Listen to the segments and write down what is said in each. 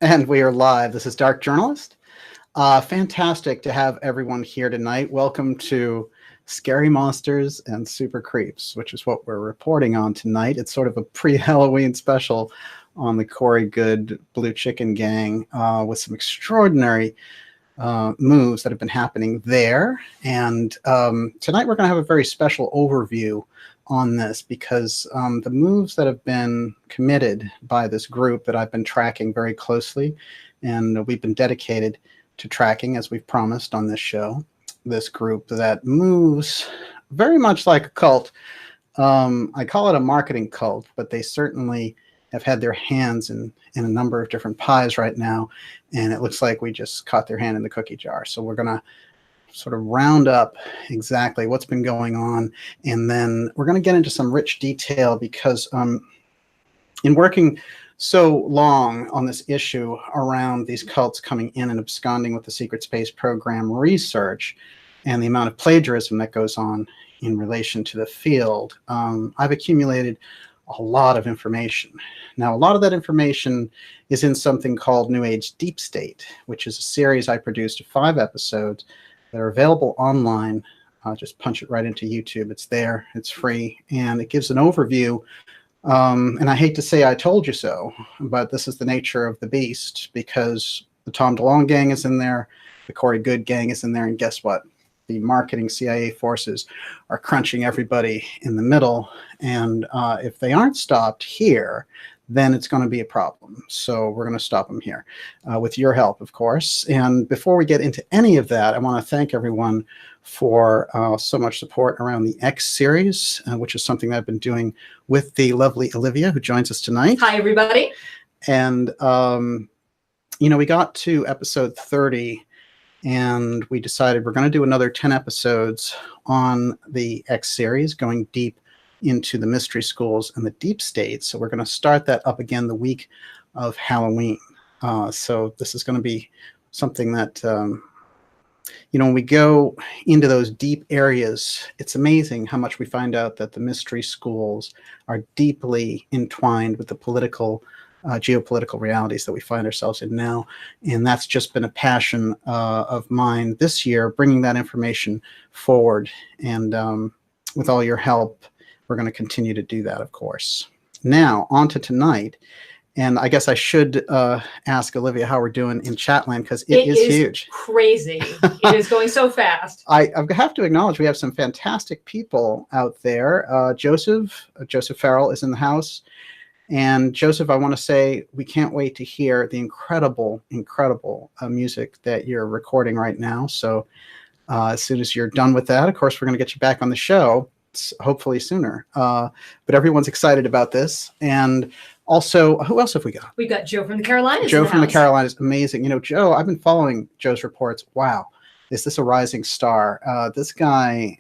And we are live. This is Dark Journalist. Fantastic to have everyone here tonight. Welcome to Scary Monsters and Super Creeps, which is what we're reporting on tonight. It's sort of a pre-Halloween special on the Corey Good Blue Chicken Gang with some extraordinary moves that have been happening there. And tonight we're going to have a very special overview on this because the moves that have been committed by this group that I've been tracking very closely, and we've been dedicated to tracking, as we've promised on this show, this group that moves very much like a cult. I call it a marketing cult, but they certainly have had their hands in a number of different pies right now, and it looks like we just caught their hand in the cookie jar. So we're going to sort of round up exactly what's been going on, and then we're going to get into some rich detail because in working so long on this issue around these cults coming in and absconding with the secret space program research and the amount of plagiarism that goes on in relation to the field, I've accumulated a lot of information. Now, a lot of that information is in something called New Age Deep State, which is a series I produced of 5 episodes that are available online. Just punch it right into YouTube. It's there. It's free. And it gives an overview. And I hate to say I told you so, but this is the nature of the beast because the Tom DeLonge gang is in there. The Corey Good gang is in there. And guess what? The marketing CIA forces are crunching everybody in the middle. And if they aren't stopped here, then it's going to be a problem. So we're going to stop them here with your help, of course. And before we get into any of that, I want to thank everyone for so much support around the X series, which is something that I've been doing with the lovely Olivia, who joins us tonight. Hi, everybody. And, you know, we got to episode 30, and we decided we're going to do another 10 episodes on the X series, going deep into the mystery schools and the deep state. So we're going to start that up again the week of Halloween. So this is going to be something that, you know, when we go into those deep areas, it's amazing how much we find out that the mystery schools are deeply entwined with the political, geopolitical realities that we find ourselves in now. And that's just been a passion of mine this year, bringing that information forward. And with all your help, we're going to continue to do that, of course. Now, on to tonight. And I guess I should ask Olivia how we're doing in Chatland, because it is huge. Crazy. It is going so fast. I have to acknowledge we have some fantastic people out there. Joseph Farrell is in the house. And Joseph, I want to say we can't wait to hear the incredible music that you're recording right now. So as soon as you're done with that, of course, we're going to get you back on the show, hopefully sooner. But everyone's excited about this. And also, who else have we got? We've got Joe from the Carolinas. Joe from the Carolinas, amazing. You know, Joe, I've been following Joe's reports. Wow, is this a rising star? This guy,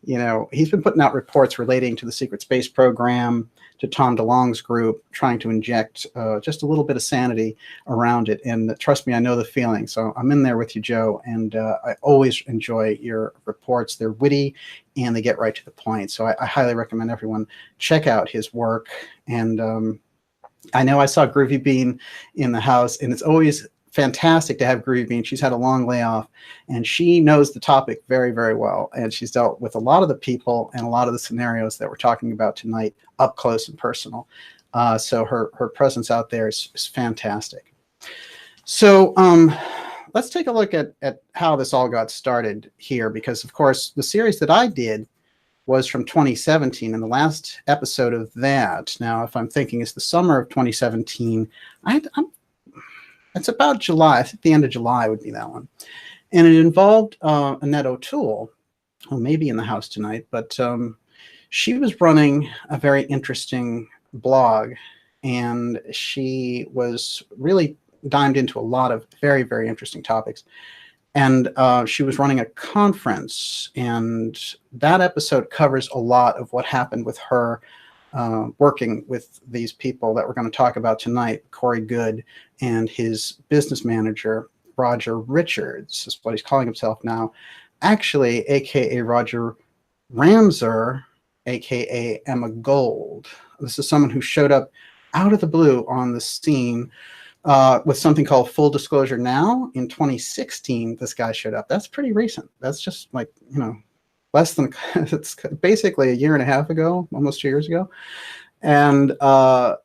you know, he's been putting out reports relating to the secret space program, to Tom DeLonge's group, trying to inject just a little bit of sanity around it. And trust me, I know the feeling. So I'm in there with you, Joe. And I always enjoy your reports. They're witty and they get right to the point. So I highly recommend everyone check out his work. And I know I saw Groovy Bean in the house, and it's always fantastic to have Groovy Bean. She's had a long layoff, and she knows the topic very, very well. And she's dealt with a lot of the people and a lot of the scenarios that we're talking about tonight up close and personal. So her presence out there is fantastic. So let's take a look at how this all got started here, because, of course, the series that I did was from 2017, and the last episode of that, now, if I'm thinking it's the summer of 2017, it's about July. I think the end of July would be that one. And it involved Annette O'Toole, who may be in the house tonight, but she was running a very interesting blog, and she was really dived into a lot of very, very interesting topics. And she was running a conference, and that episode covers a lot of what happened with her working with these people that we're going to talk about tonight, Corey Good and his business manager, Roger Richards, is what he's calling himself now, actually, a.k.a. Roger Ramser, a.k.a. Emma Gold. This is someone who showed up out of the blue on the scene with something called Full Disclosure Now. In 2016, this guy showed up. That's pretty recent. That's just like, less than, it's basically a year and a half ago, almost 2 years ago. And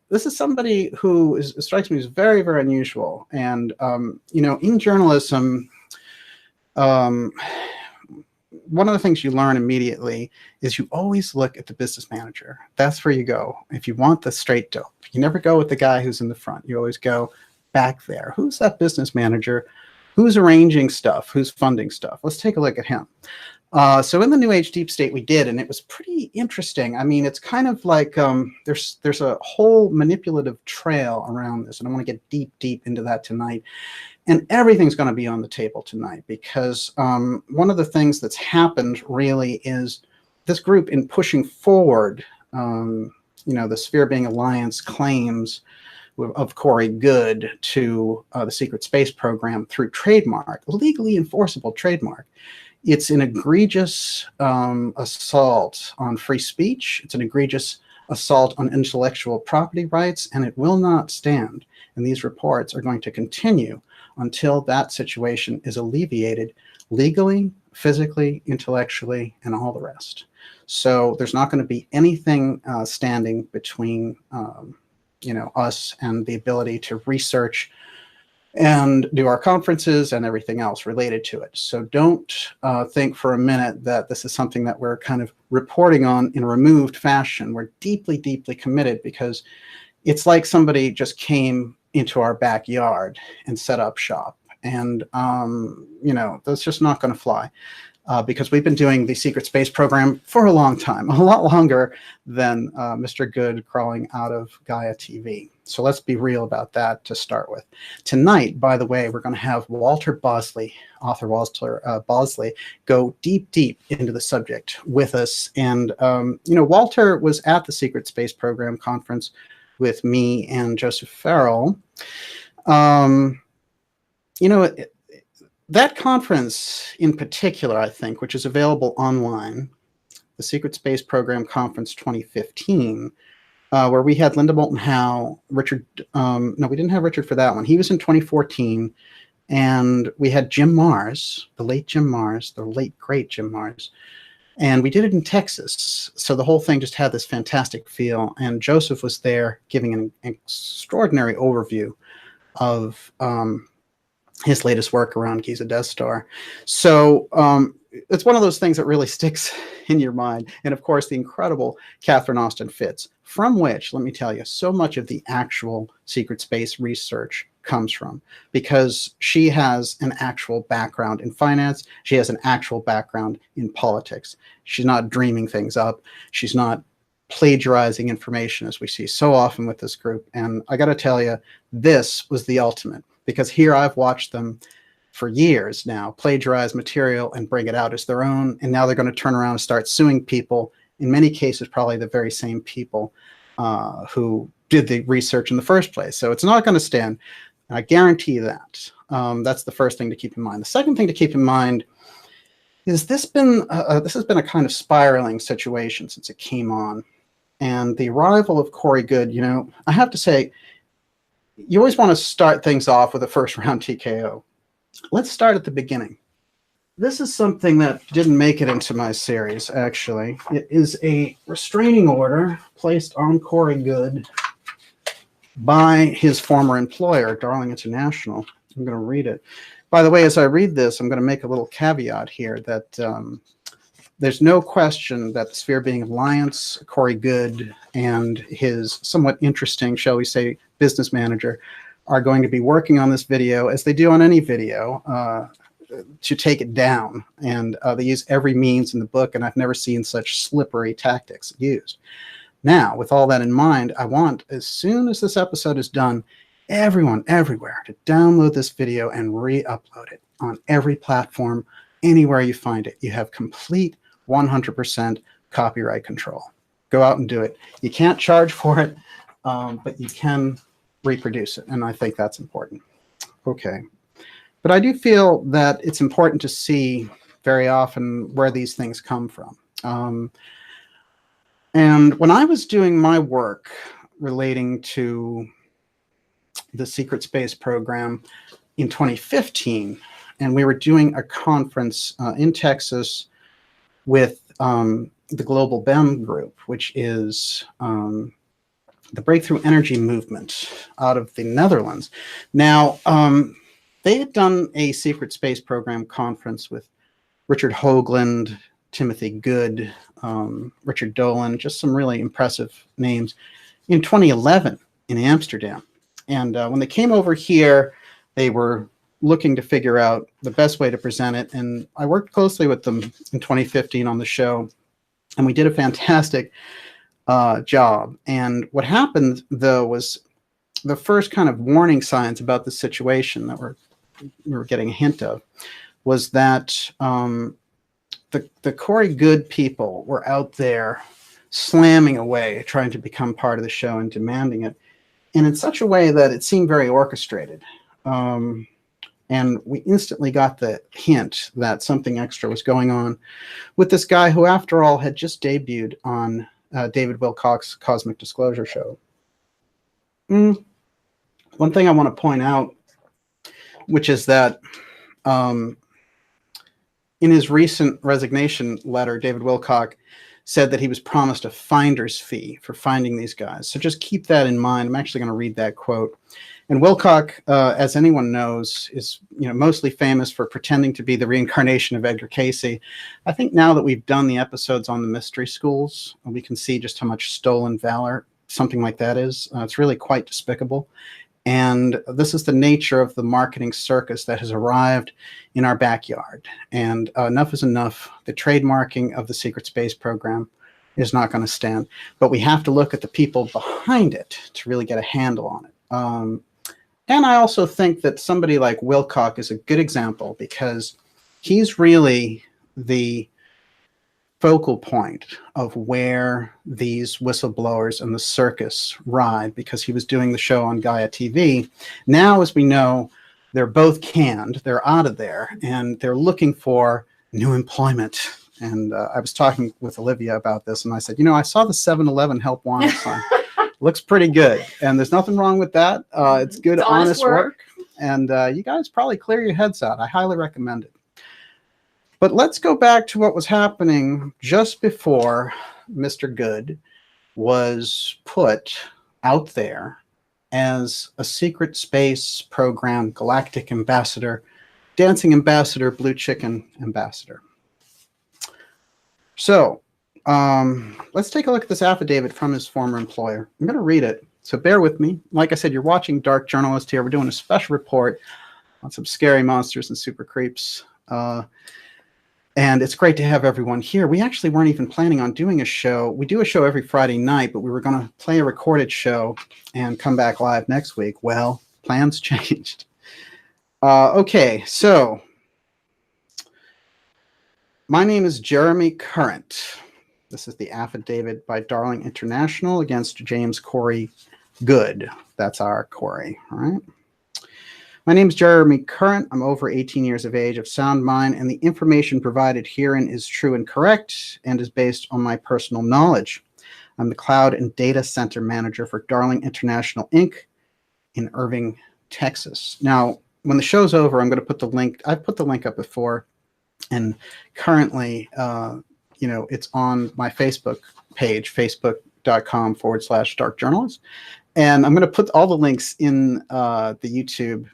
this is somebody who strikes me as very, very unusual. And, in journalism, one of the things you learn immediately is you always look at the business manager. That's where you go. If you want the straight dope, you never go with the guy who's in the front. You always go back there. Who's that business manager? Who's arranging stuff? Who's funding stuff? Let's take a look at him. So in the New Age Deep State we did, and it was pretty interesting. I mean, it's kind of like there's a whole manipulative trail around this, and I want to get deep into that tonight. And everything's going to be on the table tonight, because one of the things that's happened really is this group, in pushing forward, the Sphere Being Alliance claims of Corey Goode to the secret space program through trademark, legally enforceable trademark. It's an egregious assault on free speech. It's an egregious assault on intellectual property rights, and it will not stand. And these reports are going to continue until that situation is alleviated legally, physically, intellectually, and all the rest. So there's not going to be anything standing between us and the ability to research and do our conferences and everything else related to it. So don't think for a minute that this is something that we're kind of reporting on in a removed fashion. We're deeply, deeply committed, because it's like somebody just came into our backyard and set up shop. And, that's just not going to fly. Because we've been doing the secret space program for a long time, a lot longer than Mr. Goode crawling out of Gaia TV. So let's be real about that to start with. Tonight, by the way, we're going to have Walter BOSLEY, author Walter BOSLEY, go deep into the subject with us. And, Walter was at the secret space program conference with me and Joseph Farrell. That conference in particular, I think, which is available online, the Secret Space Program Conference 2015, where we had Linda Moulton Howe, Richard, no, we didn't have Richard for that one. He was in 2014, and we had Jim Mars, the late Jim Mars, the late great Jim Mars, and we did it in Texas. So the whole thing just had this fantastic feel, and Joseph was there giving an extraordinary overview of his latest work around Giza Death Star. So it's one of those things that really sticks in your mind. And of course, the incredible Catherine Austin Fitts, from which, let me tell you, so much of the actual secret space research comes from, because she has an actual background in finance. She has an actual background in politics. She's not dreaming things up. She's not plagiarizing information, as we see so often with this group. And I got to tell you, this was the ultimate. Because here I've watched them for years now plagiarize material and bring it out as their own. And now they're going to turn around and start suing people, in many cases, probably the very same people who did the research in the first place. So it's not going to stand. I guarantee that. That's the first thing to keep in mind. The second thing to keep in mind is this has been a kind of spiraling situation since it came on. And the arrival of Corey Goode, I have to say, you always want to start things off with a first round TKO. Let's start at the beginning. This is something that didn't make it into my series, actually. It is a restraining order placed on Corey Goode by his former employer, Darling International. I'm going to read it. By the way, as I read this, I'm going to make a little caveat here that there's no question that the Sphere Being Alliance, Corey Goode, and his somewhat interesting, shall we say, business manager are going to be working on this video, as they do on any video, to take it down. And they use every means in the book, and I've never seen such slippery tactics used. Now, with all that in mind, I want, as soon as this episode is done, everyone, everywhere, to download this video and re-upload it on every platform, anywhere you find it. You have complete 100% copyright control. Go out and do it. You can't charge for it, but you can reproduce it, and I think that's important. Okay. But I do feel that it's important to see very often where these things come from. And when I was doing my work relating to the Secret Space program in 2015, and we were doing a conference in Texas with the Global BEM group, which is the Breakthrough Energy Movement out of the Netherlands. Now, they had done a secret space program conference with Richard Hoagland, Timothy Good, Richard Dolan, just some really impressive names in 2011 in Amsterdam. And when they came over here, they were looking to figure out the best way to present it. And I worked closely with them in 2015 on the show, and we did a fantastic job. And what happened, though, was the first kind of warning signs about the situation that we were getting a hint of was that the Corey Good people were out there slamming away, trying to become part of the show and demanding it, and in such a way that it seemed very orchestrated. And we instantly got the hint that something extra was going on with this guy who, after all, had just debuted on David Wilcock's Cosmic Disclosure show. One thing I want to point out, which is that in his recent resignation letter, David Wilcock said that he was promised a finder's fee for finding these guys. So just keep that in mind. I'm actually going to read that quote. And Wilcock, as anyone knows, is mostly famous for pretending to be the reincarnation of Edgar Cayce. I think now that we've done the episodes on the mystery schools, we can see just how much stolen valor something like that is. It's really quite despicable. And this is the nature of the marketing circus that has arrived in our backyard. And enough is enough. The trademarking of the secret space program is not going to stand. But we have to look at the people behind it to really get a handle on it. And I also think that somebody like Wilcock is a good example, because he's really the focal point of where these whistleblowers and the circus ride, because he was doing the show on Gaia TV. Now, as we know, they're both canned, they're out of there, and they're looking for new employment. And I was talking with Olivia about this, and I said, I saw the 7-Eleven help wanted sign. Looks pretty good, and there's nothing wrong with that. It's good, it's honest work. And you guys probably clear your heads out. I highly recommend it. But let's go back to what was happening just before Mr. Good was put out there as a secret space program galactic ambassador, dancing ambassador, blue chicken ambassador. So let's take a look at this affidavit from his former employer. I'm going to read it, so bear with me. Like I said, you're watching Dark Journalist here. We're doing a special report on some scary monsters and super creeps. And it's great to have everyone here. We actually weren't even planning on doing a show. We do a show every Friday night, but we were going to play a recorded show and come back live next week. Well, plans changed. Okay, so my name is Jeremy Current. This is the affidavit by Darling International against James Corey Good. That's our Corey, all right? My name is Jeremy Current. I'm over 18 years of age, of sound mind, and the information provided herein is true and correct and is based on my personal knowledge. I'm the Cloud and Data Center Manager for Darling International, Inc. in Irving, Texas. Now, when the show's over, I'm going to put the link. I've put the link up before, and currently, it's on my Facebook page, facebook.com/Dark Journalist. And I'm going to put all the links in the YouTube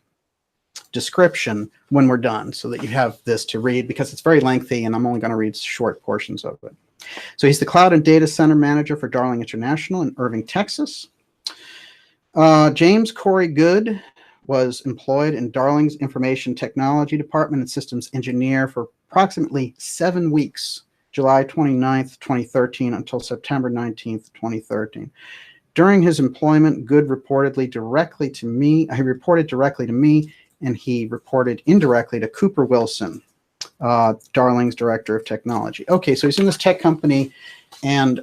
description when we're done, so that you have this to read, because it's very lengthy and I'm only going to read short portions of it. So he's the Cloud and Data Center Manager for Darling International in Irving, Texas. James Corey Good was employed in Darling's Information Technology Department and Systems Engineer for approximately 7 weeks, July 29th, 2013 until September 19th, 2013. During his employment, Good reported directly to me, and he reported indirectly to Cooper Wilson, Darling's Director of Technology. Okay, so he's in this tech company, and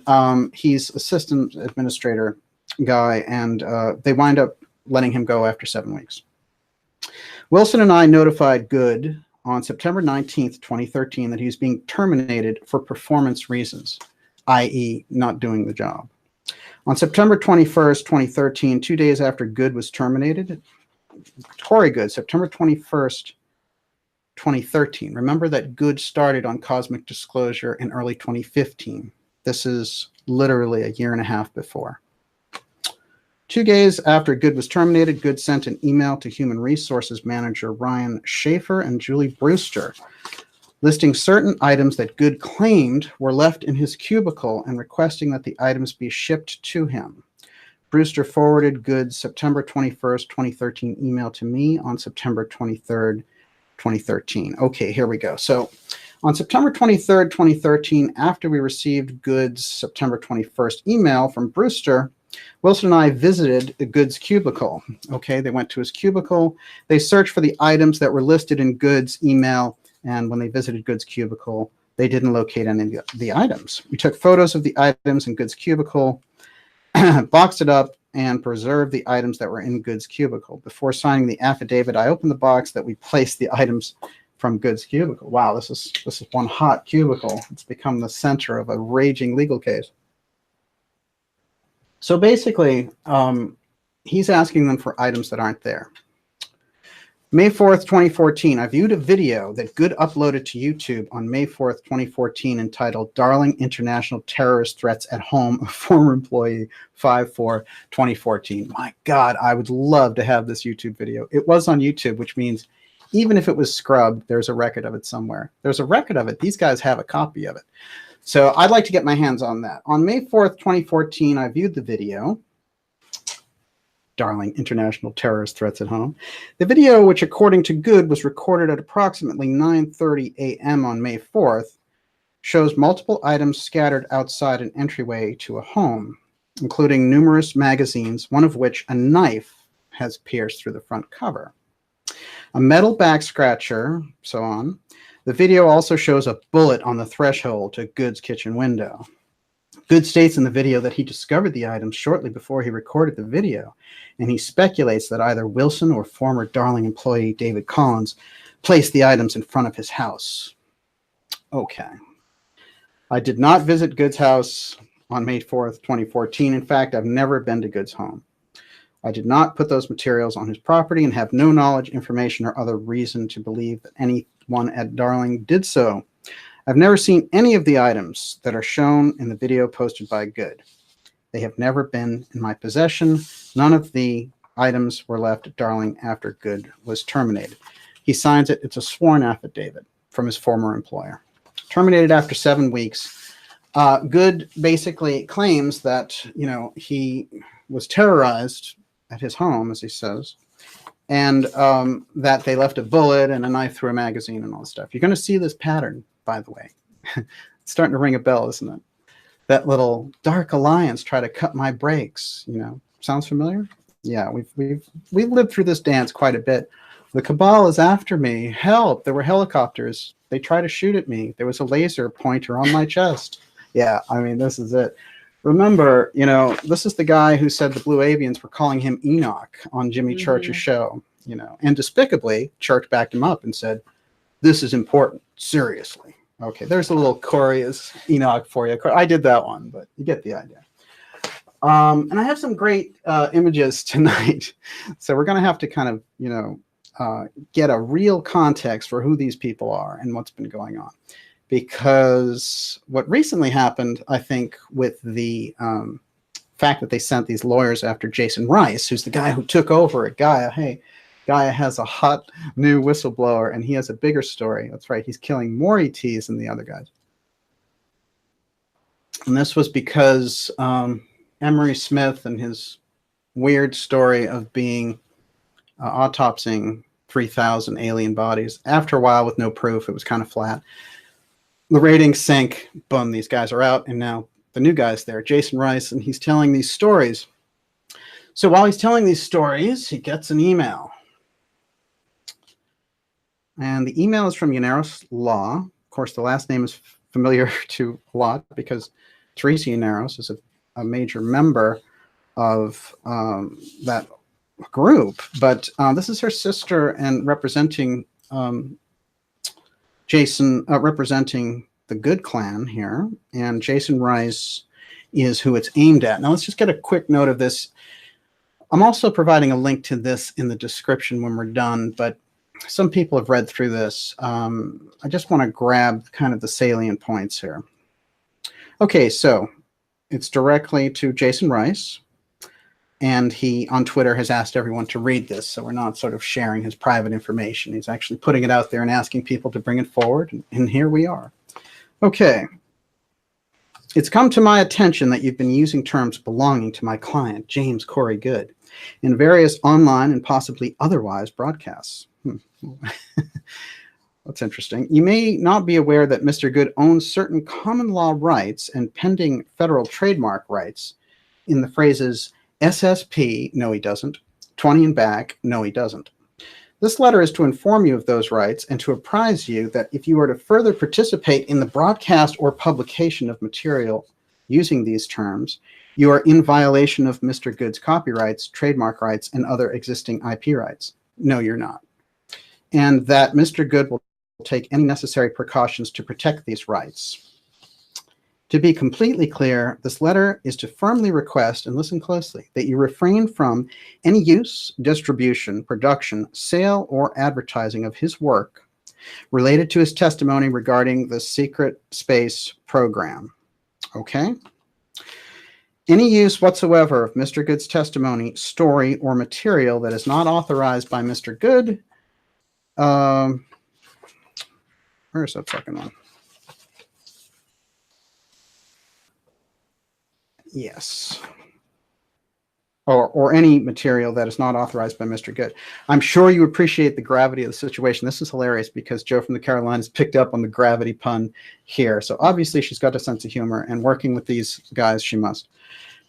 he's a system administrator guy, and they wind up letting him go after 7 weeks. Wilson and I notified Good on September 19th, 2013, that he was being terminated for performance reasons, i.e. not doing the job. On September 21st, 2013, 2 days after Good was terminated, Corey Good, September 21st, 2013. Remember that Good started on Cosmic Disclosure in early 2015. This is literally a year and a half before. 2 days after Good was terminated, Good sent an email to Human Resources Manager Ryan Schaefer and Julie Brewster, listing certain items that Good claimed were left in his cubicle and requesting that the items be shipped to him. Brewster forwarded Good's September 21st, 2013 email to me on September 23rd, 2013. Okay, here we go. So on September 23rd, 2013, after we received Good's September 21st email from Brewster, Wilson and I visited Good's cubicle. Okay, they went to his cubicle. They searched for the items that were listed in Good's email, and when they visited Good's cubicle, they didn't locate any of the items. We took photos of the items in Good's cubicle, boxed it up, and preserved the items that were in Good's cubicle. Before signing the affidavit, I opened the box that we placed the items from Good's cubicle. Wow, this is one hot cubicle. It's become the center of a raging legal case. So basically, he's asking them for items that aren't there. May 4th, 2014, I viewed a video that Good uploaded to YouTube on May 4th, 2014, entitled Darling International Terrorist Threats at Home, a former employee, 5/4/2014. My God, I would love to have this YouTube video. It was on YouTube, which means even if it was scrubbed, there's a record of it somewhere. There's a record of it. These guys have a copy of it. So I'd like to get my hands on that. On May 4th, 2014, I viewed the video, Darling International Terrorist Threats at Home. The video, which according to Good was recorded at approximately 9:30 a.m. on May 4th, shows multiple items scattered outside an entryway to a home, including numerous magazines, one of which a knife has pierced through the front cover. A metal back scratcher, so on. The video also shows a bullet on the threshold to Good's kitchen window. Good states in the video that he discovered the items shortly before he recorded the video, and he speculates that either Wilson or former Darling employee David Collins placed the items in front of his house. Okay. I did not visit Good's house on May 4th, 2014. In fact, I've never been to Good's home. I did not put those materials on his property and have no knowledge, information, or other reason to believe that anyone at Darling did so. I've never seen any of the items that are shown in the video posted by Good. They have never been in my possession. None of the items were left at Darling after Good was terminated. He signs it. It's a sworn affidavit from his former employer. Terminated after 7 weeks. Good basically claims that, he was terrorized at his home, as he says, and that they left a bullet and a knife through a magazine and all this stuff. You're going to see this pattern, by the way. It's starting to ring a bell, isn't it? That little dark alliance try to cut my brakes, Sounds familiar? Yeah, we've lived through this dance quite a bit. The cabal is after me. Help! There were helicopters. They tried to shoot at me. There was a laser pointer on my chest. Yeah, this is it. Remember, this is the guy who said the Blue Avians were calling him Enoch on Jimmy Church's show, and despicably, Church backed him up and said, this is important, seriously. Okay, there's a little Corey as Enoch for you. I did that one, but you get the idea. And I have some great images tonight. So we're going to have to kind of, get a real context for who these people are and what's been going on. Because what recently happened, I think, with the fact that they sent these lawyers after Jason Rice, who's the guy who took over at Gaia. Hey, Gaia has a hot new whistleblower, and he has a bigger story. That's right. He's killing more ETs than the other guys. And this was because Emery Smith and his weird story of being autopsying 3,000 alien bodies. After a while, with no proof, it was kind of flat. The ratings sank. Boom, these guys are out. And now the new guy's there, Jason Rice, and he's telling these stories. So while he's telling these stories, he gets an email. And the email is from Llaneros Law. Of course, the last name is familiar to a lot because Teresa Llaneros is a major member of that group. But this is her sister and representing Jason, representing the Good Clan here. And Jason Rice is who it's aimed at. Now let's just get a quick note of this. I'm also providing a link to this in the description when we're done, but some people have read through this. I just want to grab kind of the salient points here. Okay, so it's directly to Jason Rice, and he on Twitter has asked everyone to read this, so we're not sort of sharing his private information. He's actually putting it out there and asking people to bring it forward, and here we are. Okay. It's come to my attention that you've been using terms belonging to my client, James Corey Good, in various online and possibly otherwise broadcasts. That's interesting. You may not be aware that Mr. Good owns certain common law rights and pending federal trademark rights in the phrases SSP, no he doesn't, 20 and back, no he doesn't. This letter is to inform you of those rights and to apprise you that if you are to further participate in the broadcast or publication of material using these terms, you are in violation of Mr. Good's copyrights, trademark rights, and other existing IP rights. No, you're not. And that Mr. Good will take any necessary precautions to protect these rights. To be completely clear, this letter is to firmly request, and listen closely, that you refrain from any use, distribution, production, sale, or advertising of his work related to his testimony regarding the secret space program. Okay? Any use whatsoever of Mr. Good's testimony, story, or material that is not authorized by Mr. Good. Where's that second one? Yes. Or any material that is not authorized by Mr. Good. I'm sure you appreciate the gravity of the situation. This is hilarious because Joe from the Carolinas picked up on the gravity pun here. So obviously she's got a sense of humor, and working with these guys, she must.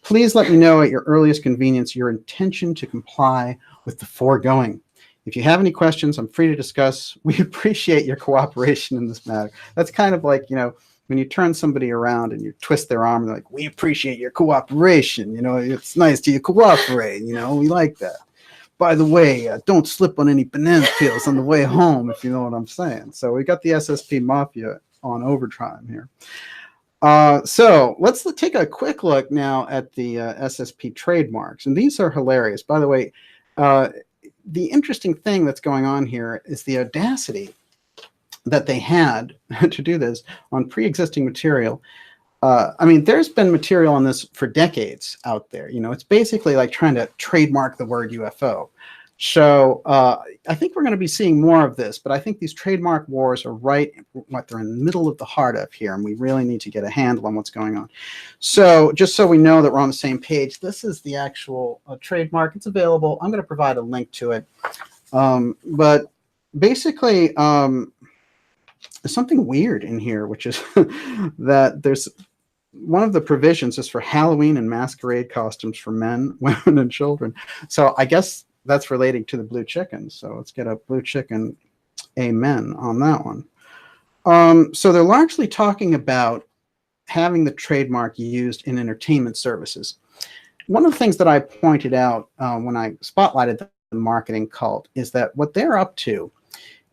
Please let me know at your earliest convenience your intention to comply with the foregoing. If you have any questions, I'm free to discuss. We appreciate your cooperation in this matter. That's kind of like, you know, when you turn somebody around and you twist their arm, they're like, we appreciate your cooperation. You know, it's nice to you cooperate. You know, we like that. By the way, don't slip on any banana peels on the way home, if you know what I'm saying. So we got the SSP Mafia on overtime here. So let's take a quick look now at the SSP trademarks. And these are hilarious. By the way, the interesting thing that's going on here is the audacity that they had to do this on pre-existing material. I mean, there's been material on this for decades out there. You know, it's basically like trying to trademark the word UFO. So I think we're going to be seeing more of this, but I think these trademark wars are right what they're in the middle of the heart of here, and we really need to get a handle on what's going on. So just so we know that we're on the same page, this is the actual trademark. It's available. I'm going to provide a link to it. But basically, there's something weird in here, which is that there's one of the provisions is for Halloween and masquerade costumes for men, women, and children. So I guess that's relating to the blue chicken. So let's get a blue chicken amen on that one. So they're largely talking about having the trademark used in entertainment services. One of the things that I pointed out when I spotlighted the marketing cult is that what they're up to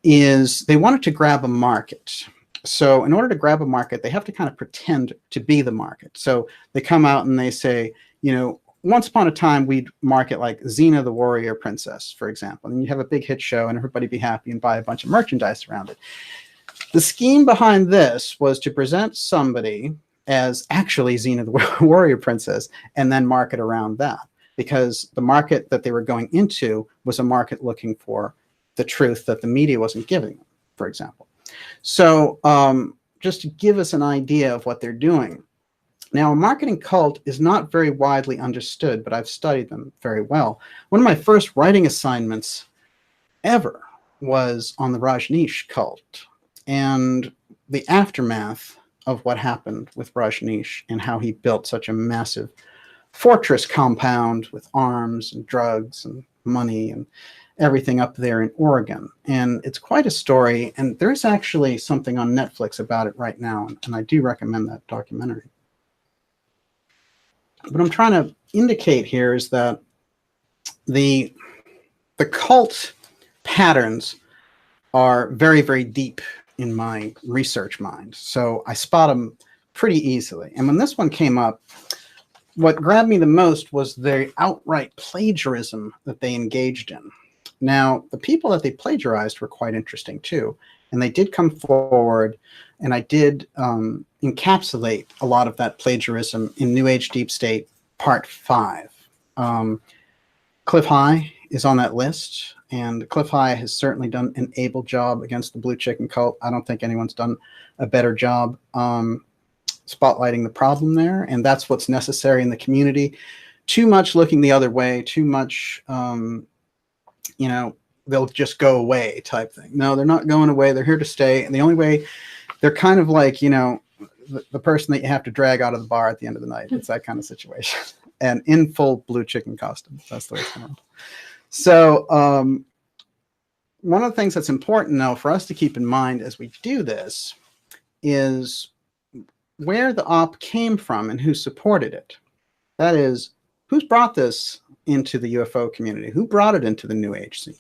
is they wanted to grab a market. So in order to grab a market, they have to kind of pretend to be the market. So they come out and they say, you know, once upon a time, we'd market like Xena the Warrior Princess, for example, and you have a big hit show and everybody be happy and buy a bunch of merchandise around it. The scheme behind this was to present somebody as actually Xena the Warrior Princess and then market around that, because the market that they were going into was a market looking for the truth that the media wasn't giving them, for example. So just to give us an idea of what they're doing. Now, a marketing cult is not very widely understood, but I've studied them very well. One of my first writing assignments ever was on the Rajneesh cult and the aftermath of what happened with Rajneesh and how he built such a massive fortress compound with arms and drugs and money and everything up there in Oregon. And it's quite a story. And there's actually something on Netflix about it right now. And I do recommend that documentary. What I'm trying to indicate here is that the cult patterns are very, very deep in my research mind. So I spot them pretty easily. And when this one came up, what grabbed me the most was the outright plagiarism that they engaged in. Now, the people that they plagiarized were quite interesting too, and they did come forward, and I did encapsulate a lot of that plagiarism in New Age Deep State Part 5. Cliff High is on that list, and Cliff High has certainly done an able job against the Blue Chicken Cult. I don't think anyone's done a better job spotlighting the problem there, and that's what's necessary in the community. Too much looking the other way, too much, you know, they'll just go away type thing. No, they're not going away. They're here to stay, and the only way, they're kind of like, you know, the person that you have to drag out of the bar at the end of the night. It's that kind of situation. And in full blue chicken costume. That's the way it's going on. So one of the things that's important, though, for us to keep in mind as we do this is where the op came from and who supported it. That is, who's brought this into the UFO community? Who brought it into the New Age scene?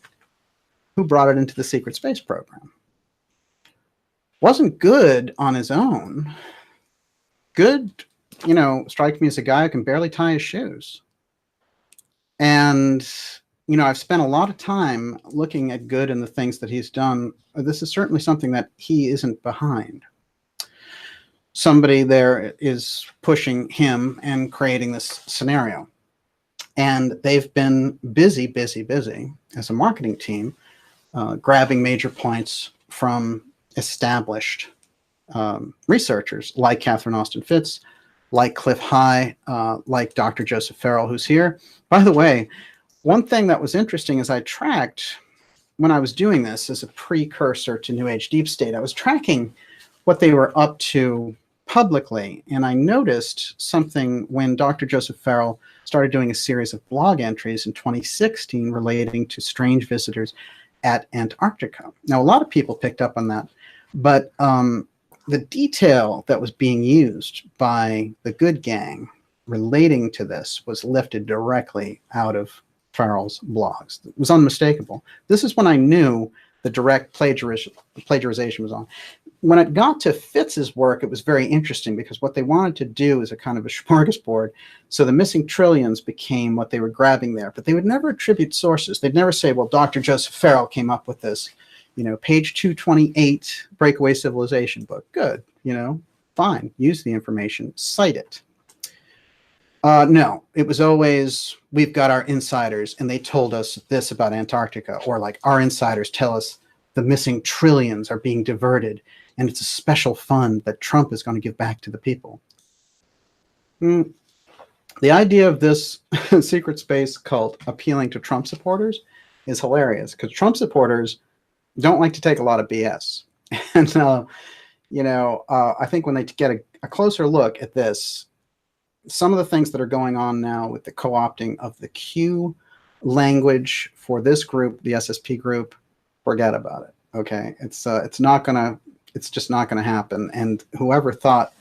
Who brought it into the secret space program? Wasn't Good on his own. Good, you know, strikes me as a guy who can barely tie his shoes. And, you know, I've spent a lot of time looking at Good and the things that he's done. This is certainly something that he isn't behind. Somebody there is pushing him and creating this scenario. And they've been busy as a marketing team, grabbing major points from established researchers like Catherine Austin Fitts, like Cliff High, like Dr. Joseph Farrell, who's here. By the way, one thing that was interesting is I tracked, when I was doing this as a precursor to New Age Deep State, I was tracking what they were up to publicly, and I noticed something when Dr. Joseph Farrell started doing a series of blog entries in 2016 relating to strange visitors at Antarctica. Now, a lot of people picked up on that, but the detail that was being used by the Good Gang relating to this was lifted directly out of Farrell's blogs. It was unmistakable. This is when I knew the direct plagiarization was on. When it got to Fitz's work, it was very interesting because what they wanted to do is a kind of a smorgasbord. So the missing trillions became what they were grabbing there, but they would never attribute sources. They'd never say, well, Dr. Joseph Farrell came up with this. You know, page 228, Breakaway Civilization book. Good, you know, fine. Use the information, cite it. No, it was always, we've got our insiders, and they told us this about Antarctica, or like our insiders tell us the missing trillions are being diverted, and it's a special fund that Trump is going to give back to the people. The idea of this secret space cult appealing to Trump supporters is hilarious, because Trump supporters don't like to take a lot of BS. And, you know, I think when they get a closer look at this, some of the things that are going on now with the co-opting of the Q language for this group, the SSP group, forget about it. Okay, it's just not gonna happen. And whoever thought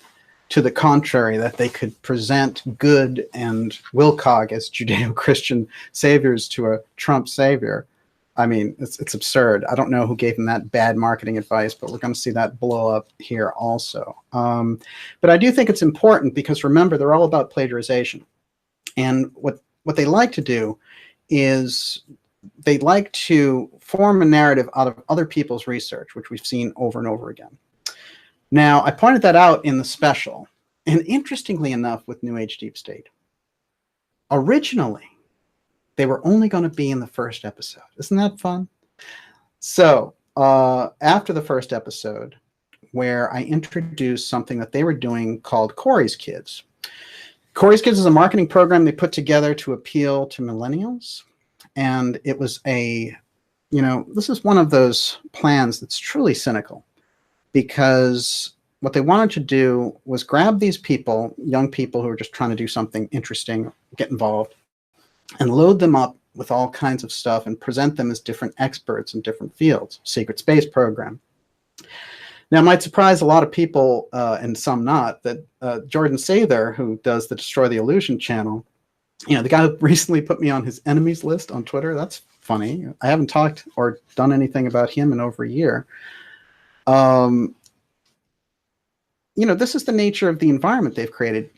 to the contrary that they could present Good and Wilcock as Judeo-Christian saviors to a Trump savior, I mean, it's absurd. I don't know who gave them that bad marketing advice, but we're going to see that blow up here also. But I do think it's important because, remember, they're all about plagiarization. And what they like to do is they like to form a narrative out of other people's research, which we've seen over and over again. Now, I pointed that out in the special. And interestingly enough, with New Age Deep State, originally, they were only going to be in the first episode. Isn't that fun? So after the first episode, where I introduced something that they were doing called Corey's Kids. Corey's Kids is a marketing program they put together to appeal to millennials. And it was a, you know, this is one of those plans that's truly cynical, because what they wanted to do was grab these people, young people who are just trying to do something interesting, get involved, and load them up with all kinds of stuff and present them as different experts in different fields. Secret space program. Now, it might surprise a lot of people, and some not, that Jordan Sather, who does the Destroy the Illusion channel, you know, the guy who recently put me on his enemies list on Twitter, that's funny. I haven't talked or done anything about him in over a year. You know, this is the nature of the environment they've created.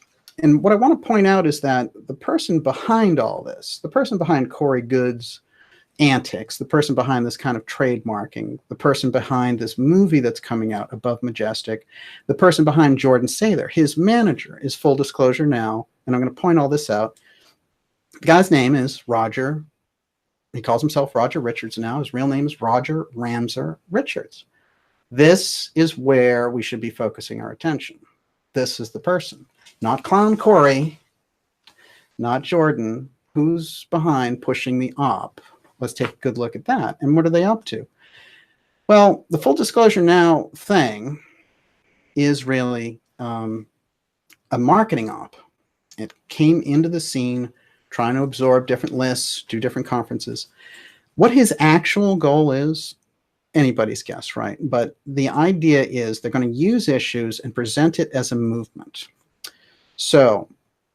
And what I want to point out is that the person behind all this, the person behind Corey Good's antics, the person behind this kind of trademarking, the person behind this movie that's coming out, Above Majestic, the person behind Jordan Sather, his manager is, full disclosure now, and I'm going to point all this out. The guy's name is Roger. He calls himself Roger Richards now. His real name is Roger Ramser Richards. This is where we should be focusing our attention. This is the person, not Clown Corey, not Jordan. Who's behind pushing the op? Let's take a good look at that. And what are they up to? Well, the full disclosure now thing is really a marketing op. It came into the scene trying to absorb different lists, do different conferences. What his actual goal is, anybody's guess, right? But the idea is they're going to use issues and present it as a movement. So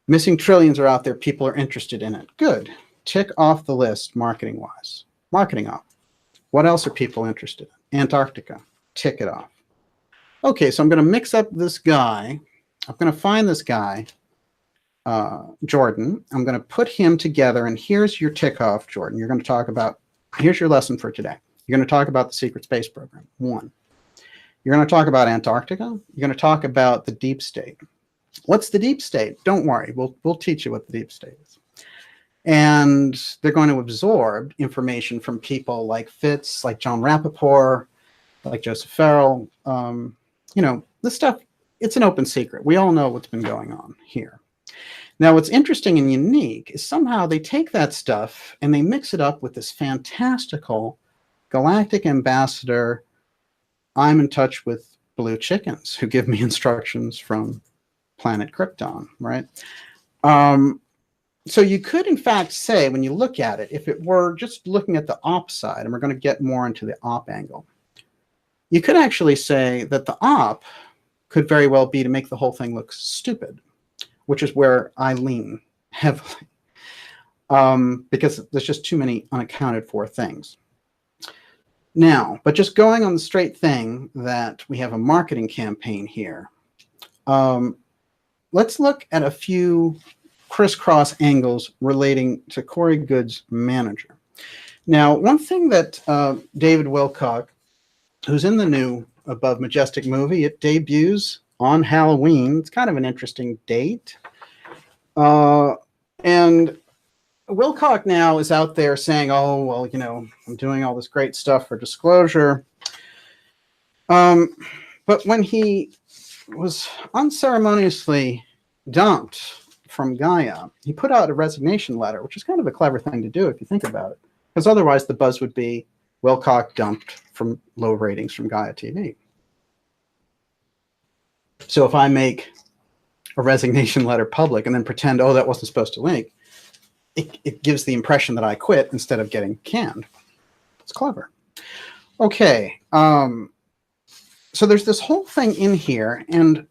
missing trillions are out there. People are interested in it. Good. Tick off the list marketing-wise. Marketing op. What else are people interested in? Antarctica. Tick it off. Okay, so I'm going to mix up this guy. I'm going to find this guy, Jordan. I'm going to put him together, and here's your tick off, Jordan. You're going to talk about, here's your lesson for today. You're going to talk about the secret space program. 1. You're going to talk about Antarctica. You're going to talk about the deep state. What's the deep state? Don't worry. We'll teach you what the deep state is. And they're going to absorb information from people like Fitz, like John Rappaport, like Joseph Farrell. This stuff, it's an open secret. We all know what's been going on here. Now, what's interesting and unique is somehow they take that stuff and they mix it up with this fantastical galactic ambassador. I'm in touch with blue chickens who give me instructions from planet Krypton, right? So you could, in fact, say, when you look at it, if it were just looking at the op side, and we're going to get more into the op angle, you could actually say that the op could very well be to make the whole thing look stupid, which is where I lean heavily, because there's just too many unaccounted for things. Now, but just going on the straight thing that we have a marketing campaign here, let's look at a few crisscross angles relating to Corey Good's manager. Now, one thing that David Wilcock, who's in the new Above Majestic movie, it debuts on Halloween. It's kind of an interesting date. And Wilcock now is out there saying, oh, well, I'm doing all this great stuff for disclosure. But when he was unceremoniously dumped from Gaia, he put out a resignation letter, which is kind of a clever thing to do if you think about it, because otherwise the buzz would be Wilcock dumped from low ratings from Gaia TV. So if I make a resignation letter public and then pretend, oh, that wasn't supposed to link, it gives the impression that I quit instead of getting canned. It's clever. Okay, so there's this whole thing in here, and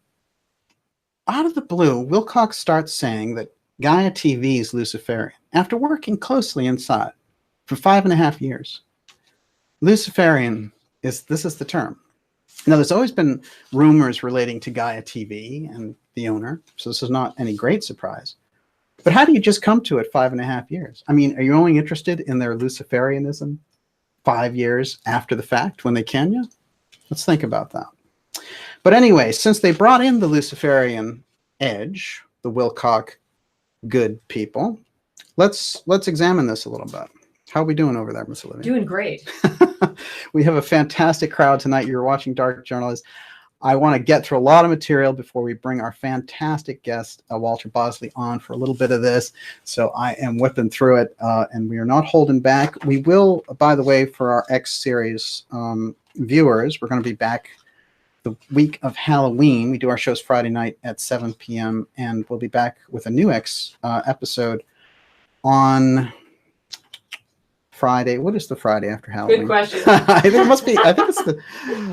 out of the blue, Wilcox starts saying that Gaia TV is Luciferian. After working closely inside for 5.5 years, Luciferian this is the term. Now, there's always been rumors relating to Gaia TV and the owner, so this is not any great surprise. But how do you just come to it 5.5 years? I mean, are you only interested in their Luciferianism 5 years after the fact when they can you? Let's think about that. But anyway, since they brought in the Luciferian edge, the Wilcock good people, let's examine this a little bit. How are we doing over there, Miss Olivia? Doing great. We have a fantastic crowd tonight. You're watching Dark Journalist. I want to get through a lot of material before we bring our fantastic guest, Walter BOSLEY, on for a little bit of this. So I am whipping through it, and we are not holding back. We will, by the way, for our X series viewers, we're going to be back the week of Halloween. We do our shows Friday night at 7 p.m., and we'll be back with a new X episode on Friday. What is the Friday after Halloween? Good question. I think it must be. I think it's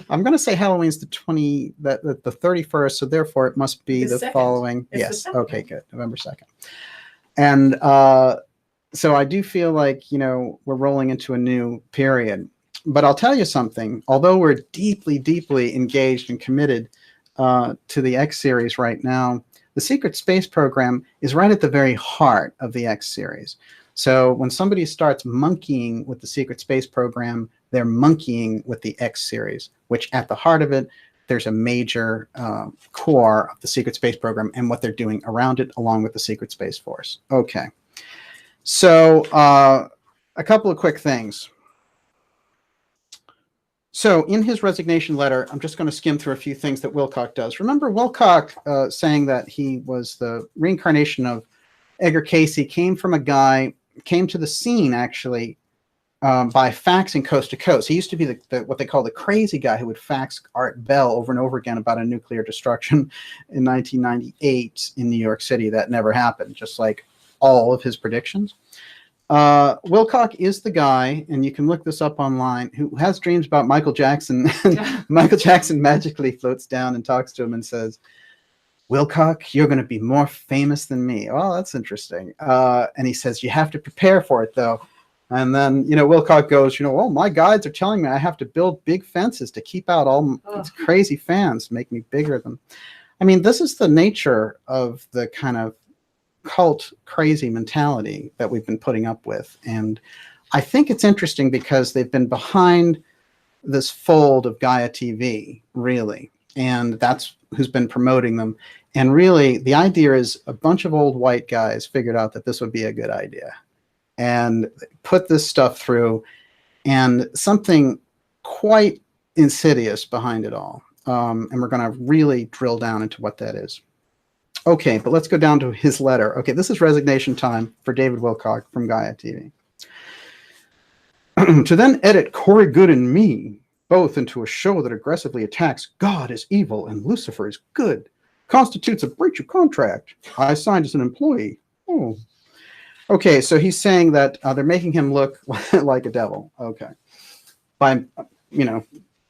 I'm going to say Halloween's the 31st, so therefore it must be the 2nd. Following. It's yes. the 2nd. Okay. Good. November 2nd. And so I do feel like we're rolling into a new period. But I'll tell you something. Although we're deeply, deeply engaged and committed to the X series right now, The secret space program is right at the very heart of the X series. So when somebody starts monkeying with the secret space program, they're monkeying with the X series, which at the heart of it, there's a major core of the secret space program and what they're doing around it, along with the secret space force. Okay. So a couple of quick things. So in his resignation letter, I'm just going to skim through a few things that Wilcock does. Remember Wilcock saying that he was the reincarnation of Edgar Casey, came to the scene actually by faxing coast to coast. He used to be what they call the crazy guy who would fax Art Bell over and over again about a nuclear destruction in 1998 in New York City. That never happened, just like all of his predictions. Wilcock is the guy, and you can look this up online, who has dreams about Michael Jackson. Michael Jackson magically floats down and talks to him and says, Wilcock, you're going to be more famous than me. Well, that's interesting. And he says, you have to prepare for it, though. And then, Wilcock goes, well, my guides are telling me I have to build big fences to keep out all these crazy fans, make me bigger than. I mean, this is the nature of the kind of cult crazy mentality that we've been putting up with. And I think it's interesting because they've been behind this fold of Gaia TV, really. And that's who's been promoting them. And really, the idea is a bunch of old white guys figured out that this would be a good idea and put this stuff through, and something quite insidious behind it all. And we're going to really drill down into what that is. Okay, but let's go down to his letter. Okay, this is resignation time for David Wilcock from Gaia TV. To then edit Corey Good and me both into a show that aggressively attacks God is evil and Lucifer is good constitutes a breach of contract. I signed as an employee. Oh. Okay, so he's saying that they're making him look like a devil. Okay. By,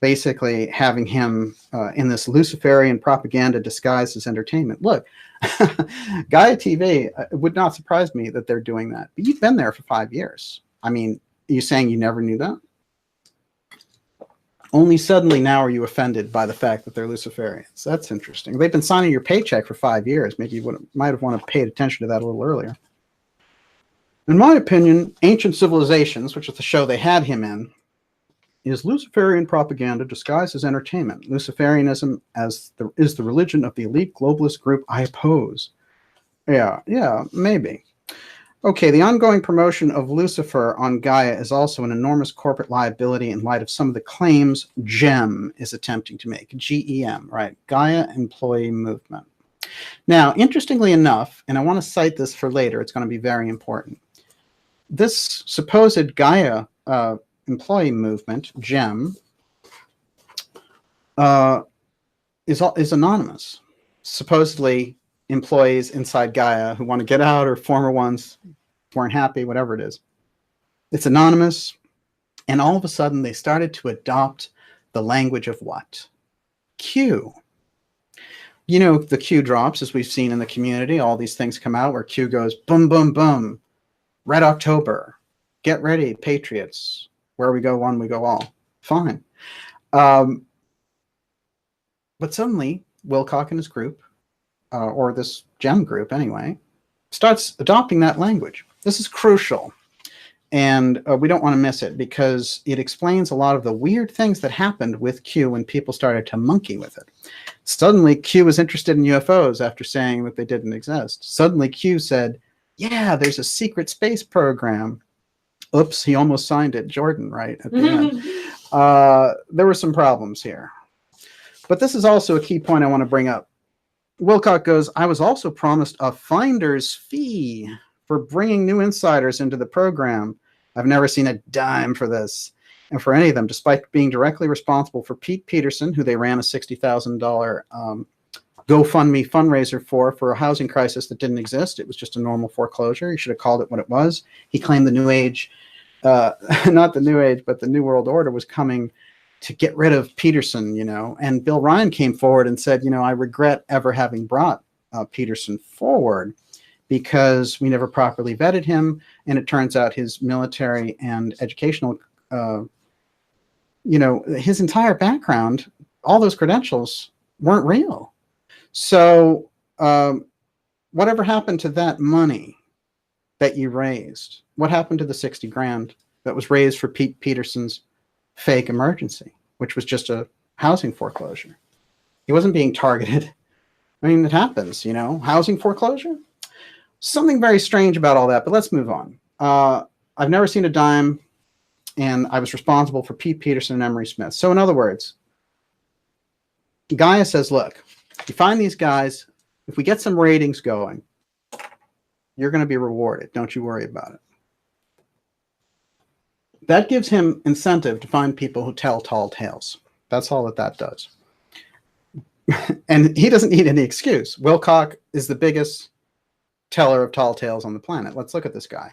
basically having him in this Luciferian propaganda disguised as entertainment. Look, Gaia TV, it would not surprise me that they're doing that. But you've been there for 5 years. I mean, are you saying you never knew that? Only suddenly now are you offended by the fact that they're Luciferians. That's interesting. They've been signing your paycheck for 5 years. Maybe you might have wanted to pay attention to that a little earlier. In my opinion, Ancient Civilizations, which is the show they had him in, is Luciferian propaganda disguised as entertainment. Luciferianism is the religion of the elite globalist group I oppose. Yeah, maybe. Okay, the ongoing promotion of Lucifer on Gaia is also an enormous corporate liability in light of some of the claims GEM is attempting to make. GEM, right? Gaia Employee Movement. Now, interestingly enough, and I want to cite this for later, it's going to be very important. This supposed Gaia employee movement, GEM, is anonymous. Supposedly, employees inside Gaia who want to get out, or former ones weren't happy, whatever it is. It's anonymous, and all of a sudden they started to adopt the language of what? Q. The Q drops, as we've seen in the community. All these things come out where Q goes, boom, boom, boom. Red October. Get ready, Patriots. Where we go one, we go all. Fine. But suddenly, Wilcock and his group, or this GEM group anyway, starts adopting that language. This is crucial. And we don't want to miss it because it explains a lot of the weird things that happened with Q when people started to monkey with it. Suddenly, Q was interested in UFOs after saying that they didn't exist. Suddenly, Q said, yeah, there's a secret space program. Oops, he almost signed it. Jordan, right, at the end. There were some problems here. But this is also a key point I want to bring up. Wilcock goes, I was also promised a finder's fee for bringing new insiders into the program. I've never seen a dime for this, and for any of them, despite being directly responsible for Pete Peterson, who they ran a $60,000 GoFundMe fundraiser for a housing crisis that didn't exist. It was just a normal foreclosure. He should have called it what it was. He claimed the New Age, not the New Age, but the New World Order was coming to get rid of Peterson, and Bill Ryan came forward and said, I regret ever having brought Peterson forward because we never properly vetted him. And it turns out his military and educational, his entire background, all those credentials weren't real. So whatever happened to that money that you raised? What happened to the 60 grand that was raised for Pete Peterson's fake emergency, which was just a housing foreclosure? He wasn't being targeted. I mean, it happens, you know, housing foreclosure. Something very strange about all that, but let's move on. I've never seen a dime, and I was responsible for Pete Peterson and Emery Smith. So in other words, Gaia says, look, you find these guys, if we get some ratings going, you're going to be rewarded. Don't you worry about it. That gives him incentive to find people who tell tall tales. That's all that that does. And he doesn't need any excuse. Wilcock is the biggest teller of tall tales on the planet. Let's look at this guy.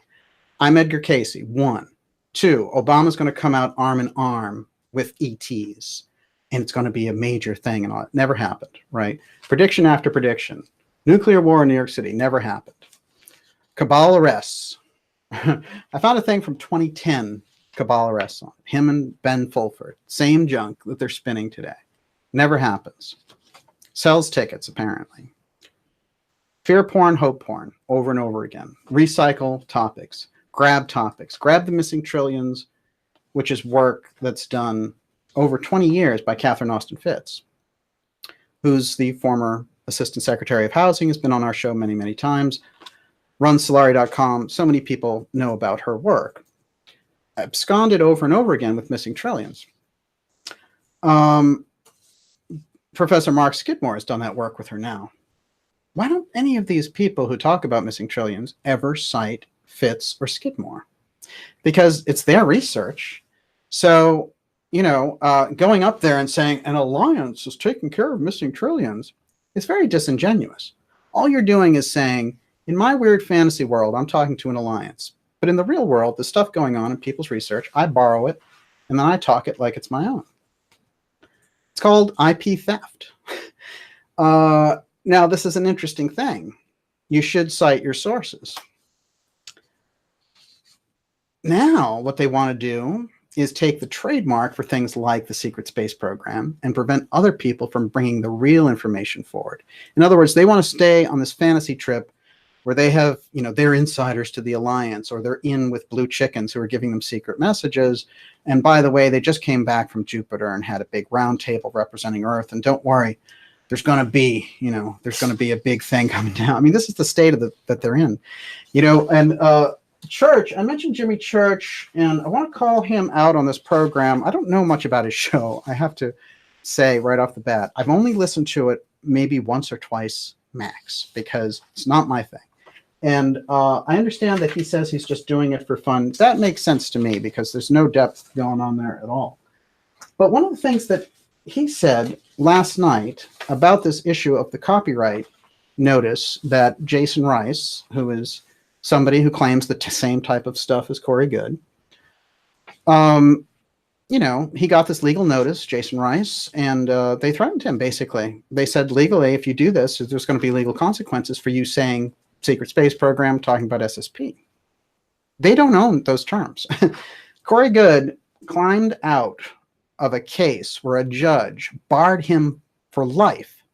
I'm Edgar Casey. 1. 2, Obama's going to come out arm in arm with ETs, and it's going to be a major thing. And all. It never happened, right? Prediction after prediction. Nuclear war in New York City never happened. Cabal arrests. I found a thing from 2010, Cabal arrests on him and Ben Fulford. Same junk that they're spinning today. Never happens. Sells tickets, apparently. Fear porn, hope porn, over and over again. Recycle topics. Grab topics. Grab the missing trillions, which is work that's done over 20 years by Catherine Austin Fitts, who's the former Assistant Secretary of Housing, has been on our show many, many times. Runs Solari.com. So many people know about her work. Absconded over and over again with missing trillions. Professor Mark Skidmore has done that work with her now. Why don't any of these people who talk about missing trillions ever cite Fitts or Skidmore? Because it's their research. So, you know, going up there and saying an alliance is taking care of missing trillions is very disingenuous. All you're doing is saying, in my weird fantasy world, I'm talking to an alliance. But in the real world, the stuff going on in people's research, I borrow it, and then I talk it like it's my own. It's called IP theft. Now, this is an interesting thing. You should cite your sources. Now, what they want to do is take the trademark for things like the secret space program and prevent other people from bringing the real information forward. In other words, they want to stay on this fantasy trip where they have, you know, they're insiders to the alliance, or they're in with blue chickens who are giving them secret messages. And by the way, they just came back from Jupiter and had a big round table representing Earth. And don't worry, there's going to be, you know, there's going to be a big thing coming down. I mean, this is the state of that they're in, you know. And Church, I mentioned Jimmy Church, and I want to call him out on this program. I don't know much about his show, I have to say right off the bat. I've only listened to it maybe once or twice max, because it's not my thing. And I understand that he says he's just doing it for fun. That makes sense to me, because there's no depth going on there at all. But one of the things that he said last night about this issue of the copyright notice that Jason Rice, who is somebody who claims the same type of stuff as Corey Goode, you know, he got this legal notice, Jason Rice, and they threatened him, basically. They said, legally, if you do this, there's going to be legal consequences for you saying secret space program, talking about SSP. They don't own those terms. Corey Goode climbed out of a case where a judge barred him for life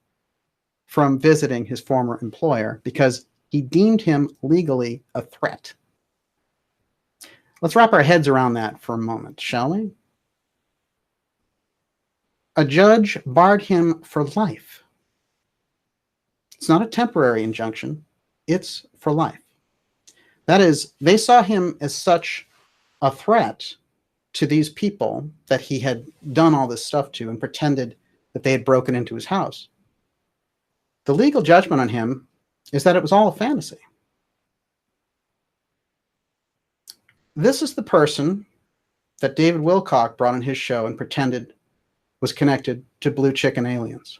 from visiting his former employer because he deemed him legally a threat. Let's wrap our heads around that for a moment, shall we? A judge barred him for life. It's not a temporary injunction. It's for life. That is, they saw him as such a threat to these people that he had done all this stuff to and pretended that they had broken into his house. The legal judgment on him is that it was all a fantasy. This is the person that David Wilcock brought on his show and pretended was connected to blue chicken aliens.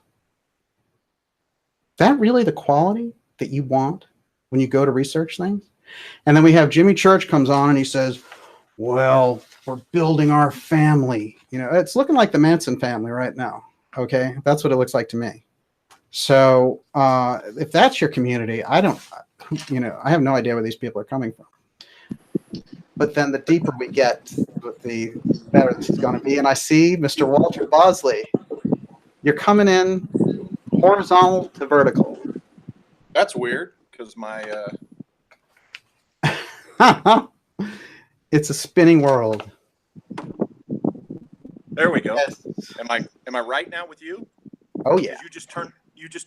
That really the quality that you want when you go to research things? And then we have Jimmy Church comes on and he says, well, we're building our family. You know, it's looking like the Manson family right now. Okay, that's what it looks like to me. So if that's your community, I don't, you know, I have no idea where these people are coming from. But then the deeper we get, the better this is going to be. And I see Mr. Walter Bosley. You're coming in horizontal to vertical. That's weird. because my It's a spinning world. there we go. Yes. Am I right now with you? Oh yeah. You just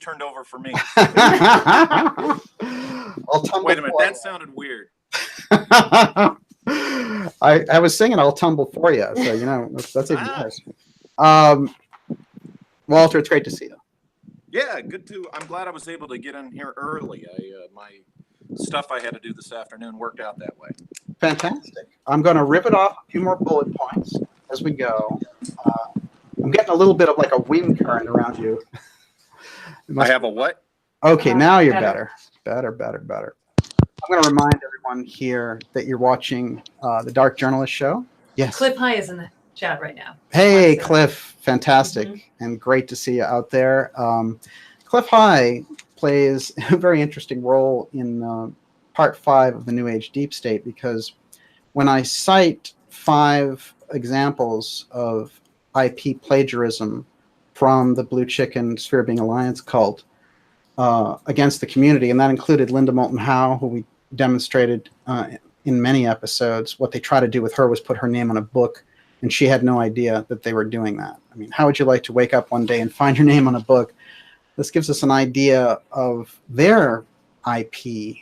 turned over for me. I'll tumble. Wait a minute, that sounded weird. I was singing "I'll Tumble for You," so you know that's even worse. Walter, it's great to see you. Yeah, good too. I'm glad I was able to get in here early. My stuff I had to do this afternoon worked out that way. Fantastic. I'm going to rip it off a few more bullet points as we go. I'm getting a little bit of like a wind current around you. I have a what? Okay, now you're better. Better. I'm going to remind everyone here that you're watching the Dark Journalist Show. Yes. Cliff High is in the chat right now. Hey, Cliff. Fantastic and great to see you out there. Cliff High plays a very interesting role in part 5 of the New Age Deep State, because when I cite 5 examples of IP plagiarism from the Blue Chicken Sphere Being Alliance cult against the community, and that included Linda Moulton Howe, who we demonstrated in many episodes. What they try to do with her was put her name on a book, and she had no idea that they were doing that. I mean, how would you like to wake up one day and find your name on a book? This gives us an idea of their IP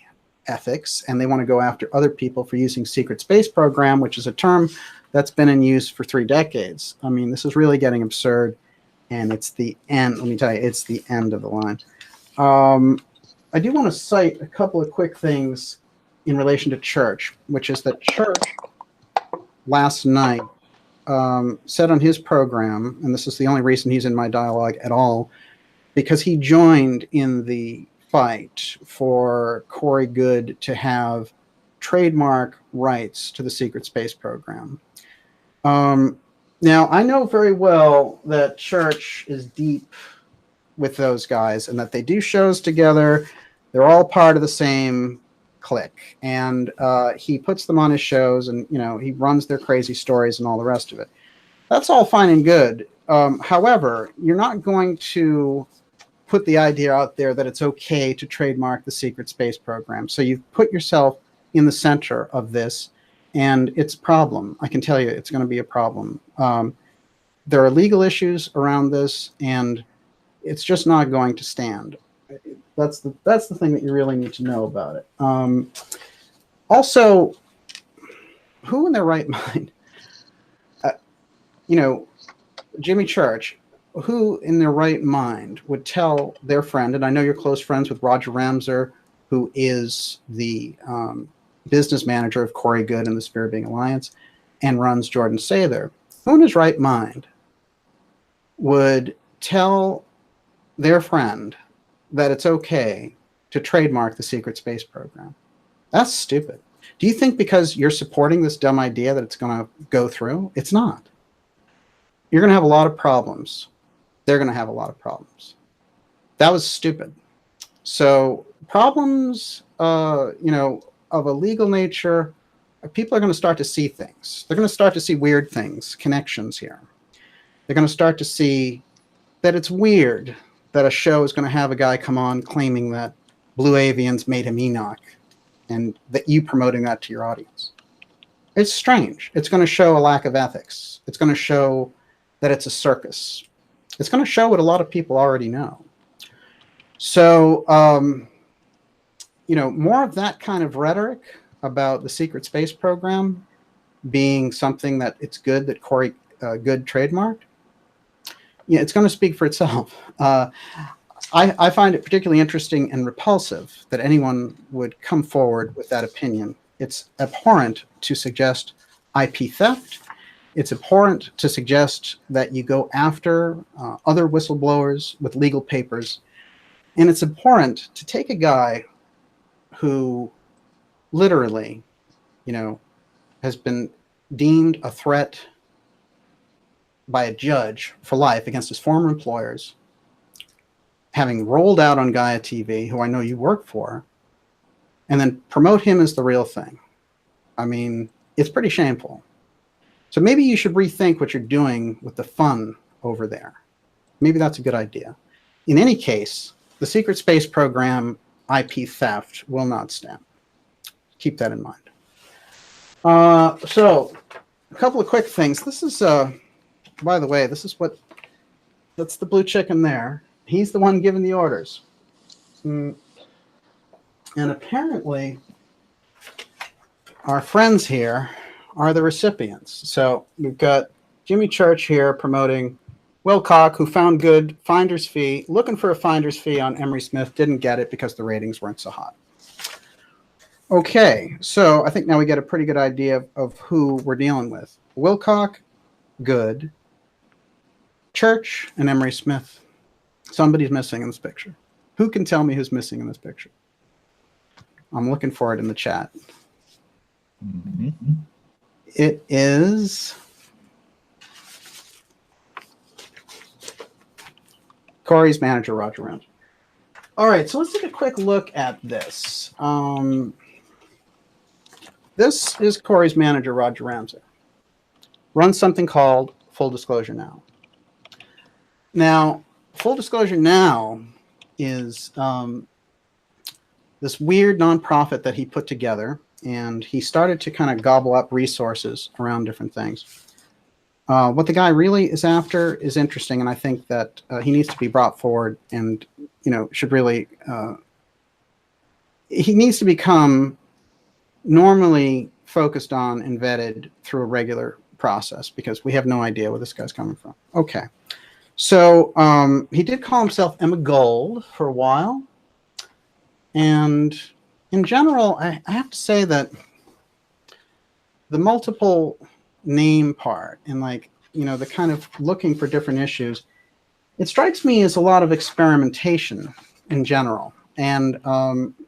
ethics, and they want to go after other people for using secret space program, which is a term that's been in use for 3 decades. I mean, this is really getting absurd, and it's the end. Let me tell you, it's the end of the line. I do want to cite a couple of quick things in relation to Church, which is that Church last night said on his program, and this is the only reason he's in my dialogue at all, because he joined in the fight for Corey Goode to have trademark rights to the secret space program. Now, I know very well that Church is deep with those guys and that they do shows together. They're all part of the same clique, and he puts them on his shows, and you know, he runs their crazy stories and all the rest of it. That's all fine and good. However, you're not going to put the idea out there that it's okay to trademark the secret space program. So you've put yourself in the center of this, and it's a problem. I can tell you it's going to be a problem. There are legal issues around this, and it's just not going to stand. That's the thing that you really need to know about it. Also, who in their right mind, you know, Jimmy Church, who in their right mind would tell their friend, and I know you're close friends with Roger Ramser, who is the business manager of Corey Goode and the Sphere Being Alliance, and runs Jordan Sather. Who in his right mind would tell their friend that it's okay to trademark the secret space program? That's stupid. Do you think because you're supporting this dumb idea that it's going to go through? It's not. You're going to have a lot of problems. They're going to have a lot of problems. That was stupid. So problems, you know, of a legal nature, people are going to start to see things. They're going to start to see weird things, connections here. They're going to start to see that it's weird that a show is going to have a guy come on claiming that Blue Avians made him Enoch, and that you promoting that to your audience. It's strange. It's going to show a lack of ethics. It's going to show that it's a circus. It's going to show what a lot of people already know. So, you know, more of that kind of rhetoric about the secret space program being something that it's good that Corey Goode trademarked, yeah, it's going to speak for itself. I find it particularly interesting and repulsive that anyone would come forward with that opinion. It's abhorrent to suggest IP theft. It's abhorrent to suggest that you go after other whistleblowers with legal papers. And it's abhorrent to take a guy who literally, you know, has been deemed a threat by a judge for life against his former employers, having rolled out on Gaia TV, who I know you work for, and then promote him as the real thing. I mean, it's pretty shameful. So maybe you should rethink what you're doing with the fun over there. Maybe that's a good idea. In any case, the secret space program IP theft will not stand. Keep that in mind. So a couple of quick things. This is, by the way, that's the blue chicken there. He's the one giving the orders. And apparently our friends here are the recipients. So we've got Jimmy Church here promoting Wilcock, who found good finder's fee, looking for a finder's fee on Emery Smith, didn't get it because the ratings weren't so hot. Okay, so I think now we get a pretty good idea of who we're dealing with. Wilcock, good. Church and Emery Smith. Somebody's missing in this picture. Who can tell me who's missing in this picture? I'm looking for it in the chat. Mm-hmm. It is Corey's manager, Roger Ramsey. All right, so let's take a quick look at this. This is Corey's manager, Roger Ramsey. Runs something called Full Disclosure Now. Now, Full Disclosure Now is this weird nonprofit that he put together, and he started to kind of gobble up resources around different things. What the guy really is after is interesting, and I think that he needs to be brought forward and, should really, he needs to become normally focused on and vetted through a regular process, because we have no idea where this guy's coming from. Okay. So he did call himself Emma Gold for a while. And in general, I have to say that the multiple name part and the kind of looking for different issues, it strikes me as a lot of experimentation in general. And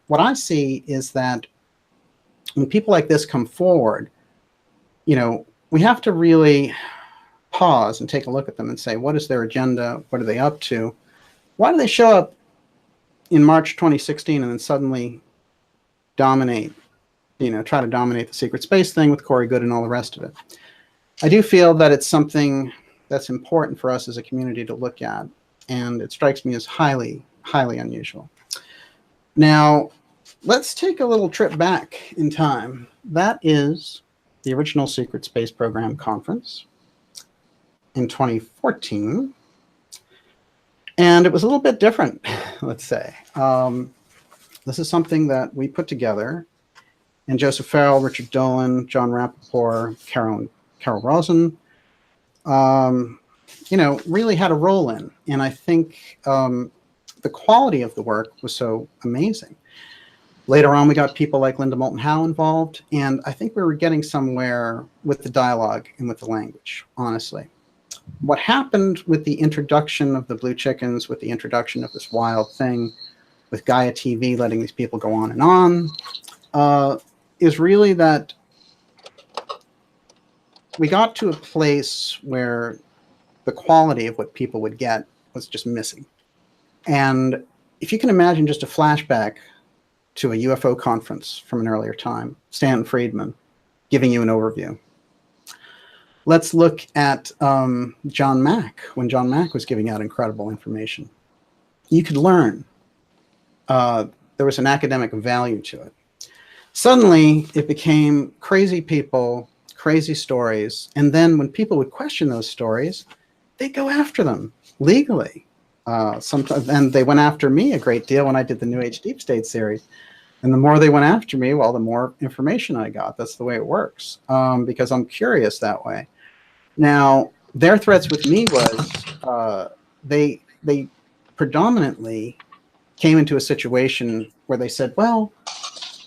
what I see is that when people like this come forward, we have to really pause and take a look at them and say, what is their agenda? What are they up to? Why do they show up in March 2016 and then suddenly dominate, try to dominate the secret space thing with Corey Goode and all the rest of it? I do feel that it's something that's important for us as a community to look at, and it strikes me as highly, highly unusual. Now, let's take a little trip back in time. That is the original Secret Space Program conference in 2014. And it was a little bit different, let's say. This is something that we put together, and Joseph Farrell, Richard Dolan, John Rappaport, Carol Rosen, really had a role in. And I think the quality of the work was so amazing. Later on, we got people like Linda Moulton Howe involved, and I think we were getting somewhere with the dialogue and with the language, honestly. What happened with the introduction of the Blue Chickens, with the introduction of this wild thing, with Gaia TV letting these people go on and on, is really that we got to a place where the quality of what people would get was just missing. And if you can imagine just a flashback to a UFO conference from an earlier time, Stanton Friedman giving you an overview. Let's look at John Mack, when John Mack was giving out incredible information. You could learn. There was an academic value to it. Suddenly, it became crazy people, crazy stories, and then when people would question those stories, they'd go after them legally. Sometimes, and they went after me a great deal when I did the New Age Deep State series. And the more they went after me, well, the more information I got. That's the way it works, because I'm curious that way. Now, their threats with me was they predominantly came into a situation where they said, well,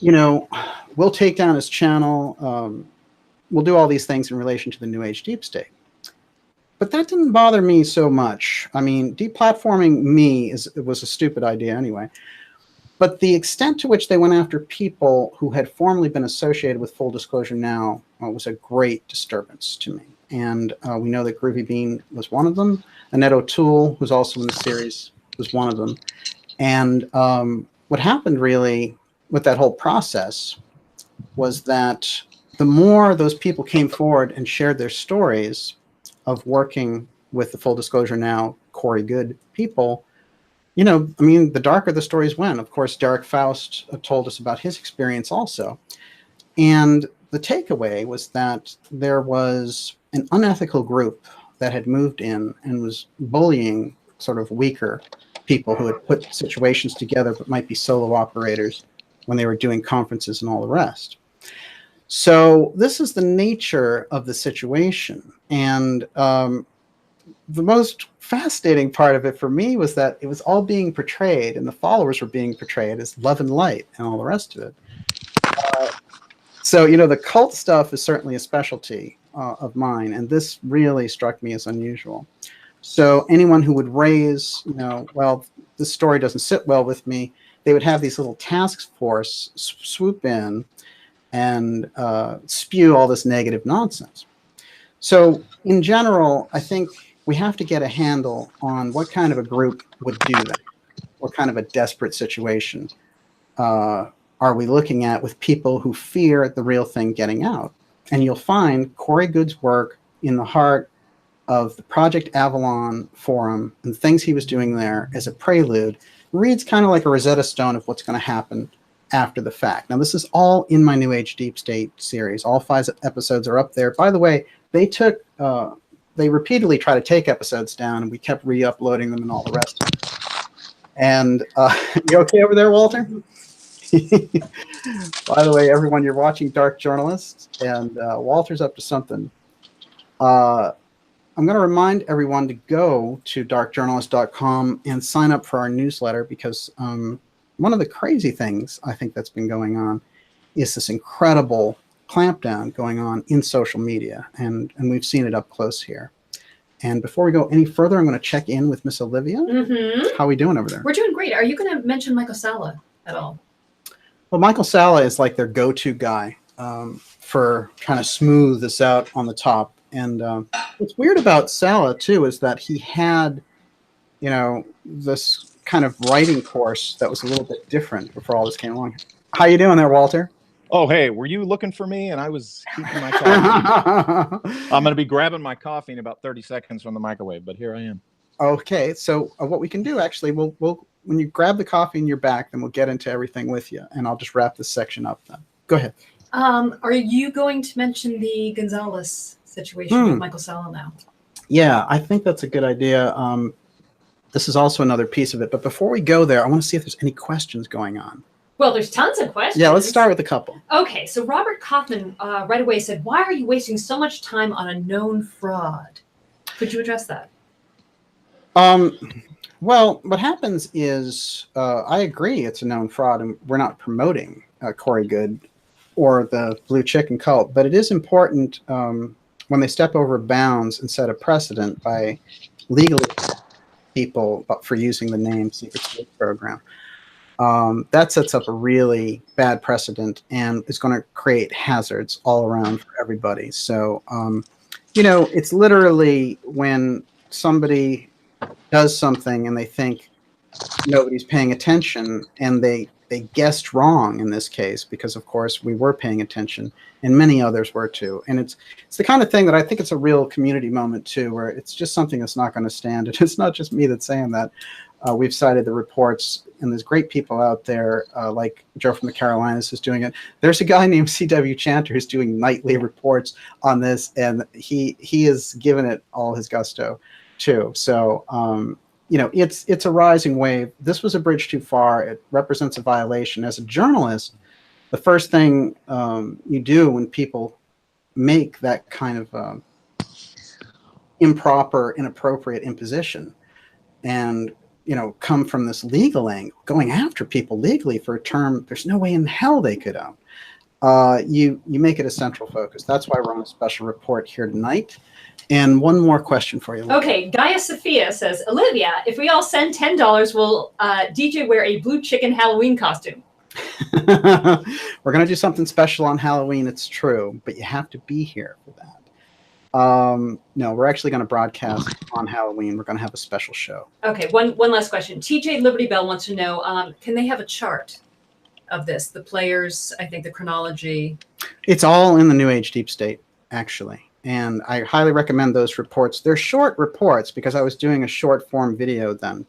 we'll take down his channel. We'll do all these things in relation to the New Age Deep State. But that didn't bother me so much. I mean, deplatforming me was a stupid idea anyway. But the extent to which they went after people who had formerly been associated with Full Disclosure Now was a great disturbance to me. And we know that Groovy Bean was one of them. Annette O'Toole, who's also in the series, was one of them. And what happened really with that whole process was that the more those people came forward and shared their stories of working with the Full Disclosure Now, Corey Goode people, you know, I mean, the darker the stories went. Of course, Derek Faust told us about his experience also. And the takeaway was that there was an unethical group that had moved in and was bullying sort of weaker people who had put situations together but might be solo operators when they were doing conferences and all the rest. So this is the nature of the situation. And the most fascinating part of it for me was that it was all being portrayed, and the followers were being portrayed as love and light and all the rest of it. So, you know, the cult stuff is certainly a specialty of mine, and this really struck me as unusual. So anyone who would raise, you know, well, this story doesn't sit well with me, they would have these little task force swoop in and spew all this negative nonsense. So in general, I think we have to get a handle on what kind of a group would do that. What kind of a desperate situation are we looking at with people who fear the real thing getting out? And you'll find Corey Goode's work in the heart of the Project Avalon forum and things he was doing there as a prelude reads kind of like a Rosetta Stone of what's going to happen after the fact. Now, this is all in my New Age Deep State series. All 5 episodes are up there. By the way, they repeatedly try to take episodes down, and we kept re-uploading them and all the rest of it. And you okay over there, Walter? By the way, everyone, you're watching Dark Journalist, and Walter's up to something. I'm going to remind everyone to go to darkjournalist.com and sign up for our newsletter, because one of the crazy things I think that's been going on is this incredible clampdown going on in social media, and we've seen it up close here. And before we go any further, I'm going to check in with Miss Olivia. Mm-hmm. How are we doing over there? We're doing great. Are you going to mention Michael Sala at all? Well, Michael Sala is like their go-to guy for trying to smooth this out on the top. And what's weird about Sala, too, is that he had, you know, this kind of writing course that was a little bit different before all this came along. How you doing there, Walter? Oh, hey, were you looking for me? And I was keeping my coffee. I'm going to be grabbing my coffee in about 30 seconds from the microwave, but here I am. Okay, so what we can do, actually, we'll when you grab the coffee and you're back, then we'll get into everything with you, and I'll just wrap this section up then. Go ahead. Are you going to mention the Gonzalez situation with Michael Sala now? Yeah, I think that's a good idea. This is also another piece of it, but before we go there, I want to see if there's any questions going on. Well, there's tons of questions. Yeah, let's start with a couple. Okay, so Robert Kaufman right away said, why are you wasting so much time on a known fraud? Could you address that? Well, what happens is, I agree it's a known fraud, and we're not promoting Corey Goode or the Blue Chicken cult, but it is important when they step over bounds and set a precedent by legally people for using the name Secret Space Program. That sets up a really bad precedent and is going to create hazards all around for everybody. So, you know, it's literally when somebody does something and they think nobody's paying attention, and they guessed wrong in this case, because of course we were paying attention and many others were too. And it's the kind of thing that I think it's a real community moment too, where it's just something that's not going to stand. And it's not just me that's saying that. We've cited the reports, and there's great people out there like Joe from the Carolinas who's doing it. There's a guy named C.W. Chanter who's doing nightly reports on this, and he has given it all his gusto too. So, you know, it's a rising wave. This was a bridge too far. It represents a violation. As a journalist, the first thing you do when people make that kind of improper, inappropriate imposition, and you know, come from this legal angle, going after people legally for a term there's no way in hell they could own, you make it a central focus. That's why we're on a special report here tonight. And one more question for you, Olivia. Okay, Gaia Sophia says, Olivia, if we all send $10, will DJ wear a blue chicken Halloween costume? We're going to do something special on Halloween, it's true, but you have to be here for that. No, we're actually going to broadcast on Halloween. We're going to have a special show. Okay, one last question. TJ Liberty Bell wants to know, can they have a chart of this? The players, I think the chronology. It's all in the New Age Deep State, actually. And I highly recommend those reports. They're short reports because I was doing a short form video then.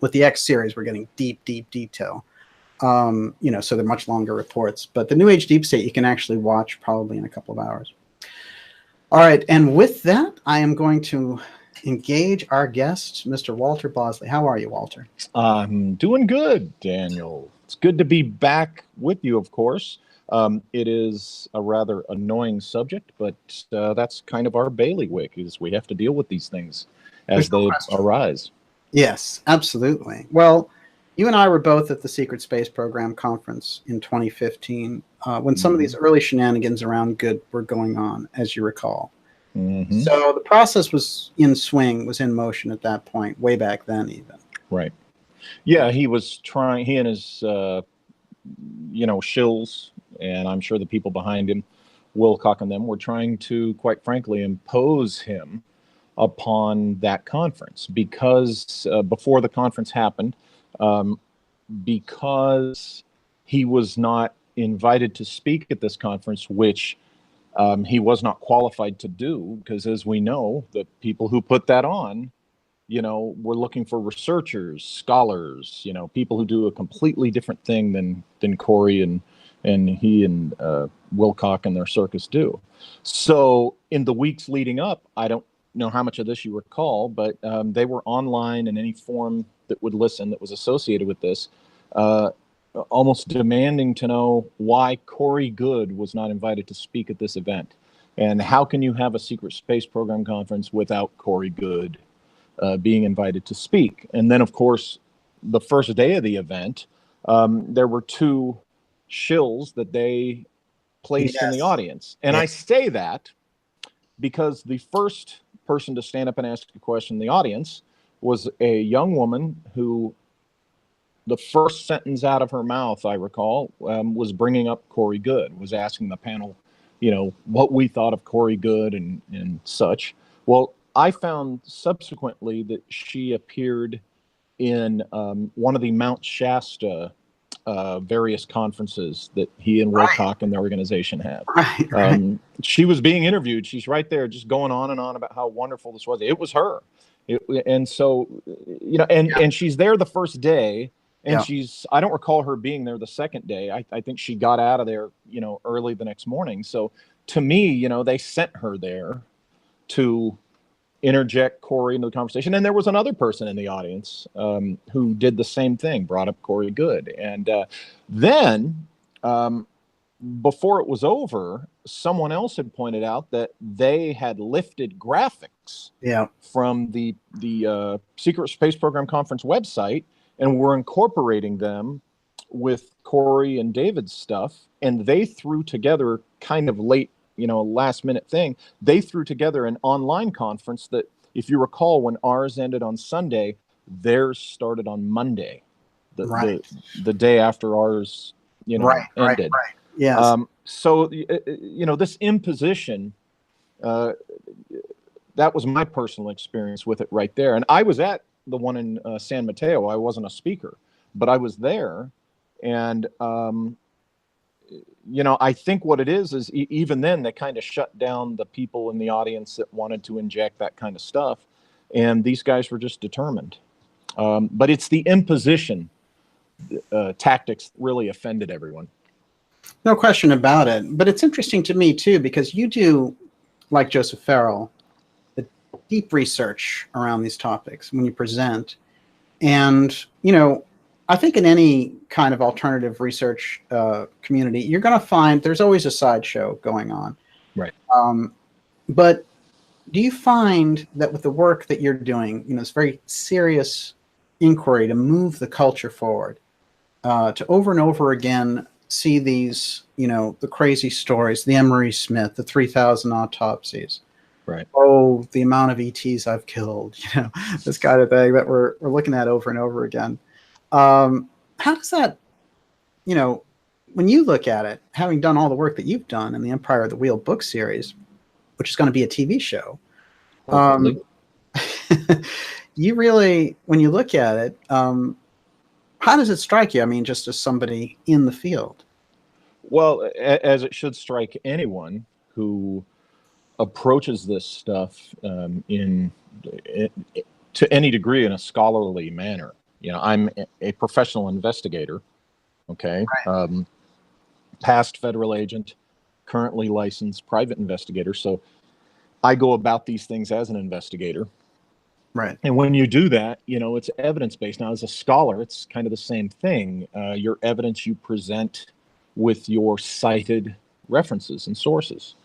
With the X series, we're getting deep detail. So they're much longer reports. But the New Age Deep State, you can actually watch probably in a couple of hours. All right, and with that, I am going to engage our guest, Mr. Walter Bosley. How are you, Walter? I'm doing good, Daniel. It's good to be back with you, of course. It is a rather annoying subject, but that's kind of our bailiwick, is we have to deal with these things as they arise. Yes, absolutely. Well, you and I were both at the Secret Space Program conference in 2015 when some of these early shenanigans around good were going on, as you recall. Mm-hmm. So the process was in swing, was in motion at that point, way back then even. Right. Yeah, he was trying, he and his, shills, and I'm sure the people behind him, Wilcock and them, were trying to, quite frankly, impose him upon that conference because before the conference happened, because he was not invited to speak at this conference, which he was not qualified to do, because as we know, the people who put that on, we're looking for researchers, scholars, people who do a completely different thing than Corey and he and Wilcock and their circus do. So in the weeks leading up, I don't know how much of this you recall, but they were online, and any forum that would listen that was associated with this, almost demanding to know why Corey Goode was not invited to speak at this event. And how can you have a secret space program conference without Corey Goode being invited to speak? And then, of course, the first day of the event, there were two shills that they placed in the audience. And I say that because the first person to stand up and ask a question in the audience was a young woman who, the first sentence out of her mouth, I recall, was bringing up Corey Goode, was asking the panel, what we thought of Corey Goode and such. Well, I found subsequently that she appeared in one of the Mount Shasta various conferences that he and Wilcock and the organization have. Right. She was being interviewed. She's right there just going on and on about how wonderful this was. It was her. And so, and she's there the first day. And I don't recall her being there the second day. I think she got out of there, early the next morning. So to me, they sent her there to interject Corey into the conversation. And there was another person in the audience who did the same thing, brought up Corey Goode. And then before it was over, someone else had pointed out that they had lifted graphics from the Secret Space Program Conference website and were incorporating them with Corey and David's stuff. And they threw together kind of late, last minute thing. They threw together an online conference that, if you recall, when ours ended on Sunday, theirs started on Monday, the day after ours, ended. Right. Yes. So, this imposition, that was my personal experience with it right there. And I was at the one in San Mateo. I wasn't a speaker, but I was there. And, I think what it is even then they kind of shut down the people in the audience that wanted to inject that kind of stuff. And these guys were just determined. But it's the imposition tactics that really offended everyone. No question about it. But it's interesting to me, too, because you do, like Joseph Farrell, the deep research around these topics when you present. And, I think in any kind of alternative research community, you're going to find there's always a sideshow going on. Right. But do you find that with the work that you're doing, this very serious inquiry to move the culture forward, to over and over again see these, the crazy stories, the Emery Smith, the 3,000 autopsies, right? Oh, the amount of ETs I've killed, this kind of thing that we're looking at over and over again. How does that, when you look at it, having done all the work that you've done in the Empire of the Wheel book series, which is going to be a TV show, you really, when you look at it, how does it strike you? I mean, just as somebody in the field. Well, as it should strike anyone who approaches this stuff to any degree in a scholarly manner. I'm a professional investigator. Okay. Past federal agent, currently licensed private investigator. So I go about these things as an investigator. Right. And when you do that, it's evidence-based. Now, as a scholar, it's kind of the same thing. Your evidence you present with your cited references and sources.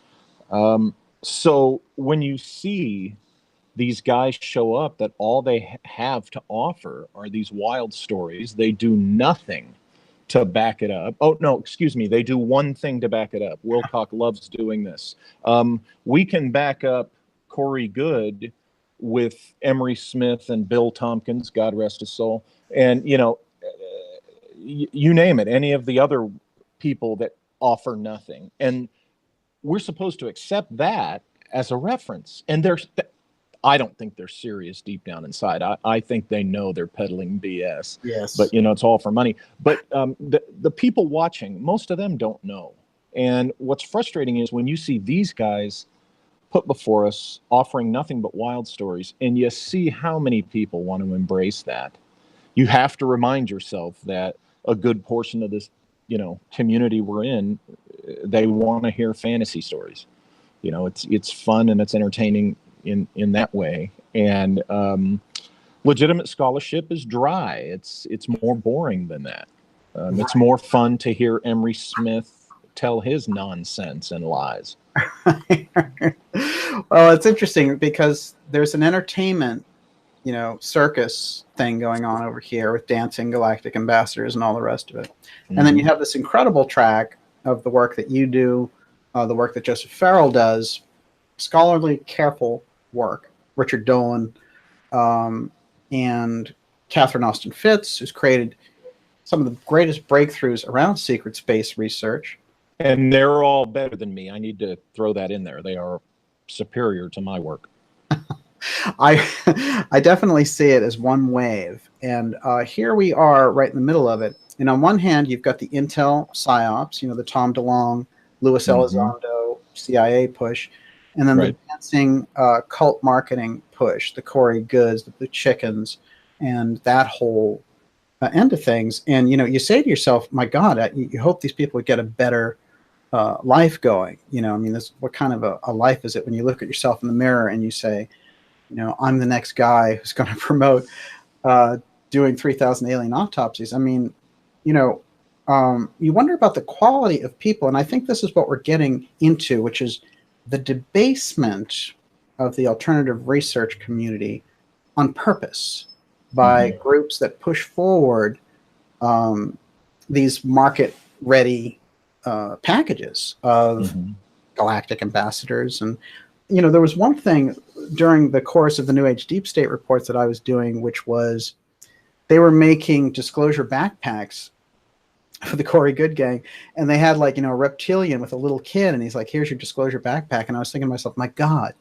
So when you see these guys show up that all they have to offer are these wild stories, they do nothing to back it up. Oh, no, excuse me. They do one thing to back it up. Wilcock loves doing this. We can back up Corey Goode with Emery Smith and Bill Tompkins, God rest his soul. And, you name it, any of the other people that offer nothing. And we're supposed to accept that as a reference. And I don't think they're serious deep down inside. I think they know they're peddling BS. Yes. But, it's all for money. But the people watching, most of them don't know. And what's frustrating is when you see these guys put before us offering nothing but wild stories, and you see how many people want to embrace that. You have to remind yourself that a good portion of this, community we're in, they want to hear fantasy stories. It's fun and it's entertaining in that way. And legitimate scholarship is dry. It's more boring than that. It's more fun to hear Emery Smith tell his nonsense and lies. Well, it's interesting because there's an entertainment, circus thing going on over here with dancing galactic ambassadors and all the rest of it. And then you have this incredible track of the work that you do, the work that Joseph Farrell does, scholarly, careful work. Richard Dolan and Catherine Austin Fitz, who's created some of the greatest breakthroughs around secret space research. And they're all better than me. I need to throw that in there. They are superior to my work. I definitely see it as one wave. And here we are right in the middle of it. And on one hand, you've got the Intel PSYOPs, the Tom DeLonge, Louis Elizondo CIA push. And then the dancing cult marketing push, the Corey Goods, the Blue Chickens, and that whole end of things. And, you say to yourself, my God, you hope these people would get a better life going. What kind of a life is it when you look at yourself in the mirror and you say, I'm the next guy who's going to promote doing 3,000 alien autopsies. You wonder about the quality of people. And I think this is what we're getting into, which is the debasement of the alternative research community on purpose by groups that push forward these market-ready packages of galactic ambassadors. And, there was one thing during the course of the New Age Deep State reports that I was doing, which was they were making disclosure backpacks for the Corey Goode gang. And they had a reptilian with a little kid. And he's like, here's your disclosure backpack. And I was thinking to myself, my God,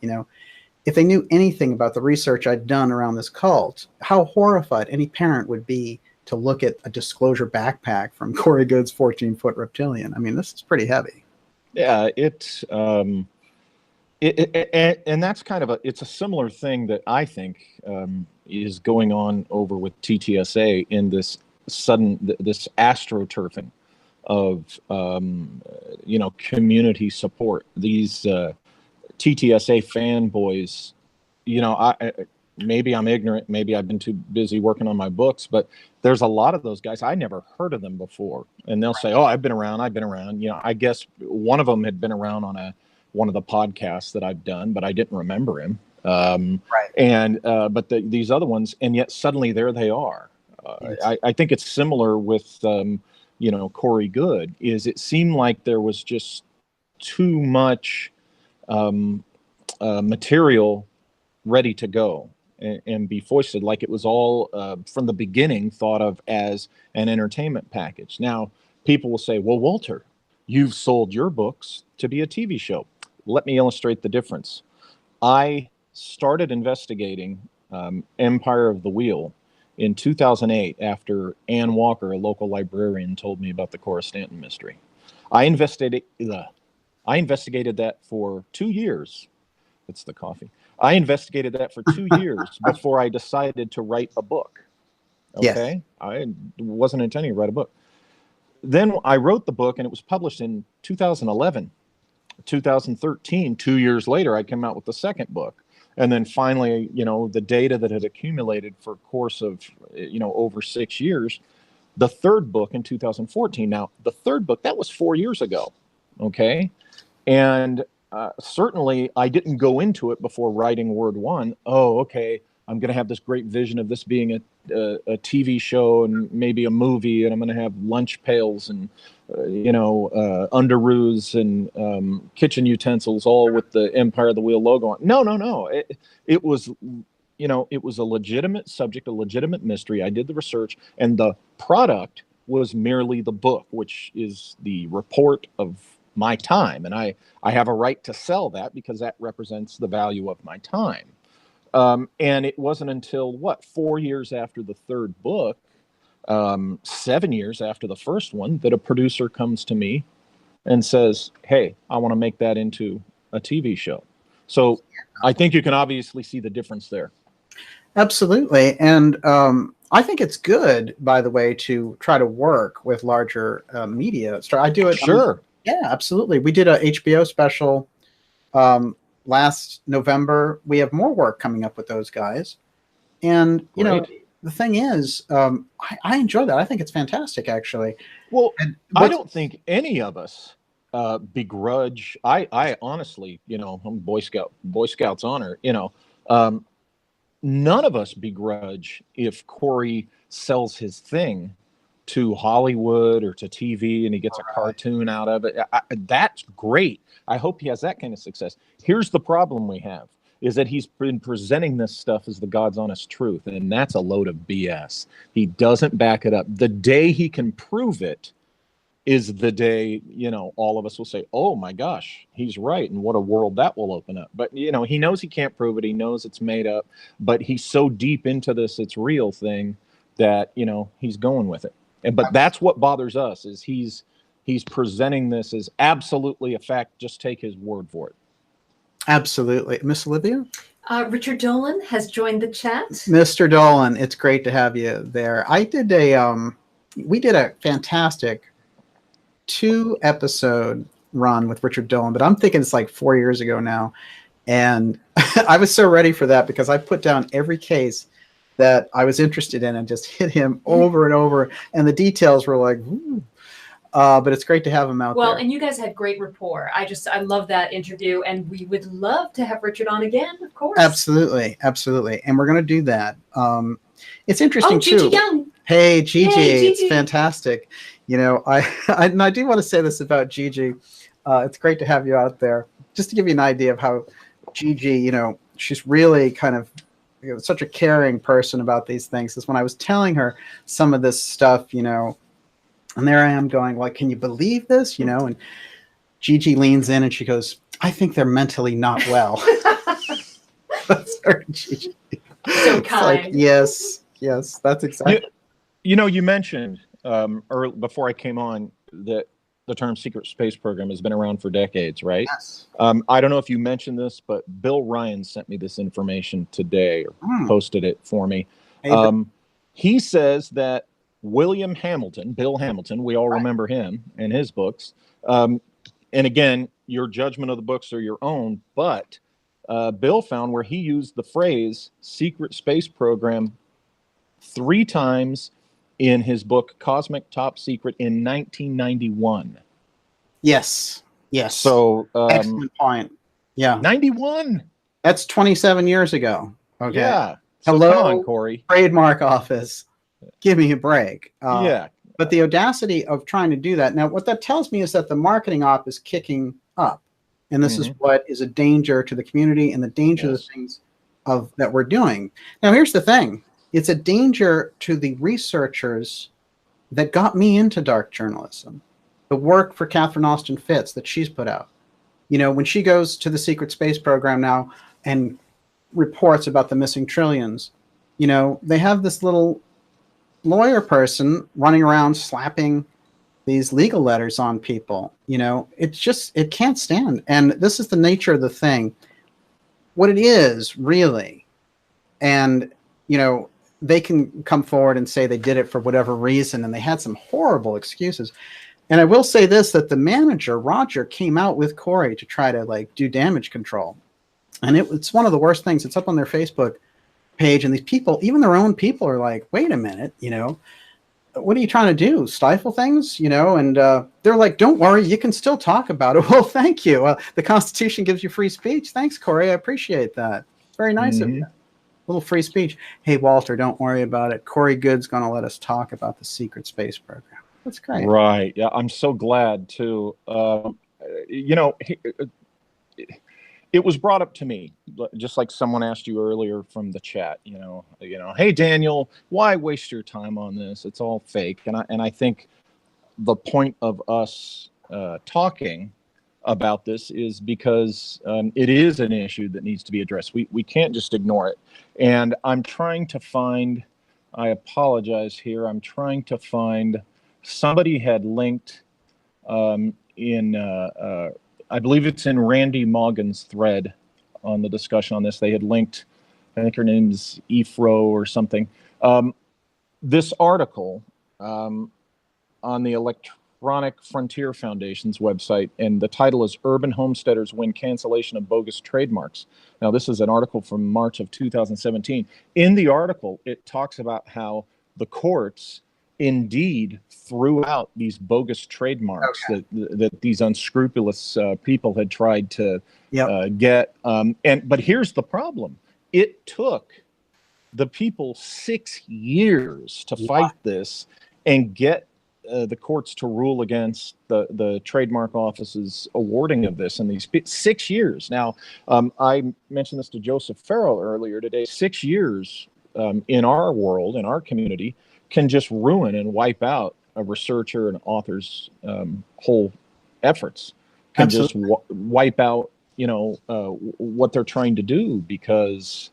if they knew anything about the research I'd done around this cult, how horrified any parent would be to look at a disclosure backpack from Corey Goode's 14-foot reptilian. This is pretty heavy. Yeah, and that's kind of it's a similar thing that I think is going on over with TTSA in this this astroturfing of community support. These TTSA fanboys, maybe I'm ignorant, maybe I've been too busy working on my books, but there's a lot of those guys I never heard of them before, and they'll say, "Oh, I've been around." I guess one of them had been around on one of the podcasts that I've done, but I didn't remember him. And but these other ones, and yet suddenly there they are. I think it's similar with Corey Goode. It seemed like there was just too much material ready to go and be foisted, like it was all from the beginning thought of as an entertainment package. Now people will say, well, Walter, you've sold your books to be a TV show. Let me illustrate the difference. I started investigating Empire of the Wheel in 2008 after Ann Walker, a local librarian, told me about the Cora Stanton mystery. I investigated that for 2 years. It's the coffee. I investigated that for 2 years before I decided to write a book. Yes. Okay. I wasn't intending to write a book. Then I wrote the book and it was published in 2011. 2013, 2 years later, I came out with the second book. And then finally, the data that had accumulated for a course of, over 6 years, the third book in 2014. Now, the third book, that was 4 years ago. Okay. And certainly I didn't go into it before writing word one. Oh, okay. I'm going to have this great vision of this being a TV show and maybe a movie, and I'm going to have lunch pails and underoos and kitchen utensils, all with the Empire of the Wheel logo on. No. It was, it was a legitimate subject, a legitimate mystery. I did the research, and the product was merely the book, which is the report of my time, and I have a right to sell that because that represents the value of my time. And it wasn't until 4 years after the third book, 7 years after the first one, that a producer comes to me and says, "Hey, I want to make that into a TV show." So I think you can obviously see the difference there. Absolutely. And I think it's good, by the way, to try to work with larger media. So I do it. Sure. Yeah, absolutely. We did a HBO special last November. We have more work coming up with those guys. And, the thing is, I enjoy that. I think it's fantastic, actually. Well, I don't think any of us begrudge. I honestly, I'm Boy Scouts honor, none of us begrudge if Corey sells his thing to Hollywood or to TV and he gets a cartoon out of it. That's great. I hope he has that kind of success. Here's the problem we have is that he's been presenting this stuff as the God's honest truth, and that's a load of BS. He doesn't back it up. The day he can prove it is the day, all of us will say, "Oh my gosh, he's right," and what a world that will open up. But, he knows he can't prove it. He knows it's made up, but he's so deep into this it's real thing that, he's going with it. But that's what bothers us is he's presenting this as absolutely a fact. Just take his word for it. Absolutely. Miss Olivia? Richard Dolan has joined the chat. Mr. Dolan, it's great to have you there. We did a fantastic 2-episode run with Richard Dolan, but I'm thinking it's like 4 years ago now. And I was so ready for that because I put down every case that I was interested in and just hit him over and over. And the details were like, ooh. But it's great to have him out there. Well, and you guys had great rapport. I love that interview, and we would love to have Richard on again, of course. Absolutely. And we're going to do that. It's interesting too. Gigi Young. Hey, Gigi. Hey, Gigi. It's fantastic. I do want to say this about Gigi. It's great to have you out there. Just to give you an idea of how Gigi, she's really kind of such a caring person about these things. Is when I was telling her some of this stuff, and there I am going, like, can you believe this? And Gigi leans in and she goes, "I think they're mentally not well." That's her, Gigi. So kind. Like, yes, that's exactly. You mentioned before I came on that the term secret space program has been around for decades, right? Yes. I don't know if you mentioned this, but Bill Ryan sent me this information today or posted it for me. He says that Bill Hamilton, we all remember him and his books. And again, your judgment of the books are your own, but Bill found where he used the phrase secret space program 3 times in his book Cosmic Top Secret in 1991. Yes. So excellent point. Yeah. 91. That's 27 years ago. Okay. Yeah. So hello, come on, Corey. Trademark office. Give me a break. Yeah. But the audacity of trying to do that. Now, what that tells me is that the marketing op is kicking up. And this is what is a danger to the community and the danger of the things that we're doing. Now, here's the thing. It's a danger to the researchers that got me into dark journalism. The work for Catherine Austin Fitts that she's put out. When she goes to the secret space program now and reports about the missing trillions, they have this little lawyer person running around slapping these legal letters on people. It can't stand. And this is the nature of the thing. What it is really, and they can come forward and say they did it for whatever reason, and they had some horrible excuses. And I will say this, that the manager, Roger, came out with Corey to try to like do damage control. And it's one of the worst things. It's up on their Facebook page, and these people, even their own people, are like, wait a minute, what are you trying to do? Stifle things, and they're like, don't worry, you can still talk about it. Well, thank you. The Constitution gives you free speech. Thanks, Corey. I appreciate that. Very nice of you. Little free speech. Hey, Walter, don't worry about it. Corey Good's going to let us talk about the secret space program. That's great. Right. Yeah, I'm so glad too. It was brought up to me, just like someone asked you earlier from the chat. Hey Daniel, why waste your time on this? It's all fake. And I think the point of us talking about this is because it is an issue that needs to be addressed. We can't just ignore it. And I'm trying to find. I apologize here. I'm trying to find. Somebody had linked I believe it's in Randy Moggen's thread on the discussion on this. They had linked, I think her name's Efro or something, this article on the Electronic Frontier Foundation's website, and the title is Urban Homesteaders Win Cancellation of Bogus Trademarks. Now, this is an article from March of 2017. In the article, it talks about how the courts indeed threw out these bogus trademarks that these unscrupulous people had tried to get. But here's the problem. It took the people 6 years to fight this and get the courts to rule against the trademark office's awarding of this in these 6 years. Now, I mentioned this to Joseph Farrell earlier today. 6 years in our world, in our community, can just ruin and wipe out a researcher and author's whole efforts. Can Absolutely. Just wipe out, what they're trying to do, because,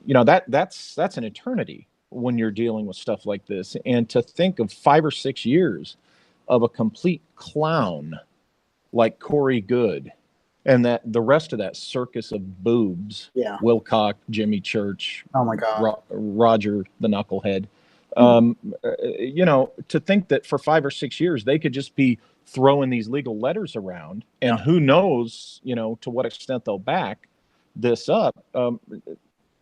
that's an eternity when you're dealing with stuff like this. And to think of 5 or 6 years of a complete clown like Corey Good, and that the rest of that circus of boobs, Wilcock, Jimmy Church, oh my God, Roger the Knucklehead. To think that for 5 or 6 years they could just be throwing these legal letters around, and who knows, to what extent they'll back this up.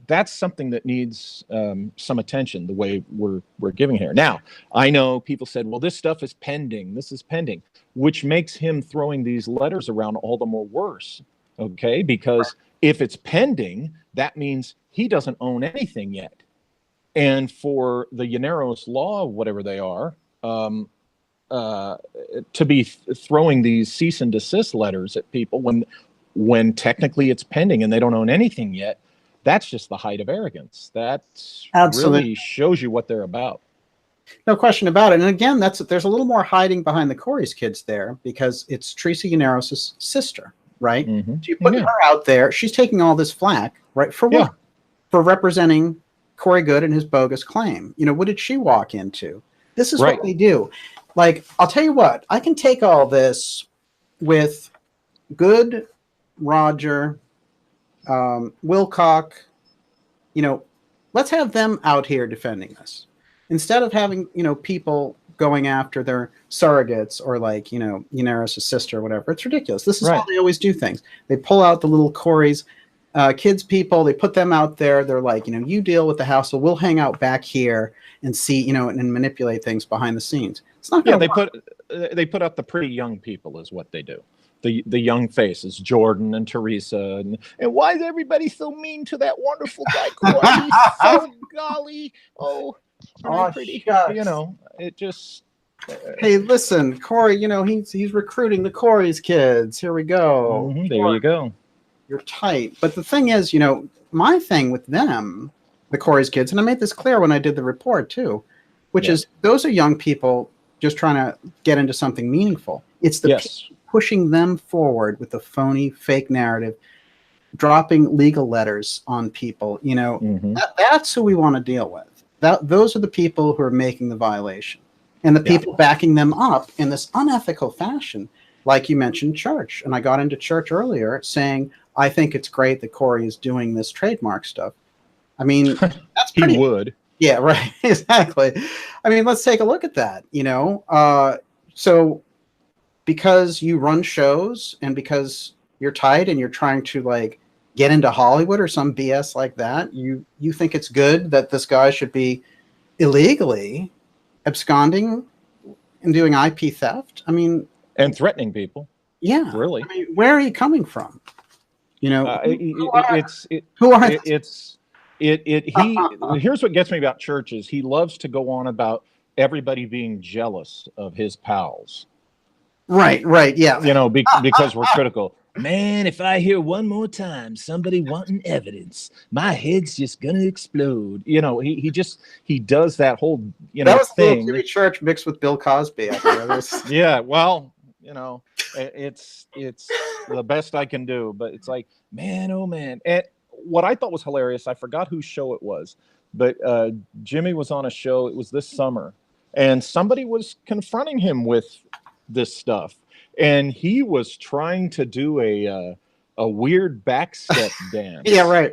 That's something that needs some attention, the way we're giving here. Now, I know people said, well, this stuff is pending. This is pending, which makes him throwing these letters around all the more worse. Okay, because if it's pending, that means he doesn't own anything yet. And for the Llaneros law, whatever they are, to be throwing these cease and desist letters at people when technically it's pending and they don't own anything yet, that's just the height of arrogance. That really shows you what they're about. No question about it. And again, there's a little more hiding behind the Corey's kids there, because it's Teresa Llaneros' sister, right? Mm-hmm. So you put her out there. She's taking all this flack, right? For what? For representing Corey Good and his bogus claim. What did she walk into? This is what they do. Like, I'll tell you what, I can take all this with Good, Roger, Wilcock, let's have them out here defending us, instead of having, people going after their surrogates or like, Llaneros' sister or whatever. It's ridiculous. This is how they always do things. They pull out the little Corey's kids people, they put them out there. They're like, you deal with the house, so we'll hang out back here and see, and manipulate things behind the scenes. It's not going to work. They put up the pretty young people is what they do. The young faces, Jordan and Teresa, and why is everybody so mean to that wonderful guy Corey? So golly, pretty, it just. Hey, listen, Corey. He's recruiting the Corey's kids. Here we go. Mm-hmm, there you go. You're tight. But the thing is, my thing with them, the Corey's kids, and I made this clear when I did the report too, which is those are young people just trying to get into something meaningful. It's the people pushing them forward with the phony, fake narrative, dropping legal letters on people. That's who we want to deal with. Those are the people who are making the violation, and the people backing them up in this unethical fashion. Like you mentioned, Church, and I got into Church earlier saying, I think it's great that Corey is doing this trademark stuff. I mean, that's He pretty. would. Yeah, right. Exactly. I mean, let's take a look at that. So because you run shows and because you're tight and you're trying to like get into Hollywood or some BS like that, you think it's good that this guy should be illegally absconding and doing IP theft? I mean, And threatening people. yeah. Really. I mean, where are you coming from? Who are Here's what gets me about Church is he loves to go on about everybody being jealous of his pals. Right, yeah. Because we're critical. Man, if I hear one more time somebody wanting evidence, my head's just gonna explode. He does that whole that was thing. Jimmy Church mixed with Bill Cosby. Yeah, well, it's the best I can do, but it's like, man, oh man. And what I thought was hilarious, I forgot whose show it was, but Jimmy was on a show, it was this summer, and somebody was confronting him with this stuff, and he was trying to do a weird backstep dance. Yeah, right.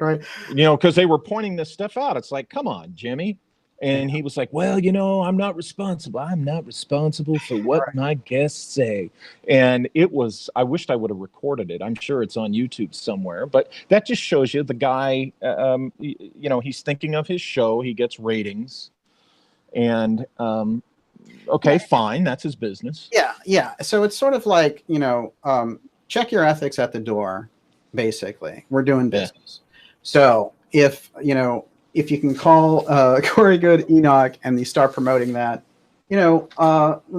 Because they were pointing this stuff out. It's like, come on, Jimmy. And he was like, well, I'm not responsible. I'm not responsible for what my guests say. And I wished I would have recorded it. I'm sure it's on YouTube somewhere. But that just shows you the guy, he's thinking of his show. He gets ratings. And, okay, fine. That's his business. Yeah. So it's sort of like, check your ethics at the door, basically. We're doing business. Yeah. So if you can call Corey Good Enoch and you start promoting that, then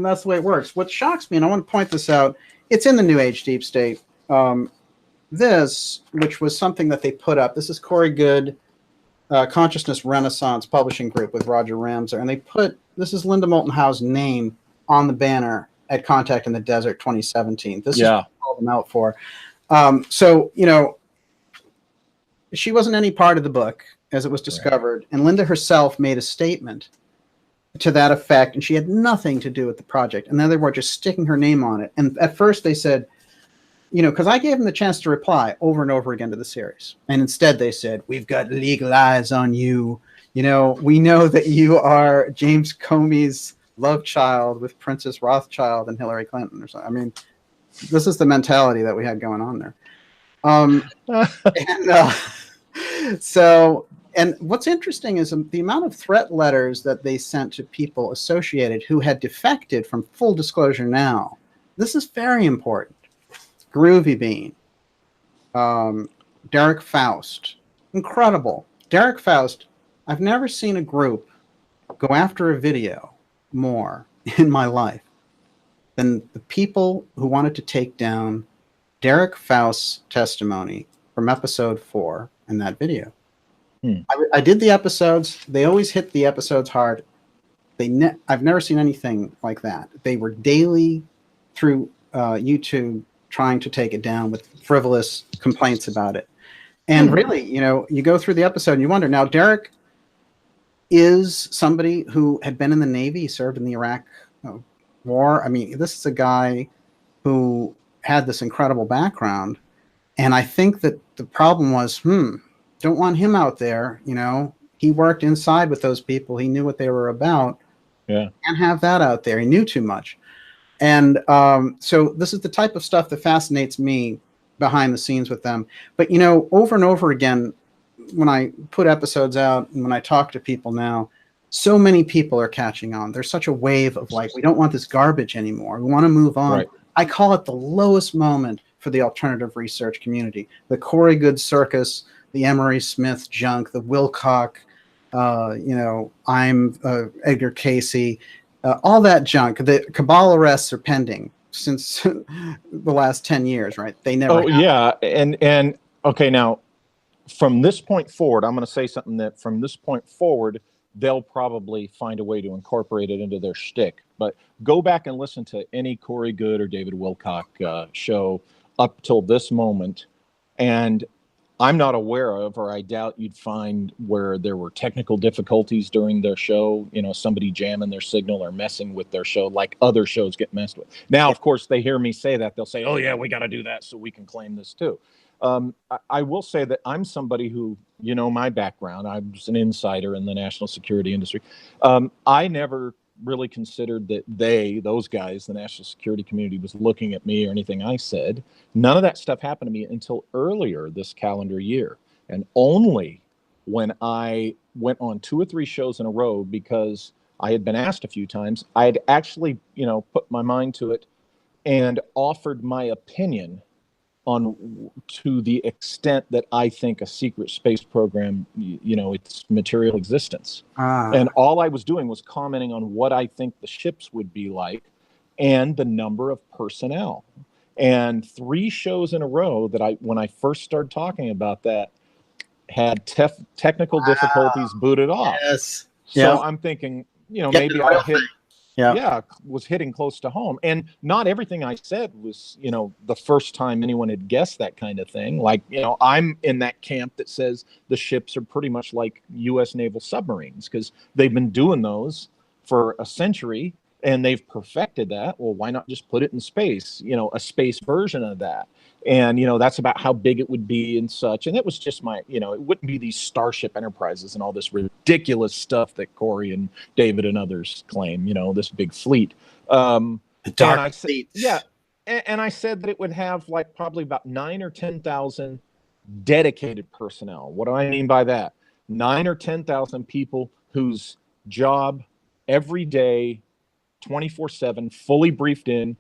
that's the way it works. What shocks me, and I want to point this out, it's in the New Age Deep State. This, which was something that they put up, this is Corey Good Consciousness Renaissance Publishing Group with Roger Ramser, and this is Linda Moulton Howe's name on the banner at Contact in the Desert 2017. This is what I called them out for. So, she wasn't any part of the book as it was discovered. Right. And Linda herself made a statement to that effect, and she had nothing to do with the project. And then they were just sticking her name on it. And at first they said, because I gave them the chance to reply over and over again to the series. And instead they said, we've got legal eyes on you. We know that you are James Comey's love child with Princess Rothschild and Hillary Clinton or something. I mean, this is the mentality that we had going on there. And what's interesting is the amount of threat letters that they sent to people associated who had defected from Full Disclosure Now. This is very important. Groovy Bean, Derek Faust, incredible. Derek Faust, I've never seen a group go after a video more in my life than the people who wanted to take down Derek Faust's testimony from episode 4 in that video. I did the episodes. They always hit the episodes hard. I've never seen anything like that. They were daily through YouTube trying to take it down with frivolous complaints about it. And really, you go through the episode and you wonder, now Derek is somebody who had been in the Navy, served in the Iraq War. I mean, this is a guy who had this incredible background. And I think that the problem was, don't want him out there. He worked inside with those people. He knew what they were about. Yeah. Can't have that out there. He knew too much. And so this is the type of stuff that fascinates me behind the scenes with them. But, over and over again, when I put episodes out and when I talk to people now, so many people are catching on. There's such a wave of like, we don't want this garbage anymore. We want to move on. Right. I call it the lowest moment for the alternative research community. The Corey Good circus, the Emery Smith junk, the Wilcock, I'm Edgar Casey, all that junk. The cabal arrests are pending since the last 10 years, right? They never. Oh, yeah. And okay, now from this point forward, I'm going to say something that from this point forward, they'll probably find a way to incorporate it into their shtick. But go back and listen to any Corey Good or David Wilcock show up till this moment, and I'm not aware of, or I doubt you'd find where there were technical difficulties during their show, somebody jamming their signal or messing with their show like other shows get messed with. Now, of course, they hear me say that. They'll say, oh, yeah, we got to do that so we can claim this too. I will say that I'm somebody who, you know, my background, I was an insider in the national security industry. I never really considered that those guys, the national security community, was looking at me or anything I said. None of that stuff happened to me until earlier this calendar year. And only when I went on 2 or 3 shows in a row, because I had been asked a few times, I had actually, you know, put my mind to it and offered my opinion on to the extent that I think a secret space program, you know, its material existence. And all I was doing was commenting on what I think the ships would be like and the number of personnel. And 3 shows in a row that when I first started talking about that, had technical difficulties booted off. Yes. So I'm thinking, you know, maybe I was hitting close to home. And not everything I said was, you know, the first time anyone had guessed that kind of thing. Like, you know, I'm in that camp that says the ships are pretty much like U.S. naval submarines, because they've been doing those for a century and they've perfected that. Well, why not just put it in space, you know, a space version of that? And, you know, that's about how big it would be and such. And it was just it wouldn't be these Starship Enterprises and all this ridiculous stuff that Corey and David and others claim, you know, this big fleet. The dark fleet. Yeah. And I said that it would have like probably about 9 or 10,000 dedicated personnel. What do I mean by that? 9 or 10,000 people whose job every day, 24/7, fully briefed in,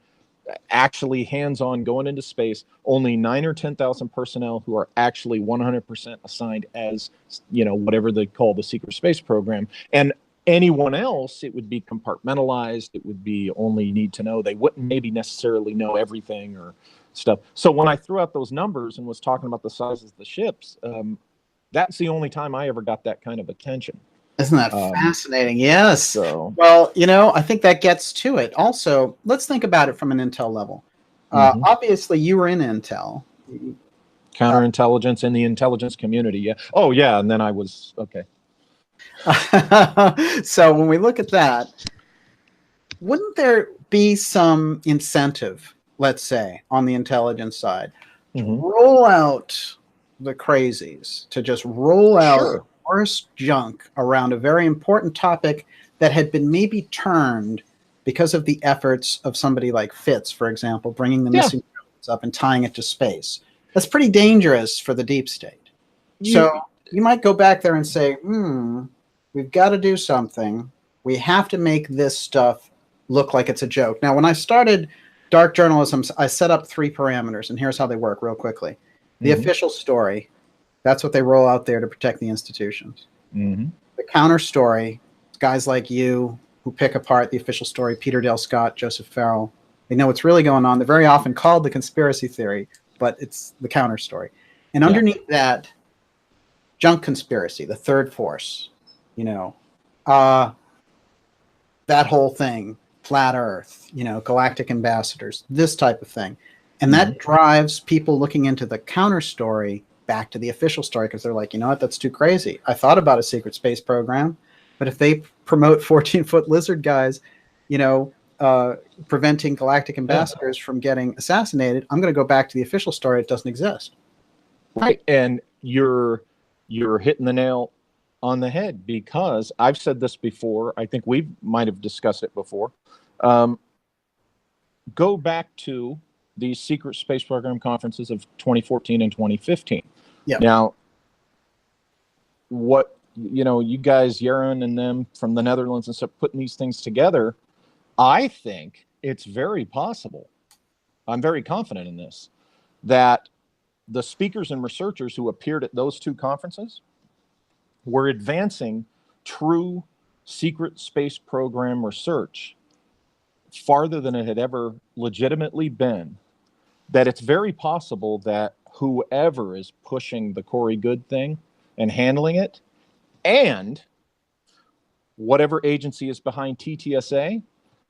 actually hands-on going into space. Only 9 or 10,000 personnel who are actually 100% assigned as, you know, whatever they call the secret space program. And anyone else, it would be compartmentalized. It would be only need to know. They wouldn't maybe necessarily know everything or stuff. So when I threw out those numbers and was talking about the sizes of the ships, that's the only time I ever got that kind of attention. Isn't that fascinating? Yes. So, well, you know, I think that gets to it. Also, let's think about it from an intel level. Obviously, you were in intel. Counterintelligence in the intelligence community. Yeah. Oh, yeah. And then I was, okay. So when we look at that, wouldn't there be some incentive, let's say, on the intelligence side, to roll out the crazies, to just roll out worst junk around a very important topic that had been maybe turned because of the efforts of somebody like Fitz, for example, bringing the missing up and tying it to space? That's pretty dangerous for the deep state. So you might go back there and say, we've got to do something. We have to make this stuff look like it's a joke. Now, when I started dark journalism, I set up 3 parameters, and here's how they work real quickly. The official story. That's what they roll out there to protect the institutions. The counter story, guys like you who pick apart the official story, Peter Dale Scott, Joseph Farrell, they know what's really going on. They're very often called the conspiracy theory, but it's the counter story. And underneath that, junk conspiracy, the third force, you know, that whole thing, flat Earth, you know, galactic ambassadors, this type of thing. And that drives people looking into the counter story back to the official story, because they're like, you know what, that's too crazy. I thought about a secret space program, but if they promote 14-foot lizard guys, you know, preventing galactic ambassadors from getting assassinated, I'm going to go back to the official story. It doesn't exist. Right. And you're hitting the nail on the head, because I've said this before. I think we might have discussed it before. Go back to these secret space program conferences of 2014 and 2015. Yeah. Now, what, you know, you guys, Yaron and them from the Netherlands and stuff, putting these things together, I think it's very possible, I'm very confident in this, that the speakers and researchers who appeared at those 2 conferences were advancing true secret space program research farther than it had ever legitimately been. That it's very possible that whoever is pushing the Corey Good thing and handling it, and whatever agency is behind TTSA,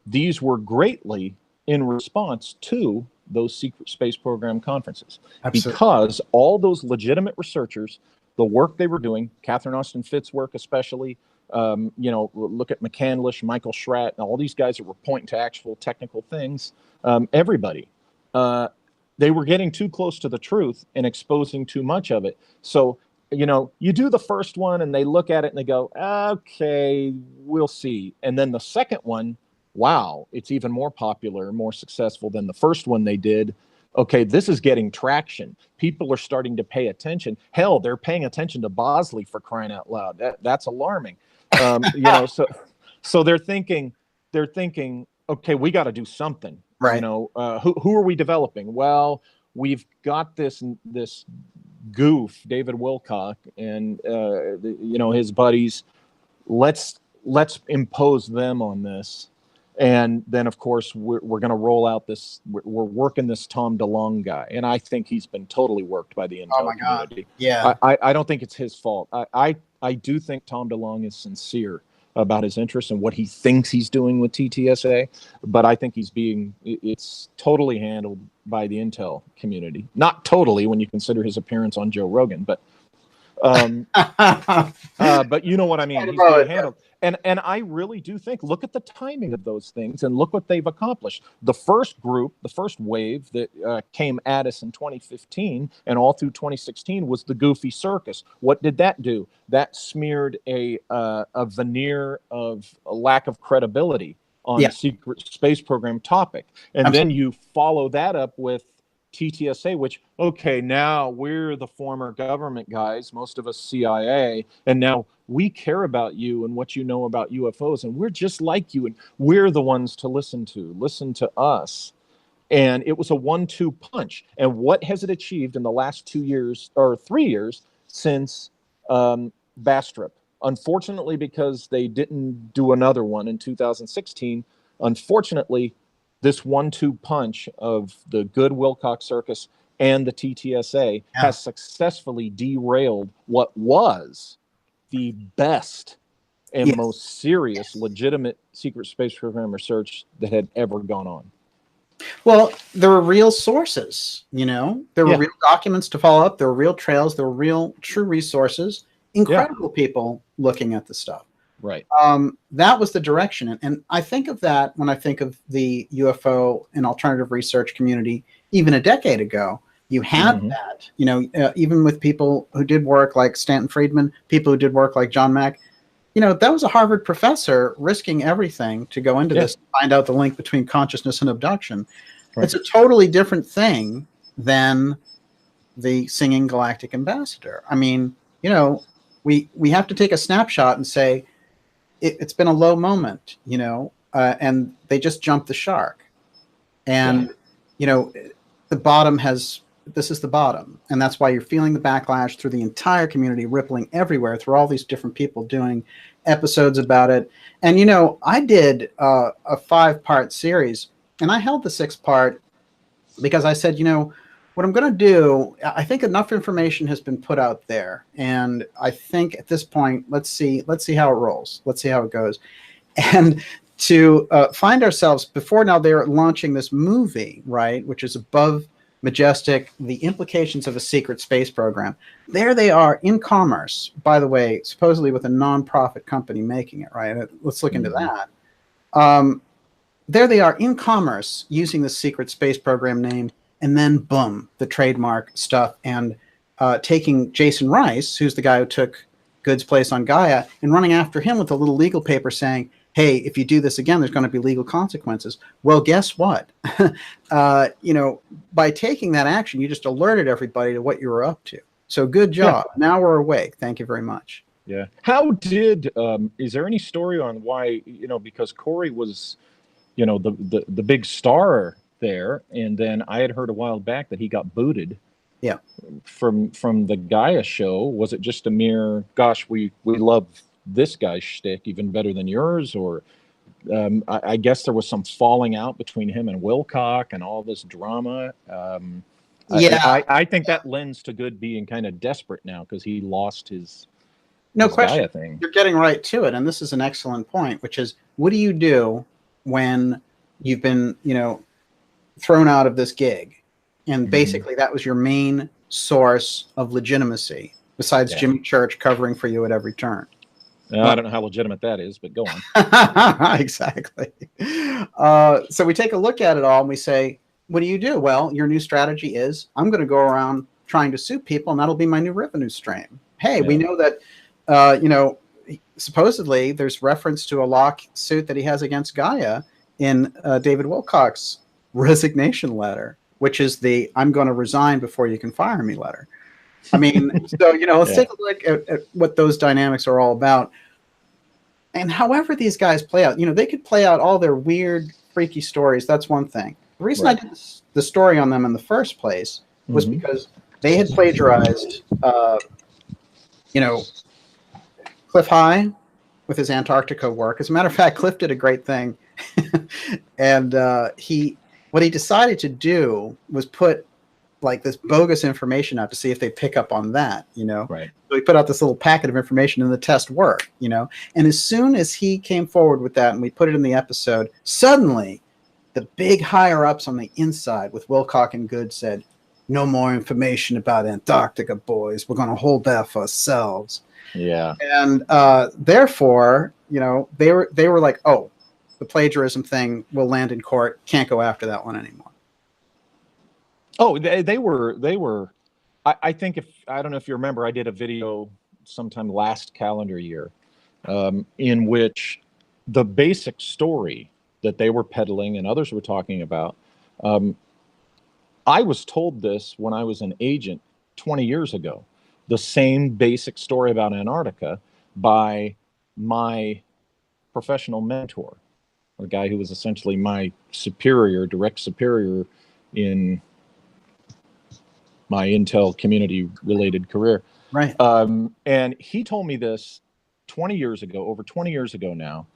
these were greatly in response to those secret space program conferences. Absolutely. Because all those legitimate researchers, the work they were doing, Catherine Austin Fitz work especially, you know, look at McCandlish, Michael Schratt, and all these guys that were pointing to actual technical things, everybody. they were getting too close to the truth and exposing too much of it. So, you do the first one and they look at it and they go, okay, we'll see. And then the second one, wow, it's even more popular, more successful than the first one they did. Okay, this is getting traction. People are starting to pay attention. Hell, they're paying attention to Bosley, for crying out loud. That's alarming. So they're thinking, okay, we got to do something. Right. Who are we developing? Well, we've got this goof, David Wilcock, and his buddies. Let's impose them on this. And then, of course, we're going to roll out this. We're working this Tom DeLonge guy, and I think he's been totally worked by the intel community. God. Yeah, I don't think it's his fault. I do think Tom DeLonge is sincere about his interest and what he thinks he's doing with TTSA, but I think it's totally handled by the intel community. Not totally when you consider his appearance on Joe Rogan, but you know what I mean. He's being handled. And I really do think, look at the timing of those things and look what they've accomplished. The first group, the first wave that came at us in 2015 and all through 2016 was the Goofy Circus. What did that do? That smeared a veneer of a lack of credibility on the secret space program topic. And then you follow that up with TTSA, which, okay, now we're the former government guys, most of us CIA, and now we care about you and what you know about UFOs, and we're just like you, and we're the ones to listen to us. And it was a 1-2 punch. And what has it achieved in the last 2 years or 3 years since Bastrop? Unfortunately, because they didn't do another one in 2016, unfortunately, this 1-2 punch of the good Wilcox Circus and the TTSA has successfully derailed what was the best and most serious, legitimate secret space program research that had ever gone on. Well, there were real sources, there were real documents to follow up. There were real trails. There were real true resources, incredible people looking at the stuff. Right. That was the direction. And I think of that when I think of the UFO and alternative research community, even a decade ago. You had that, even with people who did work like Stanton Friedman, people who did work like John Mack. That was a Harvard professor risking everything to go into this, to find out the link between consciousness and abduction. Right. It's a totally different thing than the singing galactic ambassador. I mean, we have to take a snapshot and say, it's been a low moment, and they just jumped the shark. And, the bottom this is the bottom. And that's why you're feeling the backlash through the entire community, rippling everywhere through all these different people doing episodes about it. And, I did a 5-part series, and I held the 6th part because I said, what I'm going to do, I think enough information has been put out there. And I think at this point, let's see how it rolls. Let's see how it goes. And to find ourselves, before now they're launching this movie, right, which is Above Majestic, the implications of a secret space program. There they are in commerce, by the way, supposedly with a nonprofit company making it, right? Let's look into that. There they are in commerce using the secret space program name. And then, boom, the trademark stuff, and taking Jason Rice, who's the guy who took Good's place on Gaia, and running after him with a little legal paper saying, hey, if you do this again, there's going to be legal consequences. Well, guess what? By taking that action, you just alerted everybody to what you were up to. So good job. Yeah. Now we're awake. Thank you very much. Yeah. How did, is there any story on why, because Corey was, the big star there, and then I had heard a while back that he got booted from the Gaia show. Was it just a mere, gosh, we love this guy's shtick even better than yours, or I guess there was some falling out between him and Wilcock and all this drama. I think that lends to Good being kind of desperate now because he lost his question Gaia thing. You're getting right to it, and this is an excellent point, which is, what do you do when you've been thrown out of this gig, and basically that was your main source of legitimacy besides Jimmy Church covering for you at every turn? I don't know how legitimate that is, but go on. Exactly. So we take a look at it all and we say, what do? Well, your new strategy is I'm going to go around trying to sue people, and that'll be my new revenue stream. Hey, we know that, supposedly there's reference to a lawsuit that he has against Gaia in David Wilcox's resignation letter, which is the "I'm going to resign before you can fire me" letter. I mean, so let's take a look at what those dynamics are all about. And however these guys play out, they could play out all their weird, freaky stories. That's one thing. The reason I did the story on them in the first place was because they had plagiarized, Cliff High with his Antarctica work. As a matter of fact, Cliff did a great thing. And what he decided to do was put like this bogus information out to see if they pick up on that, Right. So he put out this little packet of information and the test worked, and as soon as he came forward with that and we put it in the episode, suddenly the big higher ups on the inside with Wilcock and Good said, "No more information about Antarctica, boys. We're going to hold that for ourselves." Yeah. And therefore, they were like, "Oh, the plagiarism thing will land in court. Can't go after that one anymore." Oh, they were. I think I don't know if you remember, I did a video sometime last calendar year, in which the basic story that they were peddling and others were talking about. I was told this when I was an agent 20 years ago. The same basic story about Antarctica by my professional mentor, a guy who was essentially my direct superior in my Intel community related career. Right. And he told me this 20 years ago, over 20 years ago now.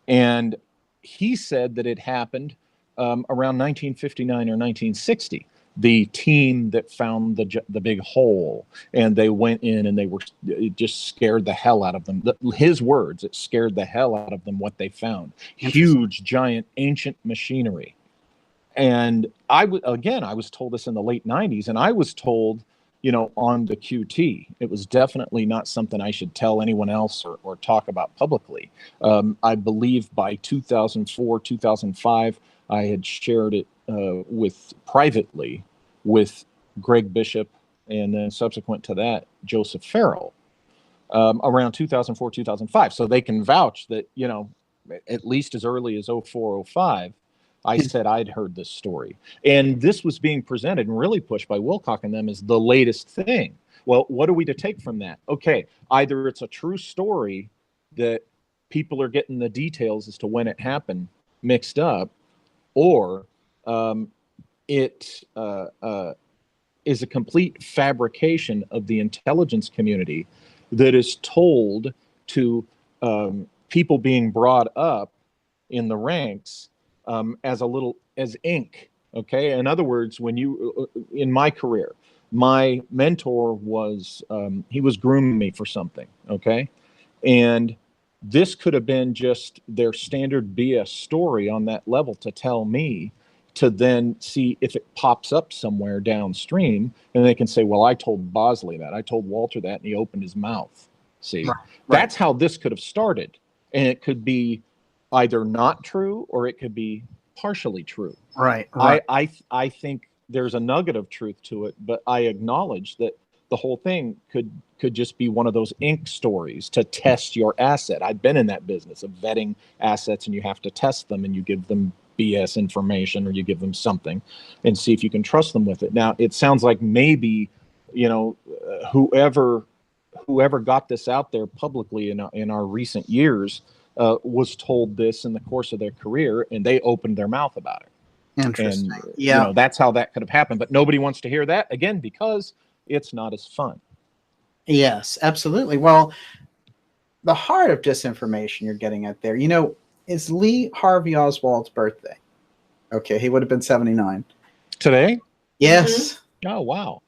And he said that it happened around 1959 or 1960. The team that found the big hole, and they went in and it just scared the hell out of them. His words, it scared the hell out of them what they found. Huge, giant, ancient machinery. And I was told this in the late 90s, and I was told, on the QT, it was definitely not something I should tell anyone else or talk about publicly. I believe by 2004, 2005, I had shared it privately with Greg Bishop, and then subsequent to that, Joseph Farrell, around 2004, 2005. So they can vouch that, at least as early as 04, 05, I said I'd heard this story. And this was being presented and really pushed by Wilcock and them as the latest thing. Well, what are we to take from that? Okay, either it's a true story that people are getting the details as to when it happened mixed up, or it is a complete fabrication of the intelligence community that is told to people being brought up in the ranks as ink. Okay. In other words, in my career, my mentor he was grooming me for something. Okay. And this could have been just their standard BS story on that level to tell me, to then see if it pops up somewhere downstream, and they can say, well, I told Bosley that, I told Walter that, and he opened his mouth. See, right. That's how this could have started. And it could be either not true, or it could be partially true. Right. I think there's a nugget of truth to it, but I acknowledge that the whole thing could just be one of those ink stories to test your asset. I've been in that business of vetting assets, and you have to test them, and you give them BS information, or you give them something and see if you can trust them with it. Now, it sounds like maybe, whoever got this out there publicly in our recent years was told this in the course of their career, and they opened their mouth about it. Interesting. And, yeah. That's how that could have happened. But nobody wants to hear that, again, because it's not as fun. Yes, absolutely. Well, the heart of disinformation you're getting at there, is Lee Harvey Oswald's birthday. Okay, he would have been 79. Today? Yes. Mm-hmm. Oh, wow.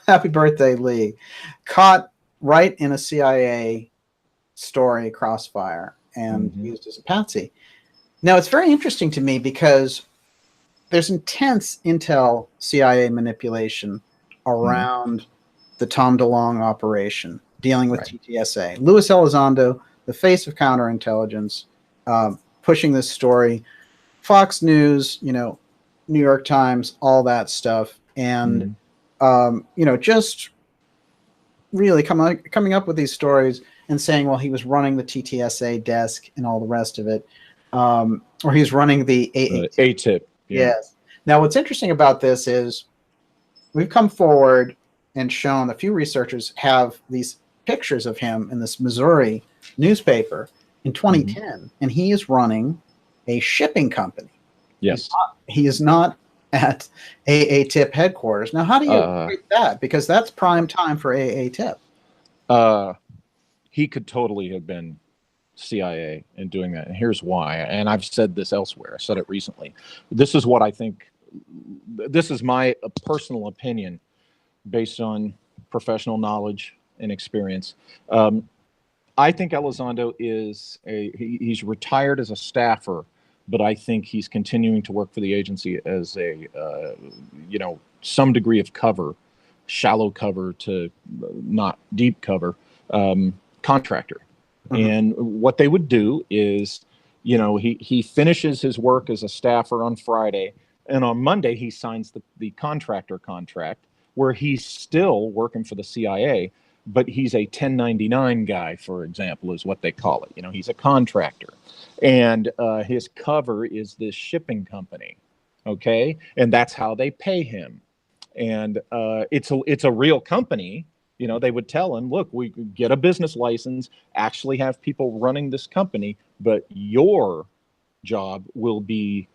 Happy birthday, Lee. Caught right in a CIA story crossfire and used as a patsy. Now, it's very interesting to me because there's intense intel CIA manipulation around the Tom DeLonge operation, dealing with TTSA. Luis Elizondo, the face of counterintelligence, pushing this story. Fox News, New York Times, all that stuff, and just really coming up with these stories and saying, well, he was running the TTSA desk and all the rest of it, or he's running the ATIP. Yeah. Yes. Now, what's interesting about this is we've come forward and shown, a few researchers have these pictures of him in this Missouri newspaper in 2010, and he is running a shipping company. Yes. He is not at AATIP headquarters. Now, how do you equate that? Because that's prime time for AATIP. He could totally have been CIA in doing that. And here's why. And I've said this elsewhere. I said it recently. This is what I think. This is my personal opinion based on professional knowledge and experience. I think Elizondo he's retired as a staffer, but I think he's continuing to work for the agency as a, some degree of cover, shallow cover to not deep cover, contractor. And what they would do is, he finishes his work as a staffer on Friday, and on Monday he signs the contractor contract where he's still working for the CIA, but he's a 1099 guy, for example, is what they call it. He's a contractor, and his cover is this shipping company, okay? And that's how they pay him. And it's a real company. They would tell him, look, we could get a business license, actually have people running this company, but your job will be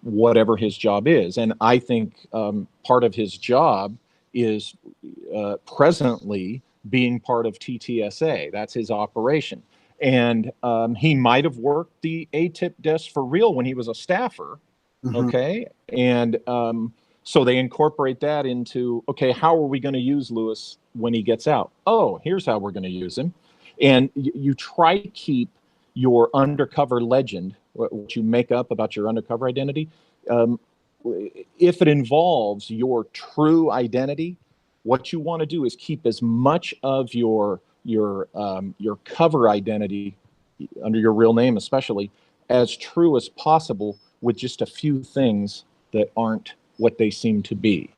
whatever his job is. And I think part of his job is presently being part of TTSA. That's his operation. And he might have worked the ATIP desk for real when he was a staffer, okay? And so they incorporate that into, okay, how are we going to use Lewis when he gets out? Oh, here's how we're going to use him. And you try to keep your undercover legend, what you make up about your undercover identity, if it involves your true identity, what you want to do is keep as much of your cover identity, under your real name especially, as true as possible, with just a few things that aren't what they seem to be,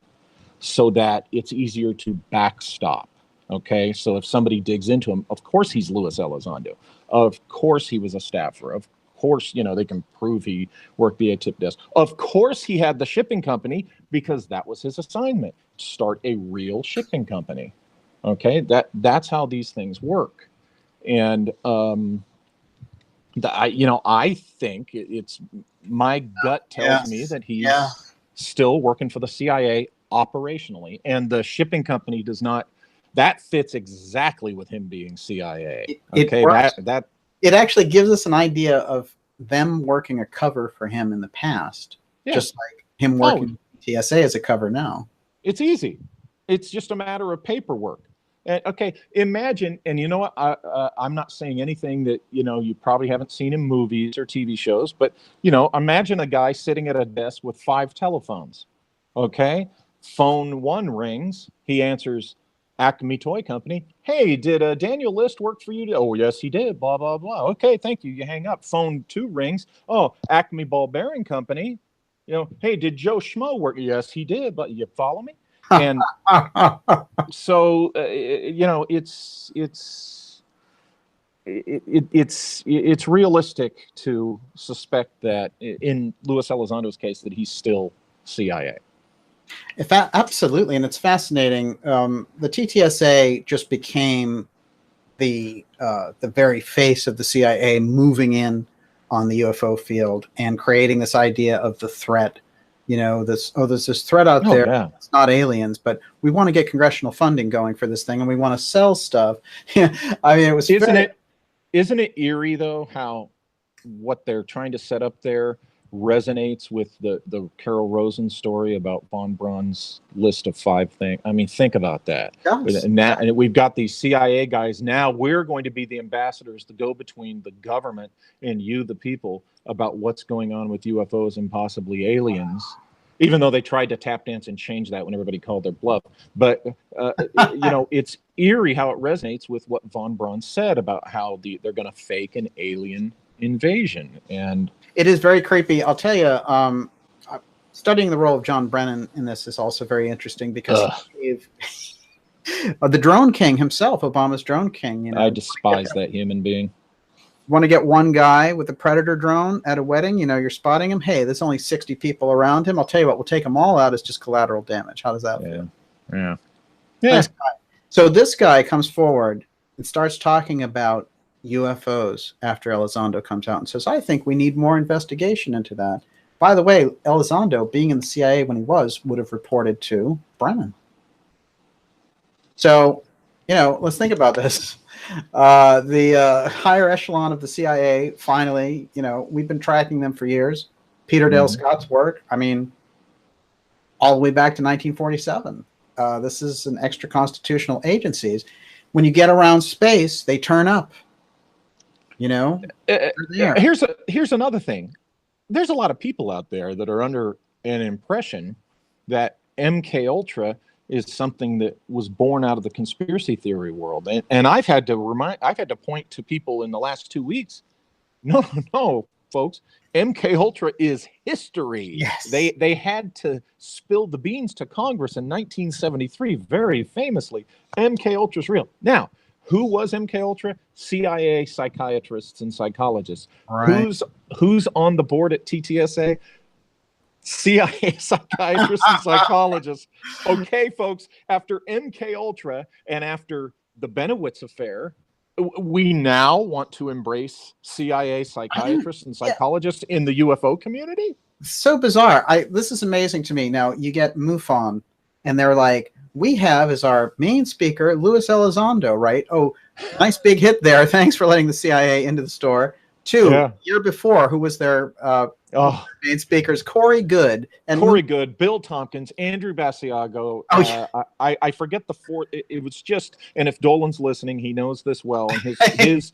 so that it's easier to backstop. Okay, so if somebody digs into him, of course he's Louis Elizondo. Of course he was a staffer. Of course, they can prove he worked the ATIP desk. Of course he had the shipping company, because that was his assignment, start a real shipping company. Okay, that's how these things work. And I think it's, my gut tells me that he's still working for the CIA operationally, and the shipping company does not. That fits exactly with him being CIA. Okay, it actually gives us an idea of them working a cover for him in the past, just like him working TSA as a cover now. It's easy. It's just a matter of paperwork. Okay, imagine, and you know what? I'm not saying anything that you probably haven't seen in movies or TV shows, but imagine a guy sitting at a desk with 5 telephones. Okay, phone 1 rings. He answers, Acme Toy Company. Hey, did Daniel List work for you? Oh, yes, he did. Blah, blah, blah. Okay, thank you. You hang up. Phone 2 rings. Oh, Acme Ball Bearing Company. Hey, did Joe Schmo work? Yes, he did. But you follow me? And so, it's realistic to suspect that in Louis Elizondo's case that he's still CIA. Absolutely, and it's fascinating. The TTSA just became the very face of the CIA, moving in on the UFO field and creating this idea of the threat. There's this threat out there. Yeah. It's not aliens, but we want to get congressional funding going for this thing, and we want to sell stuff. I mean, isn't it eerie though how what they're trying to set up there resonates with the Carol Rosen story about von Braun's list of 5 things. I mean, think about that. Yes. And we've got these CIA guys. Now we're going to be the ambassadors to go between the government and you, the people, about what's going on with UFOs and possibly aliens, even though they tried to tap dance and change that when everybody called their bluff. But, it's eerie how it resonates with what von Braun said about how they're going to fake an alien invasion. And it is very creepy. I'll tell you, studying the role of John Brennan in this is also very interesting because he gave the drone king himself, Obama's drone king. You know, I despise that human being. Want to get one guy with a Predator drone at a wedding? You know, you're spotting him. Hey, there's only 60 people around him. I'll tell you what, we'll take them all out as just collateral damage. How does that feel? Yeah. Nice guy. So this guy comes forward and starts talking about UFOs after Elizondo comes out and says, I think we need more investigation into that. By the way, Elizondo, being in the CIA when he was, would have reported to Brennan. So, you know, let's think about this. The higher echelon of the CIA, finally, you know, we've been tracking them for years. Peter Dale Scott's work, I mean, all the way back to 1947. This is an extra constitutional agencies. When you get around space, they turn up. You know, here's another thing. There's a lot of people out there that are under an impression that MK Ultra is something that was born out of the conspiracy theory world, and I've had to point to people in the last 2 weeks. No, folks, MK Ultra is history. Yes. They had to spill the beans to Congress in 1973, very famously. MK Ultra is real. Now, who was MK Ultra? CIA psychiatrists and psychologists. Right. Who's on the board at TTSA? CIA psychiatrists and psychologists. Okay, folks, after MK Ultra and after the Benowitz affair, we now want to embrace CIA psychiatrists and psychologists in the UFO community? So bizarre. This is amazing to me. Now, you get MUFON, and they're like, we have as our main speaker, Luis Elizondo, right? Oh, nice big hit there. Thanks for letting the CIA into the store. The year before, who was their main speakers? Corey Goode. Good, Bill Tompkins, Andrew Basiago. I forget the fourth. It was just, and if Dolan's listening, he knows this well. And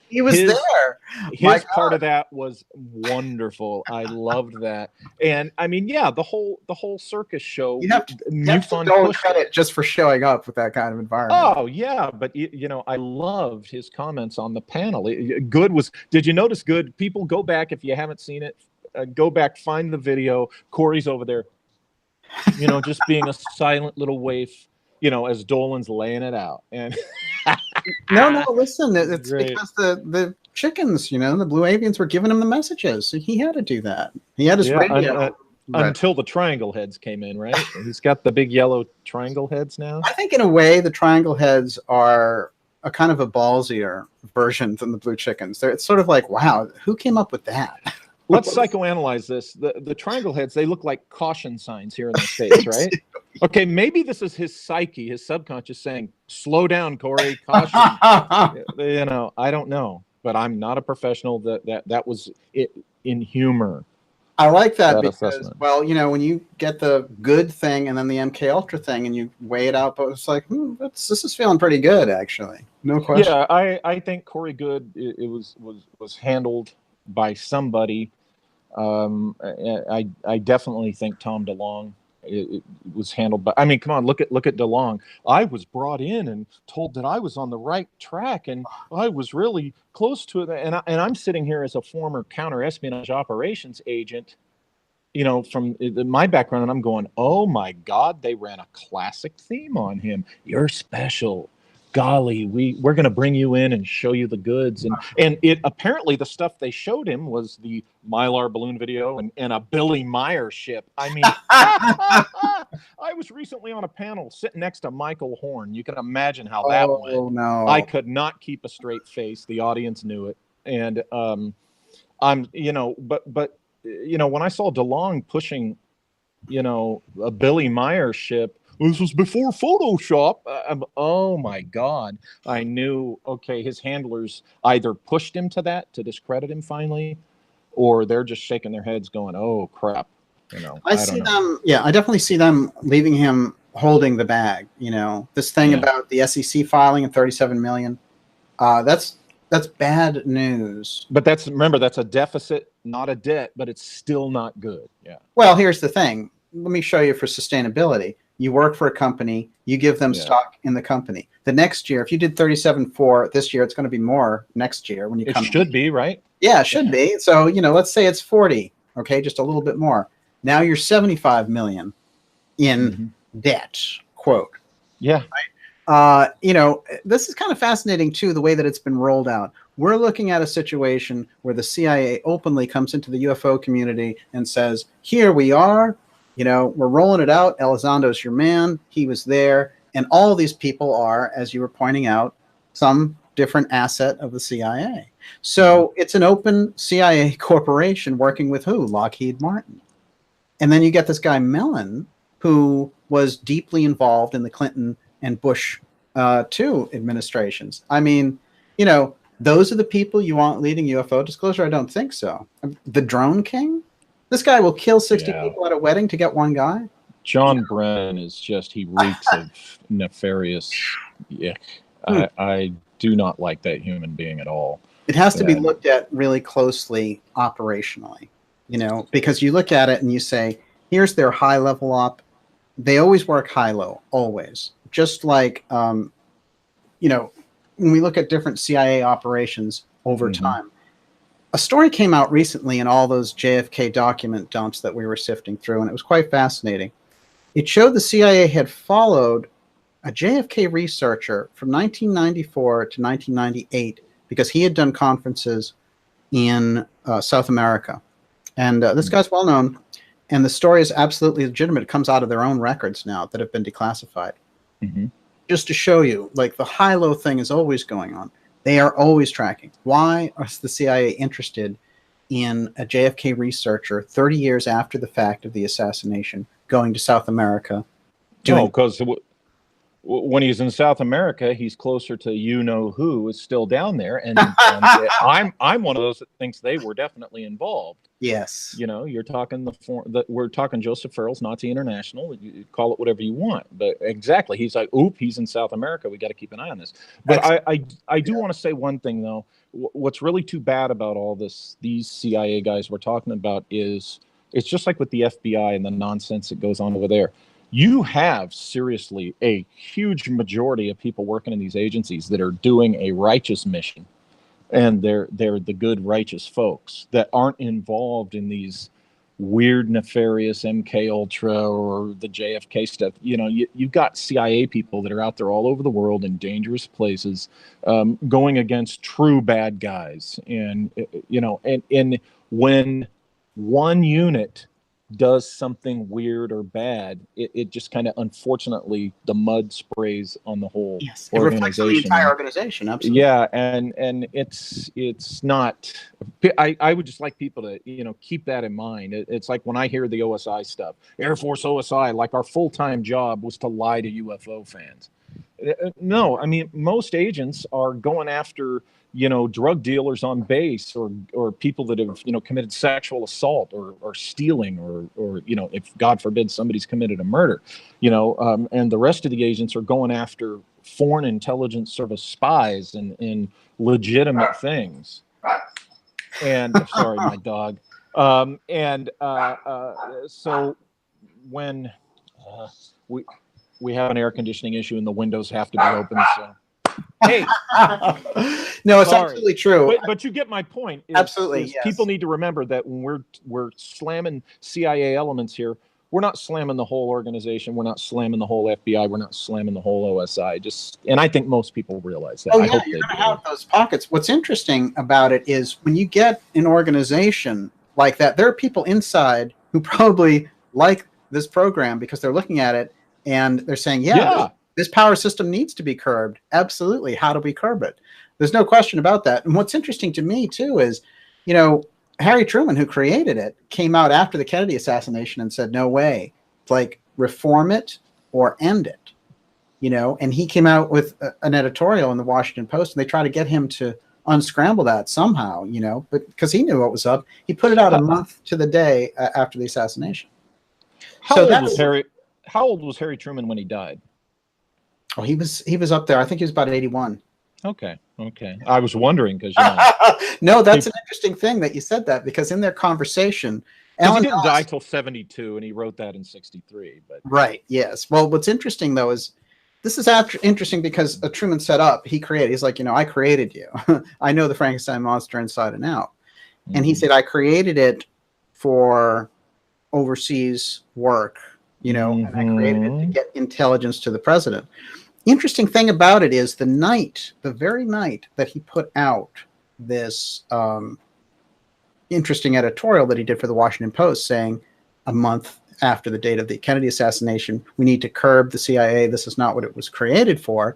he was there. His part of that was wonderful. I loved that. And I mean, the whole circus show. You have to Dolan credit just for showing up with that kind of environment. Oh yeah, but you know, I loved his comments on the panel. Good was. Did you notice Good? People, go back if you haven't seen it. Go back, find the video. Corey's over there, you know, just being a silent little waif, you know, as Dolan's laying it out. And no, listen, it's because the chickens, you know, the blue avians were giving him the messages, so he had to do that. He had his radio. Until the triangle heads came in, right? He's got the big yellow triangle heads now. I think in a way the triangle heads are a kind of a ballsier version than the blue chickens. It's sort of like, wow, who came up with that? Let's psychoanalyze this. The triangle heads, they look like caution signs here in the States, right? Okay, maybe this is his psyche, his subconscious saying, slow down, Corey, caution. You know, I don't know, but I'm not a professional. That was it in humor. I like that because, assessment. Well, you know, when you get the good thing and then the MK Ultra thing and you weigh it out, but it's like, this is feeling pretty good, actually. No question. Yeah, I think Corey Goode, it was handled by somebody. I definitely think Tom DeLonge, it was handled by. I mean, come on, look at DeLonge. I was brought in and told that I was on the right track, and I was really close to it. And I'm sitting here as a former counter-espionage operations agent, you know, from my background, and I'm going, oh my God, they ran a classic theme on him. You're special. Golly, we're going to bring you in and show you the goods. And it apparently the stuff they showed him was the Mylar balloon video and a Billy Meyer ship. I mean, I was recently on a panel sitting next to Michael Horn. You can imagine how that went. Oh, no. I could not keep a straight face. The audience knew it. And I'm, you know, but you know, when I saw DeLonge pushing, you know, a Billy Meyer ship, this was before Photoshop. Oh my God. I knew, okay, his handlers either pushed him to that to discredit him finally, or they're just shaking their heads going, oh crap. You know, I see them. Yeah, I definitely see them leaving him holding the bag. You know, this thing about the SEC filing and 37 million. That's bad news. But remember, that's a deficit, not a debt, but it's still not good. Yeah. Well, here's the thing. Let me show you for sustainability. You work for a company, you give them stock in the company. The next year, if you did 37 for this year, it's going to be more next year when you come. It should be, right? Yeah, it should be. So, you know, let's say it's 40, okay, just a little bit more. Now you're 75 million in debt, quote. Yeah. This is kind of fascinating too, the way that it's been rolled out. We're looking at a situation where the CIA openly comes into the UFO community and says, here we are, we're rolling it out. Elizondo's your man. He was there. And all these people are, as you were pointing out, some different asset of the CIA. So it's an open CIA corporation working with who? Lockheed Martin. And then you get this guy Mellon, who was deeply involved in the Clinton and Bush II administrations. I mean, those are the people you want leading UFO disclosure? I don't think so. The drone king? This guy will kill 60 people at a wedding to get one guy? John Brennan is just, he reeks of nefarious ick. I do not like that human being at all. It has to be looked at really closely operationally, because you look at it and you say, here's their high-level op. They always work high-low, always. Just like, when we look at different CIA operations over time. A story came out recently in all those JFK document dumps that we were sifting through, and it was quite fascinating. It showed the CIA had followed a JFK researcher from 1994 to 1998 because he had done conferences in South America. And this guy's well known, and the story is absolutely legitimate. It comes out of their own records now that have been declassified. Just to show you, like, the high-low thing is always going on. They are always tracking. Why is the CIA interested in a JFK researcher 30 years after the fact of the assassination going to South America? Because when he's in South America, he's closer to who is still down there, and I'm one of those that thinks they were definitely involved. Yes, you're talking we're talking Joseph Farrell's Nazi International. You call it whatever you want, but exactly, he's like, he's in South America. We got to keep an eye on this. But I do want to say one thing though. What's really too bad about all this, these CIA guys we're talking about, is it's just like with the FBI and the nonsense that goes on over there. You have seriously a huge majority of people working in these agencies that are doing a righteous mission, and they're the good righteous folks that aren't involved in these weird nefarious MK Ultra or the JFK stuff. You've got CIA people that are out there all over the world in dangerous places, going against true bad guys, and when one unit does something weird or bad, it just kind of, unfortunately, the mud sprays on the whole organization. It reflects on the entire organization, absolutely. Yeah, and it's not. I would just like people to keep that in mind. It's like when I hear the OSI stuff, Air Force OSI, like our full-time job was to lie to UFO fans. No, I mean, most agents are going after drug dealers on base, or people that have committed sexual assault or stealing, or if God forbid somebody's committed a murder, and the rest of the agents are going after foreign intelligence service spies and legitimate things. And sorry, my dog. So when we have an air conditioning issue and the windows have to be open, so. Hey, no, it's absolutely true. But you get my point. Absolutely, yes. People need to remember that when we're slamming CIA elements here, we're not slamming the whole organization. We're not slamming the whole FBI. We're not slamming the whole OSI. And I think most people realize that. Oh, yeah, you're going to have those pockets. What's interesting about it is when you get an organization like that, there are people inside who probably like this program because they're looking at it and they're saying, this power system needs to be curbed. Absolutely. How do we curb it? There's no question about that. And what's interesting to me, too, is, Harry Truman, who created it, came out after the Kennedy assassination and said, no way. It's like, reform it or end it. And he came out with an editorial in the Washington Post, and they tried to get him to unscramble that somehow, but because he knew what was up. He put it out a month to the day after the assassination. How old was Harry Truman when he died? Oh, he was up there. I think he was about 81. Okay. I was wondering because no, that's an interesting thing that you said that, because in their conversation, he didn't die till 72, and he wrote that in 63. But right, yes. Well, what's interesting though is this is interesting because Truman set up. He's like, I created you. I know the Frankenstein monster inside and out, and he said I created it for overseas work, you know, and I created it to get intelligence to the president. Interesting thing about it is the very night that he put out this interesting editorial that he did for the Washington Post saying a month after the date of the Kennedy assassination, we need to curb the CIA. This is not what it was created for.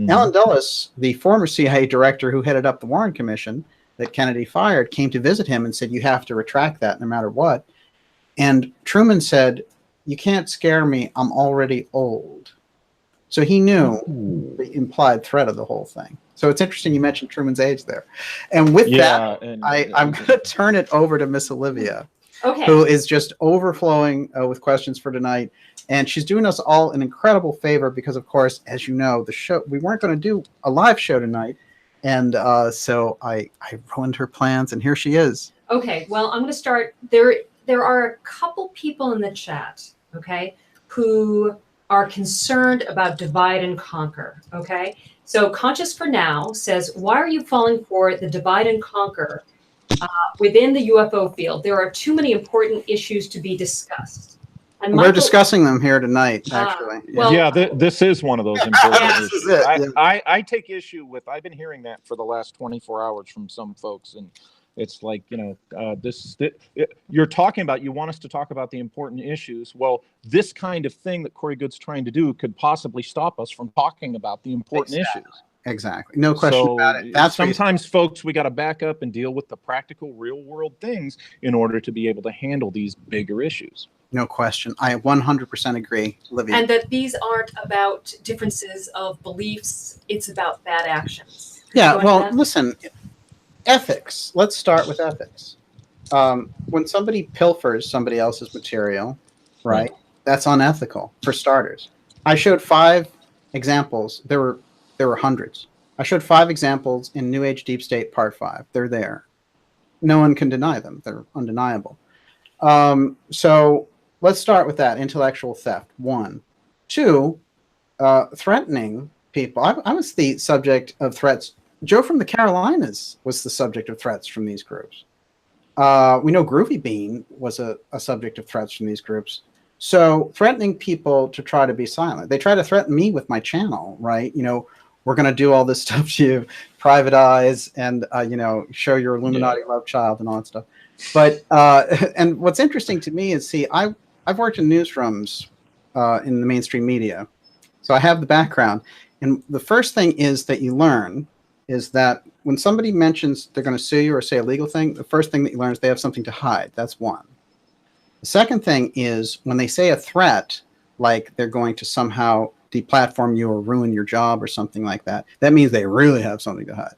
Alan Dulles, the former CIA director who headed up the Warren Commission that Kennedy fired, came to visit him and said, you have to retract that no matter what. And Truman said, you can't scare me. I'm already old. So he knew the implied threat of the whole thing. So it's interesting you mentioned Truman's age there. And with that, I'm going to turn it over to Miss Olivia, who is just overflowing with questions for tonight. And she's doing us all an incredible favor because, of course, as you know, the show, we weren't going to do a live show tonight. And so I ruined her plans, and here she is. Okay, well, I'm going to start. There are a couple people in the chat, okay, who are concerned about divide and conquer, okay? So Conscious for Now says, why are you falling for the divide and conquer within the UFO field? There are too many important issues to be discussed. And we're discussing them here tonight, actually. This is one of those important This issues. is it, I take issue with, I've been hearing that for the last 24 hours from some folks, and it's like, you know, you're talking about, you want us to talk about the important issues. Well, this kind of thing that Corey Good's trying to do could possibly stop us from talking about the important issues. Exactly. No question about it. That's sometimes, folks, we got to back up and deal with the practical, real world things in order to be able to handle these bigger issues. No question. I 100% agree, Olivia. And that these aren't about differences of beliefs. It's about bad actions. Yeah, well, listen, ethics. Let's start with ethics. When somebody pilfers somebody else's material, right, that's unethical, for starters. I showed 5 examples. There were hundreds. I showed 5 examples in New Age Deep State Part 5. They're there. No one can deny them. They're undeniable. So let's start with that. Intellectual theft, 1. 2, threatening people. I was the subject of threats. Joe from the Carolinas was the subject of threats from these groups. We know Groovy Bean was a subject of threats from these groups. So threatening people to try to be silent. They try to threaten me with my channel, right? You know, we're going to do all this stuff to you, privatize and, you know, show your Illuminati love child and all that stuff. But, and what's interesting to me is, see, I've worked in newsrooms in the mainstream media. So I have the background. And the first thing is that you learn is that when somebody mentions they're going to sue you or say a legal thing, the first thing that you learn is they have something to hide. That's one. The second thing is when they say a threat, like they're going to somehow deplatform you or ruin your job or something like that, that means they really have something to hide.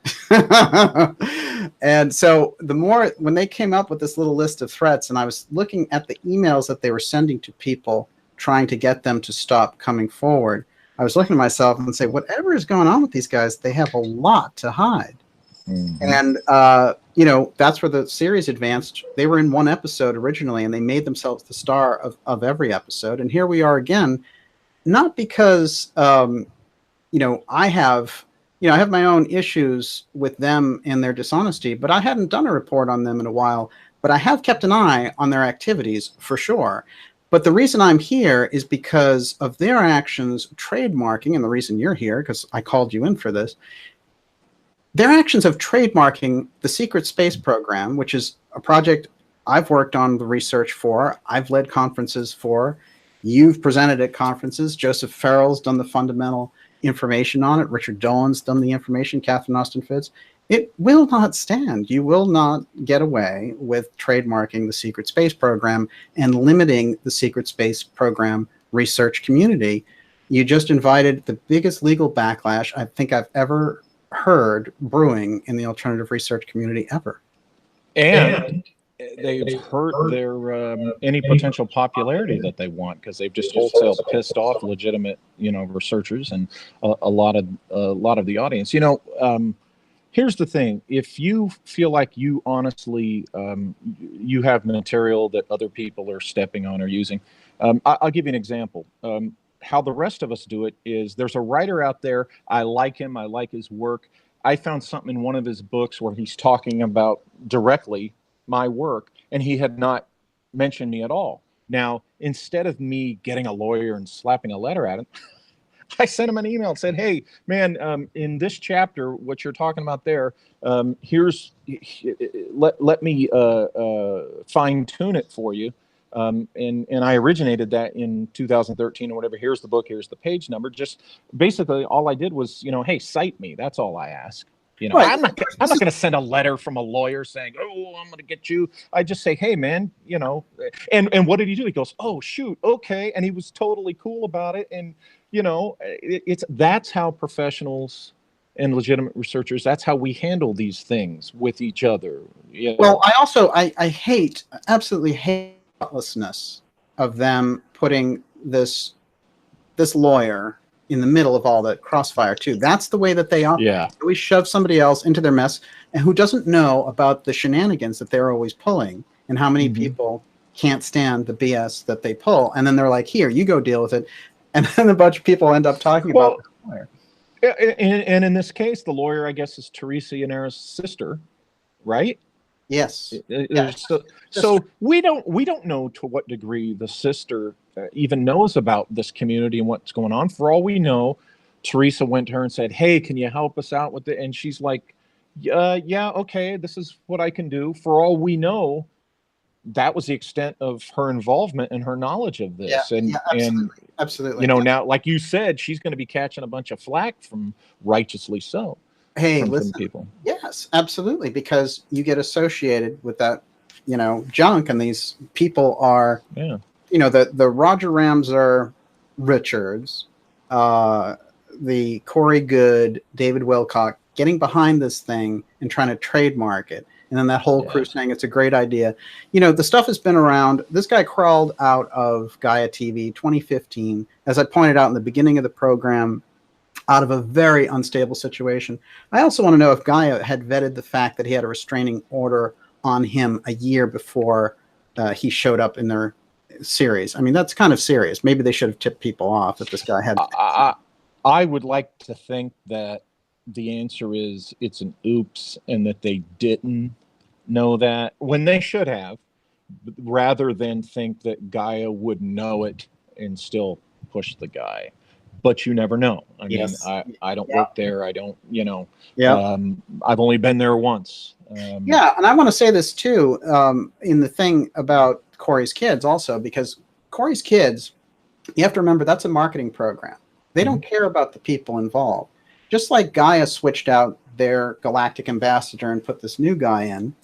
And so the more, when they came up with this little list of threats, and I was looking at the emails that they were sending to people trying to get them to stop coming forward, I was looking at myself and say, whatever is going on with these guys, they have a lot to hide. And, you know, that's where the series advanced. They were in one episode originally, and they made themselves the star of every episode. And here we are again, not because, you know, I have my own issues with them and their dishonesty, but I hadn't done a report on them in a while. But I have kept an eye on their activities for sure. But the reason I'm here is because of their actions trademarking, and the reason you're here, because I called you in for this, their actions of trademarking the secret space program, which is a project I've worked on the research for, I've led conferences for, you've presented at conferences, Joseph Farrell's done the fundamental information on it, Richard Dolan's done the information, Catherine Austin Fitz. It will not stand. You will not get away with trademarking the secret space program and limiting the secret space program research community. You just invited the biggest legal backlash I think I've ever heard brewing in the alternative research community ever. And they've hurt their any potential popularity that they want, because they've just wholesale pissed off legitimate, you know, researchers and a lot of the audience. You know, here's the thing: if you feel like you honestly you have material that other people are stepping on or using, I'll give you an example. How the rest of us do it is, there's a writer out there. I like him. I like his work. I found something in one of his books where he's talking about directly my work, and he had not mentioned me at all. Now, instead of me getting a lawyer and slapping a letter at him, I sent him an email and said, "Hey, man, in this chapter, what you're talking about there, let me fine tune it for you." And I originated that in 2013 or whatever. Here's the book. Here's the page number. Just basically, all I did was, hey, cite me. That's all I ask. Right. I'm not going to send a letter from a lawyer saying, "Oh, I'm going to get you." I just say, "Hey, man, And what did he do? He goes, "Oh, shoot, okay," and he was totally cool about it. And that's how professionals and legitimate researchers. That's how we handle these things with each other. Well, I also I absolutely hate the thoughtlessness of them putting this lawyer in the middle of all the crossfire too. That's the way that they operate. Yeah. We shove somebody else into their mess and who doesn't know about the shenanigans that they're always pulling and how many people can't stand the BS that they pull. And then they're like, "Here, you go deal with it." And then a bunch of people end up talking about the lawyer. And in this case, the lawyer, I guess, is Teresa Yanera's sister, right? Yes. So we don't know to what degree the sister even knows about this community and what's going on. For all we know, Teresa went to her and said, "Hey, can you help us out with it?" And she's like, "Yeah, okay, this is what I can do." For all we know, that was the extent of her involvement and her knowledge of this. Absolutely. Now, like you said, she's going to be catching a bunch of flack from righteously so. Hey, from listen, people. Yes, absolutely, because you get associated with that, junk, and these people are, the Roger Ramsar Richards, the Corey Good, David Wilcock, getting behind this thing and trying to trademark it. And then that whole crew saying it's a great idea. The stuff has been around. This guy crawled out of Gaia TV 2015, as I pointed out in the beginning of the program, out of a very unstable situation. I also want to know if Gaia had vetted the fact that he had a restraining order on him a year before he showed up in their series. I mean, that's kind of serious. Maybe they should have tipped people off if this guy had. I would like to think that the answer is it's an oops and that they didn't know that when they should have, rather than think that Gaia would know it and still push the guy. But you never know. I mean, I don't work there. I don't, I've only been there once. And I want to say this too, in the thing about Corey's kids also, because Corey's kids, you have to remember that's a marketing program. They don't care about the people involved. Just like Gaia switched out their galactic ambassador and put this new guy in,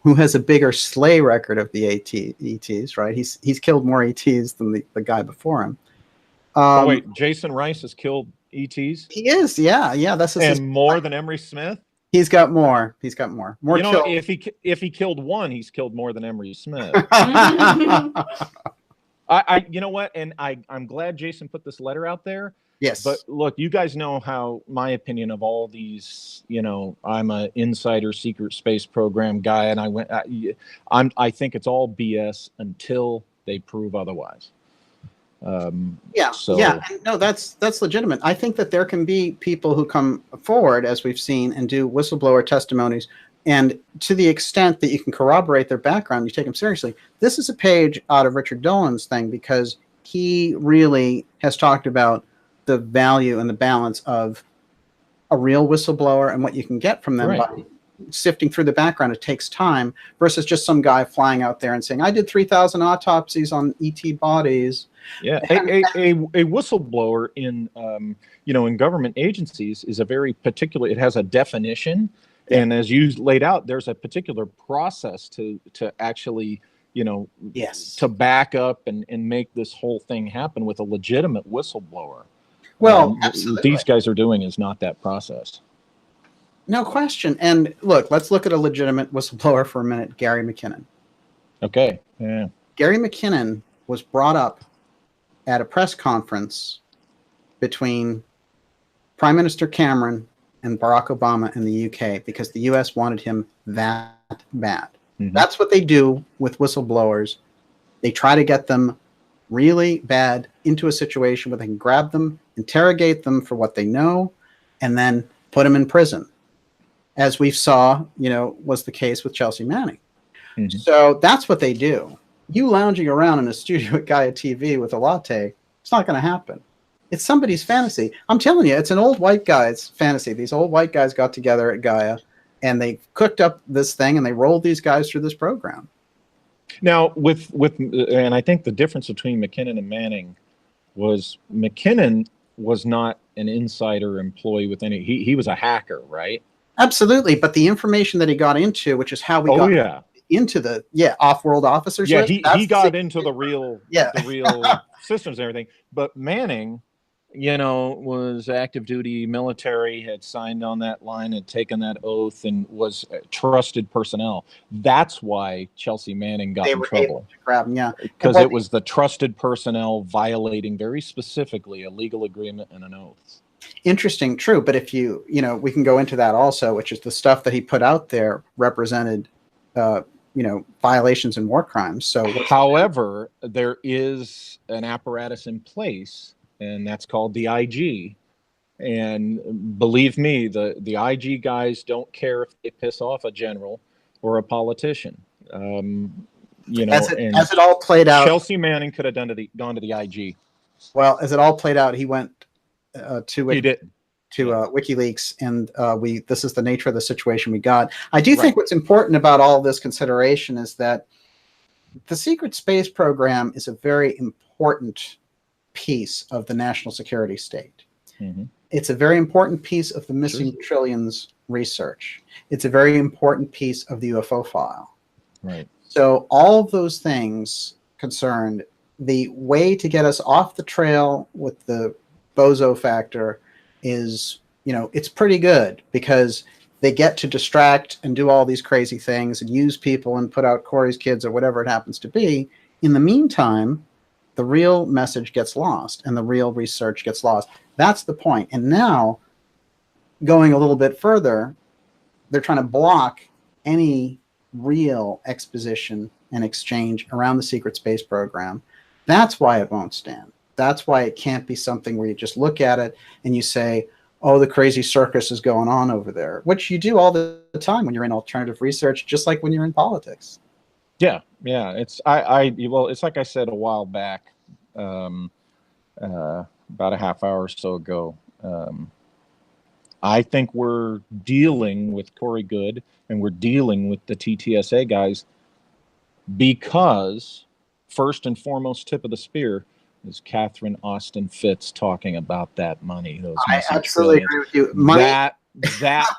who has a bigger slay record of the ETs, right? He's killed more ETs than the guy before him. Wait, Jason Rice has killed ETs? He is, yeah. That's more than Emery Smith? He's got more. More killed. If he killed one, he's killed more than Emery Smith. I you know what? And I'm glad Jason put this letter out there. Yes. But look, you guys know how my opinion of all these, I'm an insider secret space program guy, and I think it's all BS until they prove otherwise. No, that's legitimate. I think that there can be people who come forward, as we've seen, and do whistleblower testimonies, and to the extent that you can corroborate their background, you take them seriously. This is a page out of Richard Dolan's thing, because he really has talked about the value and the balance of a real whistleblower and what you can get from them by sifting through the background. It takes time versus just some guy flying out there and saying, "I did 3,000 autopsies on ET bodies." Yeah, a whistleblower in in government agencies is a very particular. It has a definition, and as you laid out, there's a particular process to actually to back up and make this whole thing happen with a legitimate whistleblower. Well, absolutely. These guys are doing is not that process. No question. And look, let's look at a legitimate whistleblower for a minute, Gary McKinnon. Okay. Yeah. Gary McKinnon was brought up at a press conference between Prime Minister Cameron and Barack Obama in the UK because the US wanted him that bad. Mm-hmm. That's what they do with whistleblowers. They try to get them really bad into a situation where they can grab them, interrogate them for what they know, and then put them in prison, as we saw, was the case with Chelsea Manning. Mm-hmm. So that's what they do. You lounging around in a studio at Gaia TV with a latte, it's not going to happen. It's somebody's fantasy. I'm telling you, it's an old white guy's fantasy. These old white guys got together at Gaia, and they cooked up this thing, and they rolled these guys through this program. Now, and I think the difference between McKinnon and Manning was McKinnon was not an insider employee with any. He was a hacker, right? Absolutely, but the information that he got into, which is how we got into the off-world officers. Yeah, he got into the real systems and everything. But Manning, was active duty military, had signed on that line, had taken that oath, and was trusted personnel. That's why Chelsea Manning got in trouble. To grab him, because it was the trusted personnel violating very specifically a legal agreement and an oath. Interesting, true. But if we can go into that also, which is the stuff that he put out there represented, violations and war crimes. So, however, there is an apparatus in place, and that's called the IG. And believe me, the IG guys don't care if they piss off a general or a politician. As it all played out, Chelsea Manning could have gone to the IG. Well, as it all played out, he went to WikiLeaks, and this is the nature of the situation we got. I do think what's important about all this consideration is that the secret space program is a very important piece of the national security state. Mm-hmm. It's a very important piece of the missing trillions research. It's a very important piece of the UFO file. Right. So all of those things concerned, the way to get us off the trail with the bozo factor is, it's pretty good, because they get to distract and do all these crazy things and use people and put out Corey's kids or whatever it happens to be. In the meantime, the real message gets lost and the real research gets lost. That's the point. And now, going a little bit further, they're trying to block any real exposition and exchange around the secret space program. That's why it won't stand. That's why it can't be something where you just look at it and you say, oh, the crazy circus is going on over there, which you do all the time when you're in alternative research, just like when you're in politics. Yeah. It's it's like I said a while back, about a half hour or so ago. I think we're dealing with Corey Good and we're dealing with the TTSA guys because, first and foremost, tip of the spear is Catherine Austin Fitts talking about that money. Those I absolutely agree with you. Money. That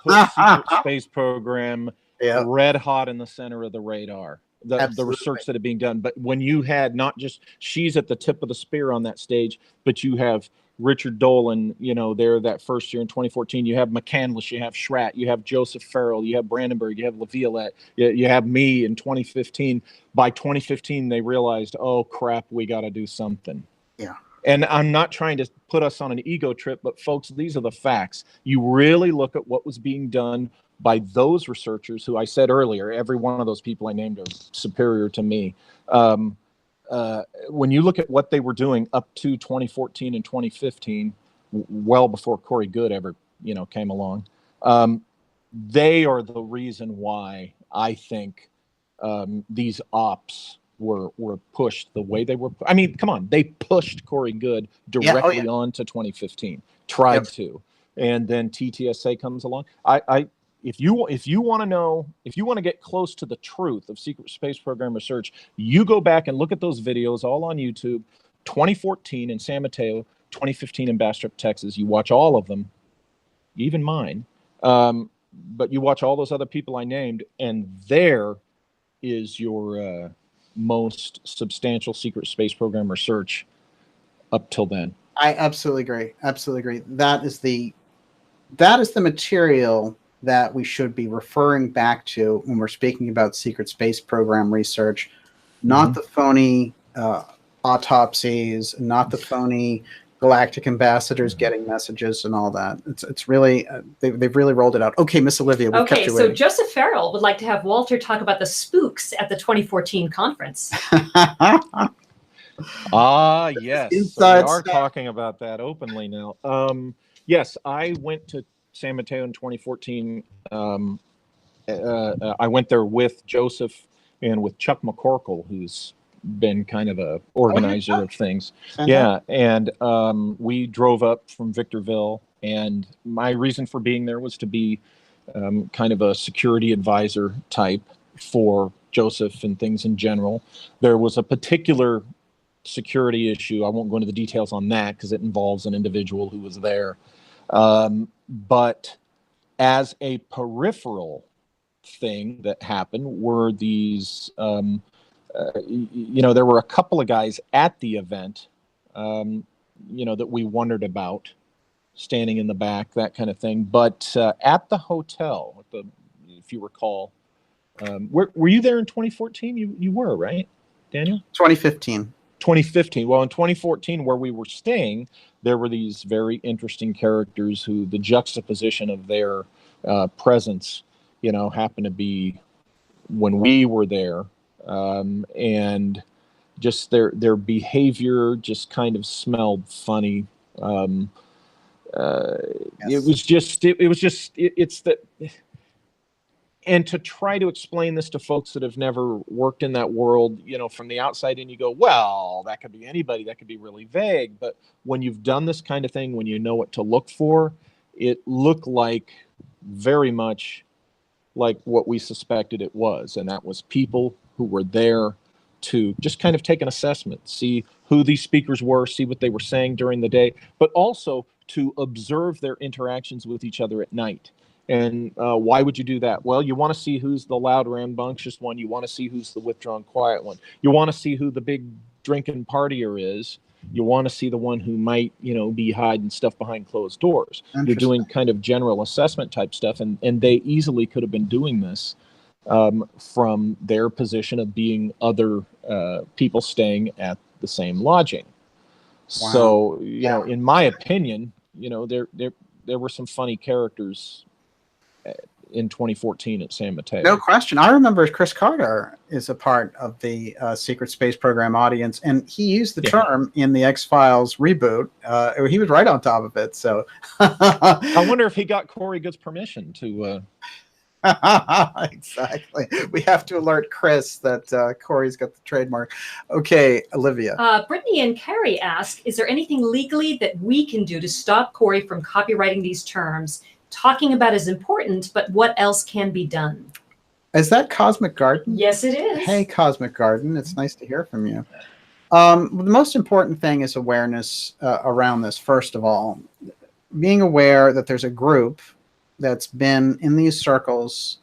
puts secret space program red hot in the center of the radar. The research that is being done. But when you had not just she's at the tip of the spear on that stage, but you have Richard Dolan, there that first year in 2014, you have McCandless, you have Schratt, you have Joseph Farrell, you have Brandenburg, you have LaViolette, you have me in 2015. By 2015, they realized, oh crap, we got to do something. Yeah. And I'm not trying to put us on an ego trip, but folks, these are the facts. You really look at what was being done by those researchers who I said earlier, every one of those people I named are superior to me. When you look at what they were doing up to 2014 and 2015, well before Corey Good ever, came along, they are the reason why I think these ops were pushed the way they were. I mean, come on, they pushed Corey Good directly on to 2015, tried to, and then TTSA comes along. If you want to know, if you want to get close to the truth of secret space program research, you go back and look at those videos all on YouTube. 2014 in San Mateo, 2015 in Bastrop, Texas. You watch all of them, even mine. But you watch all those other people I named, and there is your most substantial secret space program research up till then. I absolutely agree. Absolutely agree. That is the material that we should be referring back to when we're speaking about secret space program research, not the phony autopsies, not the phony galactic ambassadors getting messages and all that. It's really they've really rolled it out. Okay, Miss Olivia, we've kept you waiting. Joseph Farrell would like to have Walter talk about the spooks at the 2014 conference. Yes, so we are talking about that openly now. Yes, I went to San Mateo in 2014. I went there with Joseph and with Chuck McCorkle, who's been kind of a organizer of things. Uh-huh. Yeah, and we drove up from Victorville, and my reason for being there was to be kind of a security advisor type for Joseph and things in general. There was a particular security issue. I won't go into the details on that because it involves an individual who was there. But as a peripheral thing that happened were these, there were a couple of guys at the event, that we wondered about standing in the back, that kind of thing. But at the hotel, if you recall, were you there in 2014? You were, right, Daniel? 2015. 2015. Well, in 2014, where we were staying, there were these very interesting characters who the juxtaposition of their presence, happened to be when we were there, and just their behavior just kind of smelled funny. It's that. And to try to explain this to folks that have never worked in that world, from the outside in, you go, well, that could be anybody. That could be really vague. But when you've done this kind of thing, when you know what to look for, it looked like very much like what we suspected it was. And that was people who were there to just kind of take an assessment, see who these speakers were, see what they were saying during the day, but also to observe their interactions with each other at night. And why would you do that? Well, you want to see who's the loud, rambunctious one. You want to see who's the withdrawn, quiet one. You want to see who the big drinking partier is. You want to see the one who might, be hiding stuff behind closed doors. You're doing kind of general assessment type stuff. And they easily could have been doing this from their position of being other people staying at the same lodging. Wow. So, in my opinion, there were some funny characters in 2014 at San Mateo. No question. I remember Chris Carter is a part of the Secret Space Program audience, and he used the term in the X-Files reboot. He was right on top of it. So I wonder if he got Corey Good's permission to... Exactly. We have to alert Chris that Corey's got the trademark. Okay, Olivia. Brittany and Carrie ask, is there anything legally that we can do to stop Corey from copywriting these terms? Talking about is important, but what else can be done? Is that Cosmic Garden? Yes, it is. Hey, Cosmic Garden. It's nice to hear from you. The most important thing is awareness around this, first of all. Being aware that there's a group that's been in these circles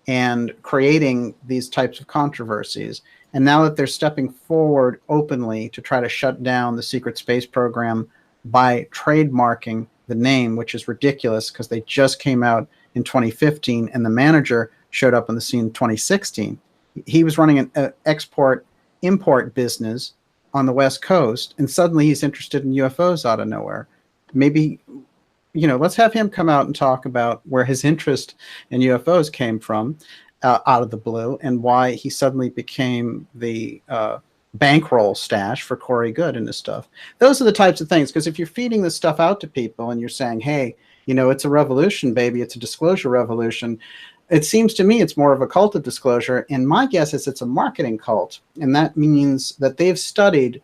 and creating these types of controversies. And now that they're stepping forward openly to try to shut down the secret space program by trademarking the name, which is ridiculous because they just came out in 2015 and the manager showed up on the scene in 2016. He was running an export-import business on the West Coast, and suddenly he's interested in UFOs out of nowhere. Maybe, let's have him come out and talk about where his interest in UFOs came from out of the blue and why he suddenly became the bankroll stash for Corey Goode and his stuff. Those are the types of things, because if you're feeding this stuff out to people and you're saying, hey, it's a revolution, baby, it's a disclosure revolution, it seems to me it's more of a cult of disclosure. And my guess is it's a marketing cult. And that means that they've studied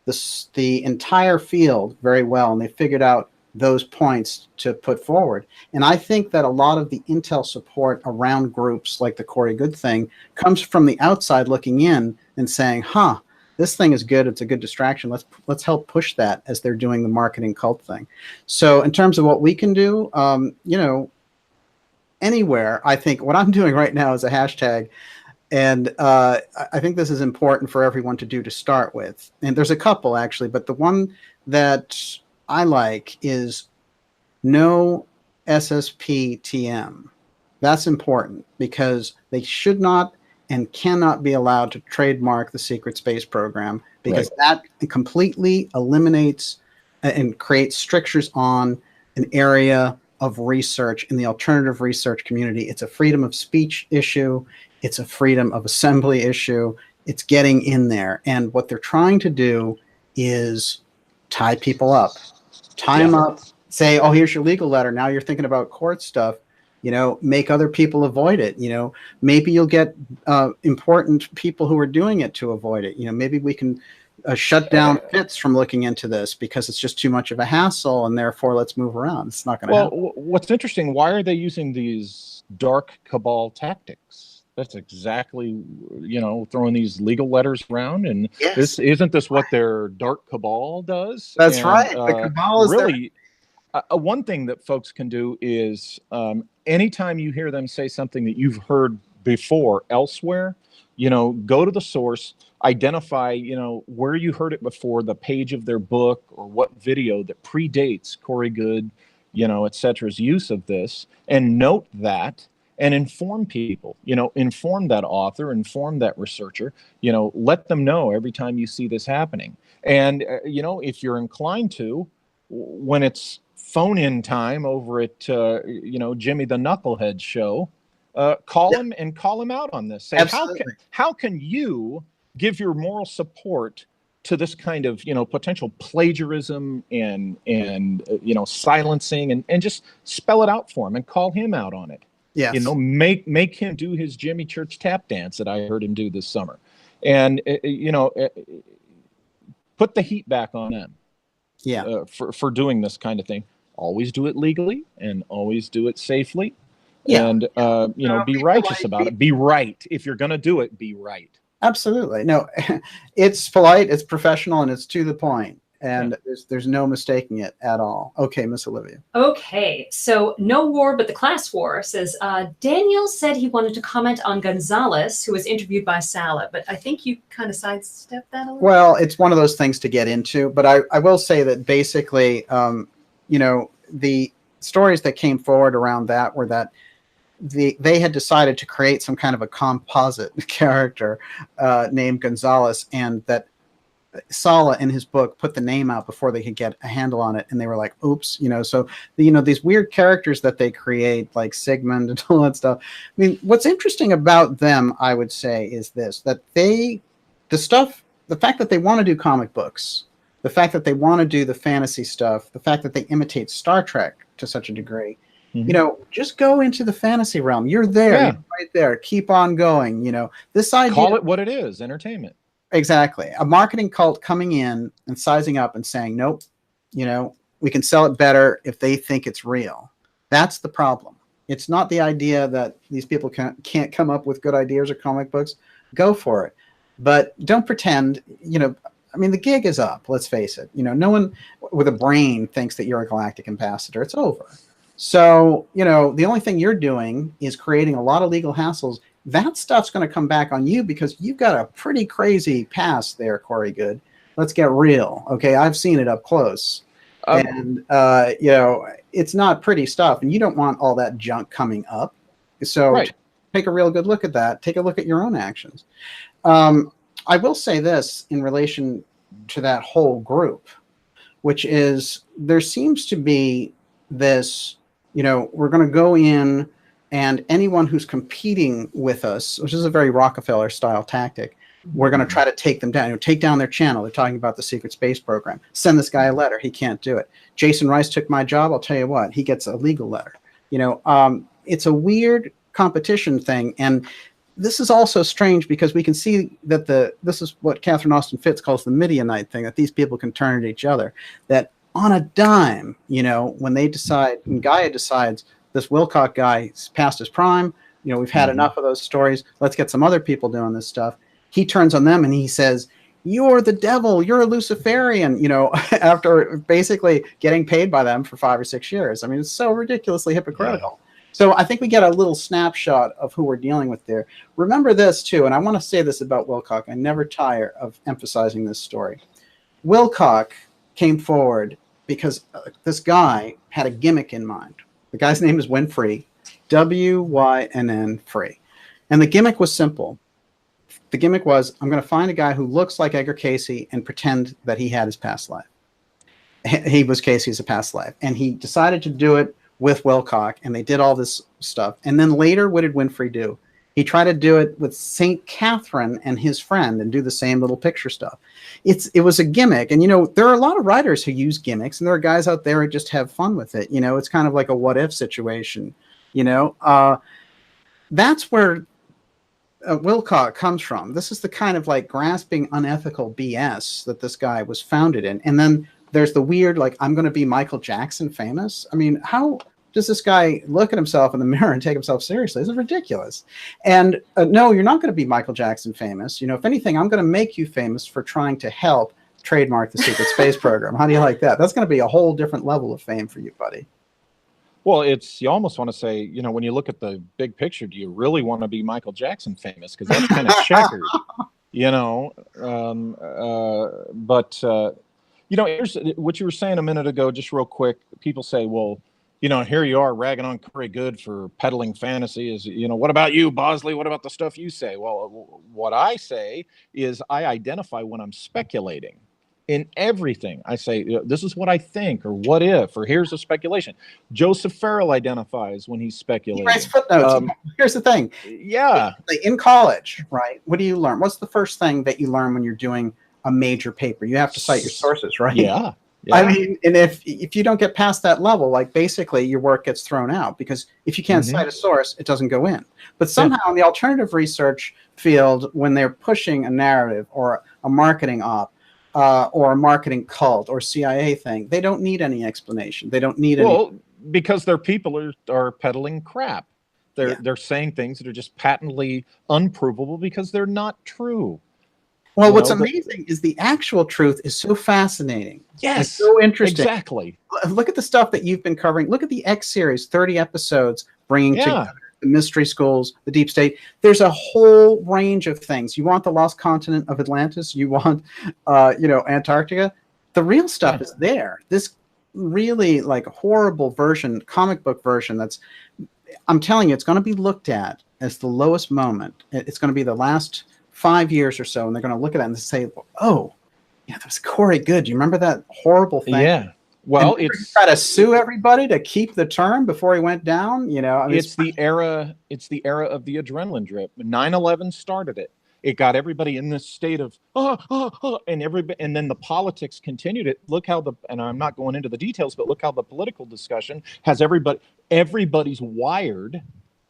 the entire field very well, and they figured out those points to put forward. And I think that a lot of the intel support around groups like the Corey Goode thing comes from the outside looking in and saying, this thing is good. It's a good distraction. Let's help push that as they're doing the marketing cult thing. So in terms of what we can do, anywhere, I think what I'm doing right now is a hashtag. And I think this is important for everyone to do to start with. And there's a couple actually, but the one that I like is no SSPTM. That's important because they should not and cannot be allowed to trademark the secret space program, because that completely eliminates and creates strictures on an area of research in the alternative research community. It's a freedom of speech issue. It's a freedom of assembly issue. It's getting in there. And what they're trying to do is tie people up, tie them up, say, oh, here's your legal letter. Now you're thinking about court stuff. make other people avoid it. Maybe you'll get important people who are doing it to avoid it. Maybe we can shut down Fitz from looking into this because it's just too much of a hassle, and therefore let's move around. It's not going to happen. Well, what's interesting, why are they using these dark cabal tactics? That's exactly, throwing these legal letters around, and Yes. isn't this what their dark cabal does? That's right. The cabal is really one thing that folks can do is anytime you hear them say something that you've heard before elsewhere, go to the source, identify, where you heard it before, the page of their book or what video that predates Corey Goode, et cetera's use of this, and note that and inform people, inform that author, inform that researcher, let them know every time you see this happening. And, if you're inclined to, when it's phone-in time over at, Jimmy the Knucklehead show, call him and call him out on this. Say, how can you give your moral support to this kind of, potential plagiarism and silencing, and just spell it out for him and call him out on it. Yes. Make him do his Jimmy Church tap dance that I heard him do this summer, and put the heat back on them. Yeah. For doing this kind of thing. Always do it legally and always do it safely. Yeah. And be righteous about it. Be right. If you're going to do it, be right. Absolutely. No, it's polite, it's professional, and it's to the point. And there's no mistaking it at all. Okay, Miss Olivia. Okay, so no war but the class war says, Daniel said he wanted to comment on Gonzalez, who was interviewed by Sala, but I think you kind of sidestepped that a little. Well, it's one of those things to get into, but I will say that basically, the stories that came forward around that were that they had decided to create some kind of a composite character named Gonzalez, and that Sala in his book put the name out before they could get a handle on it, and they were like, oops, so these weird characters that they create, like Sigmund and all that stuff. I mean, what's interesting about them, I would say, is this, that the fact that they want to do comic books, the fact that they want to do the fantasy stuff, the fact that they imitate Star Trek to such a degree, just go into the fantasy realm. You're there, you're right there. Keep on going. This idea. Call it what it is, entertainment. Exactly. A marketing cult coming in and sizing up and saying, nope, we can sell it better if they think it's real. That's the problem. It's not the idea that these people can't come up with good ideas or comic books. Go for it. But don't pretend, the gig is up. Let's face it. No one with a brain thinks that you're a galactic ambassador. It's over. So, the only thing you're doing is creating a lot of legal hassles. That stuff's going to come back on you because you've got a pretty crazy past there, Corey Goode. Let's get real. Okay. I've seen it up close. And, it's not pretty stuff, and you don't want all that junk coming up. So take a real good look at that. Take a look at your own actions. I will say this in relation to that whole group, which is there seems to be this, we're going to go in, and anyone who's competing with us, which is a very Rockefeller style tactic, we're going to try to take them down, take down their channel. They're talking about the secret space program. Send this guy a letter. He can't do it. Jason Rice took my job. I'll tell you what, he gets a legal letter. It's a weird competition thing. And this is also strange because we can see that this is what Catherine Austin Fitz calls the Midianite thing, that these people can turn at each other, that on a dime, when Gaia decides this Wilcock guy is past his prime, we've had enough of those stories. Let's get some other people doing this stuff. He turns on them and he says, you're the devil, you're a Luciferian, after basically getting paid by them for 5 or 6 years. I mean, it's so ridiculously hypocritical. Yeah. So I think we get a little snapshot of who we're dealing with there. Remember this too, and I want to say this about Wilcock. I never tire of emphasizing this story. Wilcock came forward because this guy had a gimmick in mind. The guy's name is Winfrey, W-Y-N-N free. And the gimmick was simple. The gimmick was, I'm going to find a guy who looks like Edgar Casey and pretend that he had his past life. He was Casey's past life. And he decided to do it with Wilcock, and they did all this stuff. And then later, what did Winfrey do? He tried to do it with St. Catherine and his friend and do the same little picture stuff. It was a gimmick. And, there are a lot of writers who use gimmicks, and there are guys out there who just have fun with it. It's kind of like a what if situation. That's where Wilcock comes from. This is the kind of like grasping, unethical BS that this guy was founded in. And then there's the weird, like, I'm going to be Michael Jackson famous. I mean, how does this guy look at himself in the mirror and take himself seriously? This is ridiculous. And no, you're not going to be Michael Jackson famous. If anything, I'm going to make you famous for trying to help trademark the secret space program. How do you like that? That's going to be a whole different level of fame for you, buddy. Well, you almost want to say, when you look at the big picture, do you really want to be Michael Jackson famous? Because that's kind of checkered, here's what you were saying a minute ago, just real quick. People say, well, here you are ragging on Corey Good for peddling fantasy. What about you, Bosley? What about the stuff you say? Well, what I say is I identify when I'm speculating. In everything, I say, this is what I think, or what if, or here's a speculation. Joseph Farrell identifies when he's speculating. He writes footnotes. Here's the thing. Yeah. In college, right? What do you learn? What's the first thing that you learn when you're doing a major paper? You have to cite your sources, right? Yeah. I mean, and if you don't get past that level, like basically your work gets thrown out, because if you can't cite a source, it doesn't go in. But somehow in the alternative research field, when they're pushing a narrative or a marketing op, or a marketing cult or CIA thing, they don't need any explanation. They don't need any. Well, because their people are peddling crap. They're saying things that are just patently unprovable because they're not true. Well, what's amazing is the actual truth is so fascinating. Yes, it's so interesting. Exactly. Look at the stuff that you've been covering. Look at the X series, 30 episodes, bringing together the mystery schools, the deep state. There's a whole range of things. You want the lost continent of Atlantis? You want, Antarctica? The real stuff is there. This really like horrible version, comic book version. I'm telling you, it's going to be looked at as the lowest moment. It's going to be the last 5 years or so, and they're going to look at it and say, "Oh, yeah, that was Corey Good. Do you remember that horrible thing?" Yeah. Well, it's try to sue everybody to keep the term before he went down. It's the era of the adrenaline drip. 9/11 started it. It got everybody in this state of and then the politics continued it. Look how and I'm not going into the details, but look how the political discussion has everybody's wired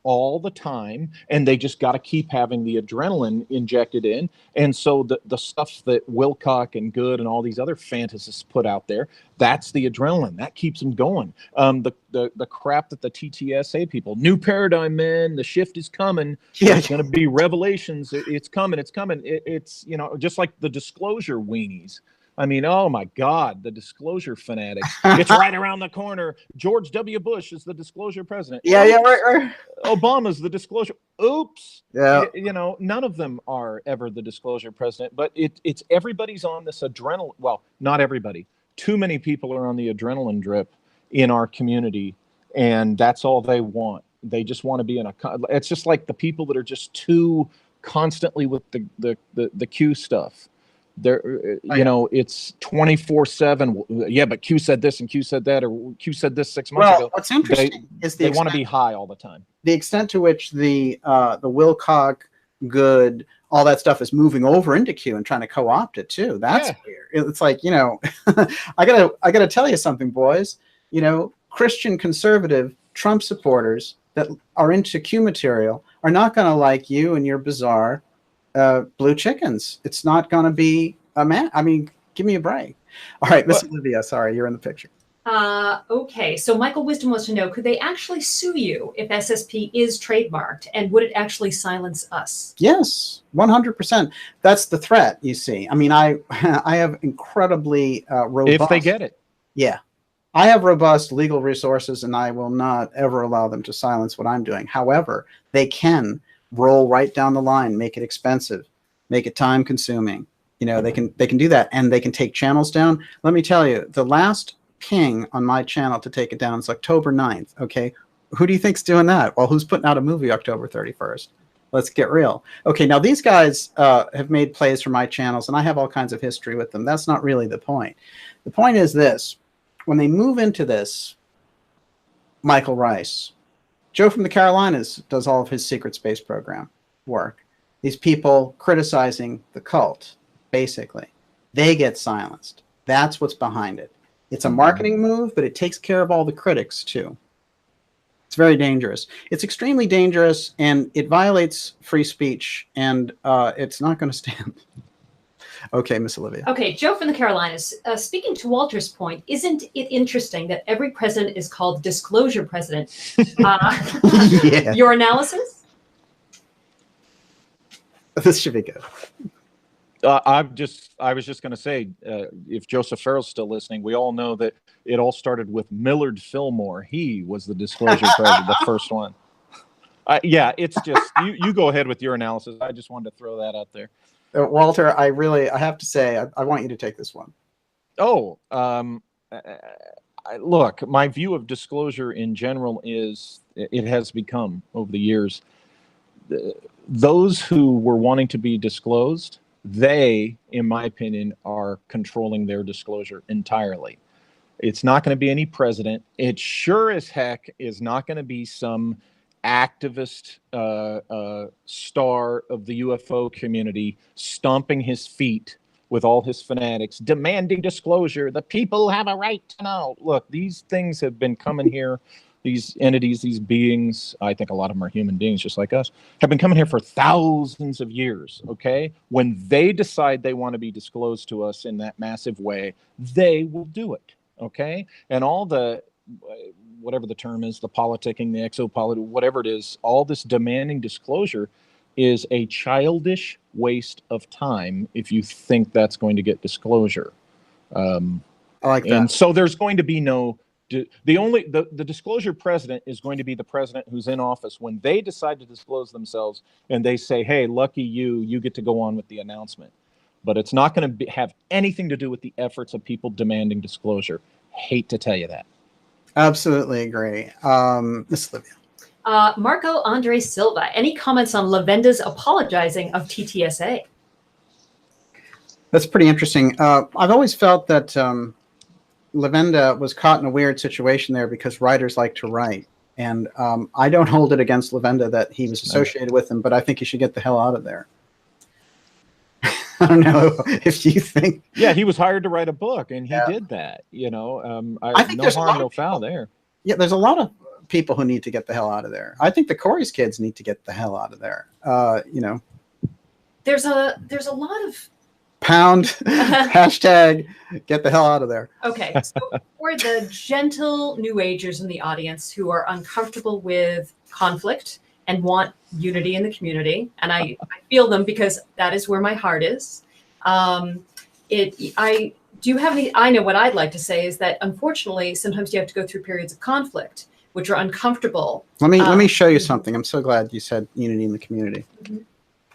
all the time, and they just got to keep having the adrenaline injected in. And so the stuff that Wilcock and Good and all these other fantasists put out there, that's the adrenaline that keeps them going. The crap that the TTSA people, new paradigm, man, the shift is coming. It's going to be revelations. It's coming. It's just like the disclosure weenies. I mean, oh my God, the disclosure fanatics. It's right around the corner. George W. Bush is the disclosure president. Right. Obama's the disclosure. Oops. Yeah. None of them are ever the disclosure president, but it's everybody's on this adrenaline. Well, not everybody. Too many people are on the adrenaline drip in our community, and that's all they want. They just want to be it's just like the people that are just too constantly with the Q stuff. It's 24/7. Yeah, but Q said this and Q said that, or Q said this 6 months ago. What's interesting is they want to be high all the time. The extent to which the Wilcock, Good, all that stuff is moving over into Q and trying to co-opt it too. That's weird. It's like, I gotta tell you something, boys. Christian conservative Trump supporters that are into Q material are not going to like you and your bizarre blue chickens. It's not going to be a man. I mean, give me a break. All right, Miss Olivia, sorry, you're in the picture. Okay, so Michael Wisdom wants to know, could they actually sue you if SSP is trademarked, and would it actually silence us? Yes, 100%. That's the threat, you see. I mean, I have incredibly robust... If they get it. Yeah. I have robust legal resources, and I will not ever allow them to silence what I'm doing. However, they can roll right down the line, make it expensive, make it time consuming. They can do that, and they can take channels down. Let me tell you, the last ping on my channel to take it down is October 9th. Okay. Who do you think's doing that? Well, who's putting out a movie October 31st? Let's get real. Okay. Now these guys have made plays for my channels, and I have all kinds of history with them. That's not really the point. The point is this: when they move into this, Michael Rice, Joe from the Carolinas does all of his secret space program work. These people criticizing the cult, basically, they get silenced. That's what's behind it. It's a marketing move, but it takes care of all the critics too. It's very dangerous. It's extremely dangerous, and it violates free speech, and it's not going to stand. Okay, Miss Olivia. Okay, Joe from the Carolinas. Speaking to Walter's point, isn't it interesting that every president is called disclosure president? Yeah. Your analysis? This should be good. I was just going to say, if Joseph Farrell's still listening, we all know that it all started with Millard Fillmore. He was the disclosure president, the first one. Yeah, it's just, you go ahead with your analysis. I just wanted to throw that out there. Walter, I have to say, I want you to take this one. Oh, look, my view of disclosure in general is it has become, over the years, those who were wanting to be disclosed, they, in my opinion, are controlling their disclosure entirely. It's not going to be any president. It sure as heck is not going to be some activist star of the UFO community stomping his feet with all his fanatics, demanding disclosure. The people have a right to know. Look, these things have been coming here. These entities, these beings, I think a lot of them are human beings just like us, have been coming here for thousands of years, okay? When they decide they want to be disclosed to us in that massive way, they will do it, okay? And all the, whatever the term is, the politicking, the exopolitics, whatever it is, all this demanding disclosure is a childish waste of time if you think that's going to get disclosure. I like that. And so there's going to be no... The disclosure president is going to be the president who's in office when they decide to disclose themselves and they say, hey, lucky you get to go on with the announcement. But it's not going to have anything to do with the efforts of people demanding disclosure. Hate to tell you that. Absolutely agree. Miss Olivia. Marco Andre Silva, any comments on Lavenda's apologizing of TTSA? That's pretty interesting. I've always felt that Lavenda was caught in a weird situation there because writers like to write. And I don't hold it against Lavenda that he was associated with him, but I think he should get the hell out of there. I don't know if you think. Yeah, he was hired to write a book, and he did that. You know, I think no there's harm, no foul there. Yeah, there's a lot of people who need to get the hell out of there. I think the Corey's kids need to get the hell out of there. You know, there's a lot of pound hashtag get the hell out of there. Okay, so for the gentle New Agers in the audience who are uncomfortable with conflict and want unity in the community, and I feel them because that is where my heart is. I know what I'd like to say is that unfortunately sometimes you have to go through periods of conflict which are uncomfortable. Let me show you something. I'm so glad you said unity in the community. Mm-hmm.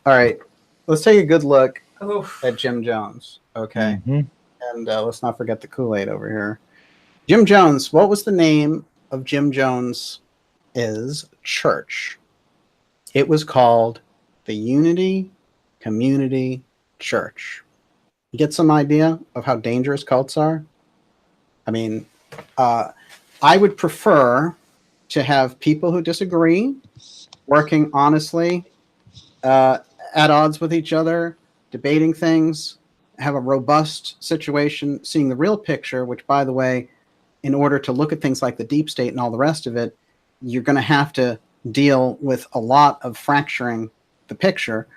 All right, let's take a good look at Jim Jones. Okay. Mm-hmm. And let's not forget the Kool-Aid over here. Jim Jones, what was the name of Jim Jones' church? It was called the Unity Community Church. You get some idea of how dangerous cults are? I mean, I would prefer to have people who disagree working honestly, at odds with each other, debating things, have a robust situation, seeing the real picture, which, by the way, in order to look at things like the deep state and all the rest of it, you're going to have to deal with a lot of fracturing the picture.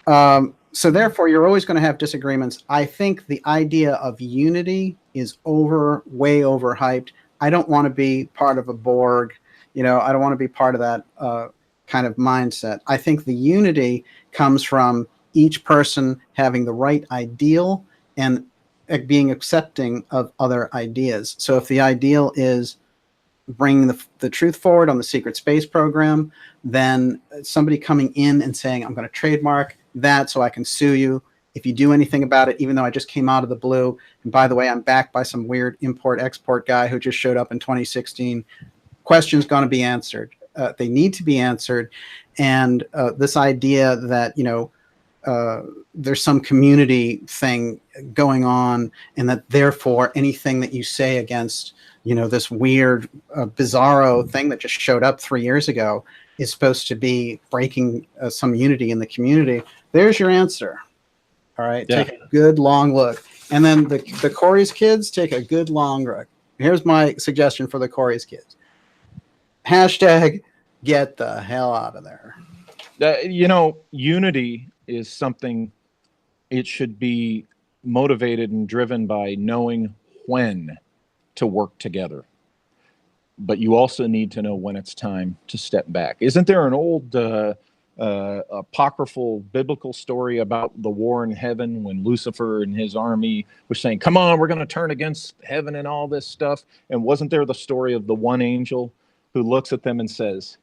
So therefore, you're always going to have disagreements. I think the idea of unity is way overhyped. I don't want to be part of a Borg. You know, I don't want to be part of that kind of mindset. I think the unity comes from each person having the right ideal and being accepting of other ideas. So if the ideal is bringing the truth forward on the secret space program, then somebody coming in and saying, I'm going to trademark that so I can sue you if you do anything about it, even though I just came out of the blue. And by the way, I'm backed by some weird import-export guy who just showed up in 2016. Questions going to be answered. They need to be answered. And this idea that, you know, there's some community thing going on and that therefore anything that you say against, you know, this weird, bizarro thing that just showed up 3 years ago is supposed to be breaking some unity in the community. There's your answer. All right. Yeah. Take a good long look. And then the Corey's kids, take a good long look. Here's my suggestion for the Corey's kids. Hashtag get the hell out of there. Unity is something, it should be motivated and driven by knowing when to work together. But you also need to know when it's time to step back. Isn't there an old apocryphal biblical story about the war in heaven when Lucifer and his army was saying, come on, we're going to turn against heaven and all this stuff? And wasn't there the story of the one angel who looks at them and says,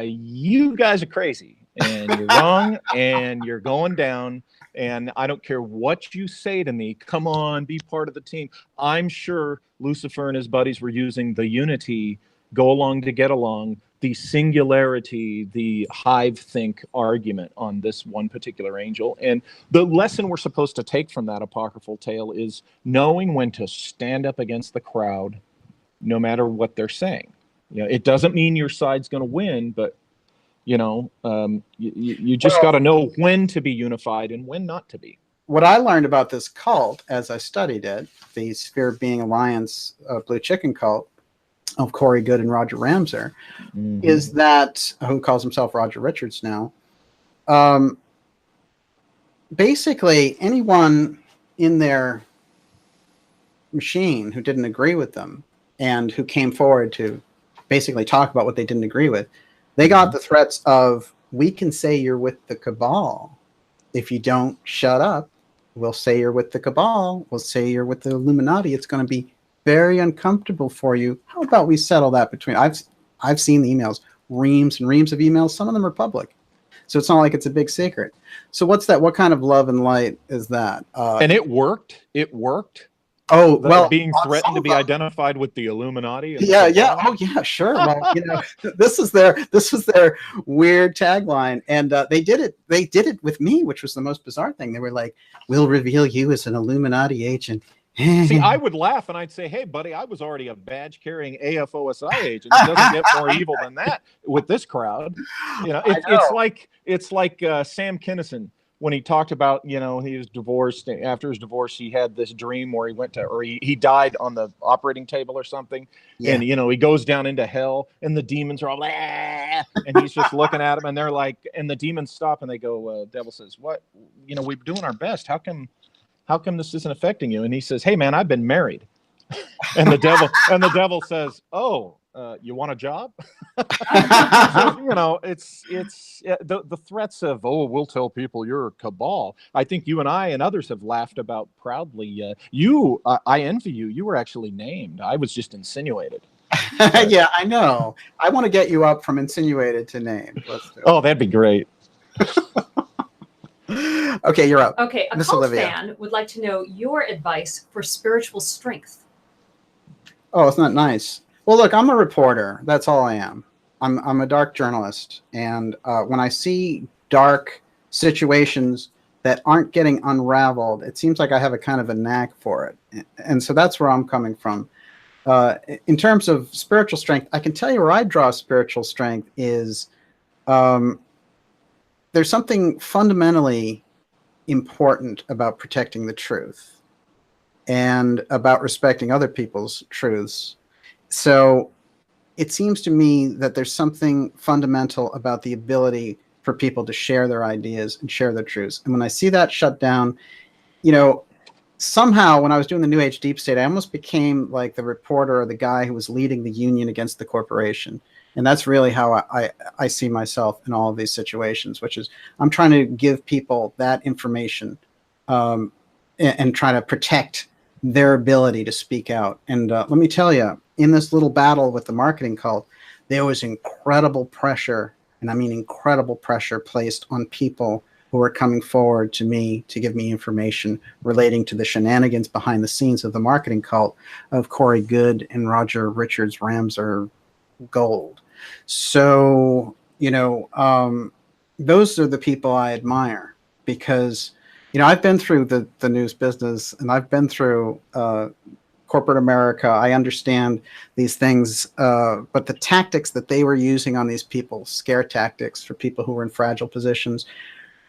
you guys are crazy and you're wrong and you're going down, and I don't care what you say to me. Come on, be part of the team. I'm sure Lucifer and his buddies were using the unity, go along to get along, the singularity, the hive think argument on this one particular angel. And the lesson we're supposed to take from that apocryphal tale is knowing when to stand up against the crowd, no matter what they're saying. It doesn't mean your side's going to win, but you just got to know when to be unified and when not to be. What I learned about this cult as I studied it, the Sphere of Being Alliance Blue Chicken cult of Corey Good and Roger Ramser, is that, who calls himself Roger Richards now, basically anyone in their machine who didn't agree with them and who came forward to basically talk about what they didn't agree with, they got the threats of, we can say you're with the cabal. If you don't shut up, we'll say you're with the cabal. We'll say you're with the Illuminati. It's going to be very uncomfortable for you. How about we settle that between... I've seen the emails, reams and reams of emails. Some of them are public. So it's not like it's a big secret. So what's that? What kind of love and light is that? And it worked. It worked. Oh, well, being threatened to be identified with the Illuminati. Yeah. Oh, yeah, sure. Well, this was their weird tagline, and they did it with me, which was the most bizarre thing. They were like, "We'll reveal you as an Illuminati agent." See, I would laugh and I'd say, "Hey, buddy, I was already a badge-carrying AFOSI agent. It doesn't get more evil than that with this crowd." It's like Sam Kinison. When he talked about, he was divorced. After his divorce, he had this dream where he died on the operating table or something. Yeah. And, he goes down into hell and the demons are all, and he's just looking at him and they're like, and the demons stop and they go, devil says, what, we're doing our best. How come this isn't affecting you? And he says, hey man, I've been married. And the devil says, oh, you want a job? So, it's the threats of, oh, we'll tell people you're a cabal. I think you and I and others have laughed about proudly. I envy you. You were actually named. I was just insinuated. Yeah, I know. I want to get you up from insinuated to named. Let's do it. Oh, that'd be great. Okay, you're up. Okay, a cult fan would like to know your advice for spiritual strength. Oh, it's not nice. Well, look, I'm a reporter. That's all I am. I'm a dark journalist. And when I see dark situations that aren't getting unraveled, it seems like I have a kind of a knack for it. And so that's where I'm coming from. In terms of spiritual strength, I can tell you where I draw spiritual strength is there's something fundamentally important about protecting the truth and about respecting other people's truths. So it seems to me that there's something fundamental about the ability for people to share their ideas and share their truths. And when I see that shut down, somehow when I was doing the New Age Deep State, I almost became like the reporter or the guy who was leading the union against the corporation. And that's really how I see myself in all of these situations, which is I'm trying to give people that information and try to protect their ability to speak out. And let me tell you, in this little battle with the marketing cult, there was incredible pressure, and I mean incredible pressure placed on people who were coming forward to me to give me information relating to the shenanigans behind the scenes of the marketing cult of Corey Good and Roger Richards Ramser Gold. So, those are the people I admire because, I've been through the news business and I've been through corporate America. I understand these things, but the tactics that they were using on these people, scare tactics for people who were in fragile positions,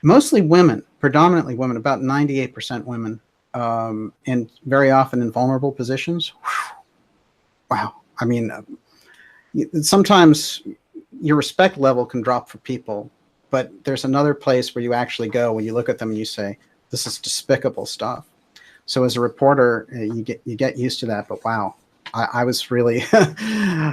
mostly women, predominantly women, about 98% women, and very often in vulnerable positions. Wow. I mean, sometimes your respect level can drop for people, but there's another place where you actually go when you look at them and you say, this is despicable stuff. So as a reporter, you get used to that. But wow, I was really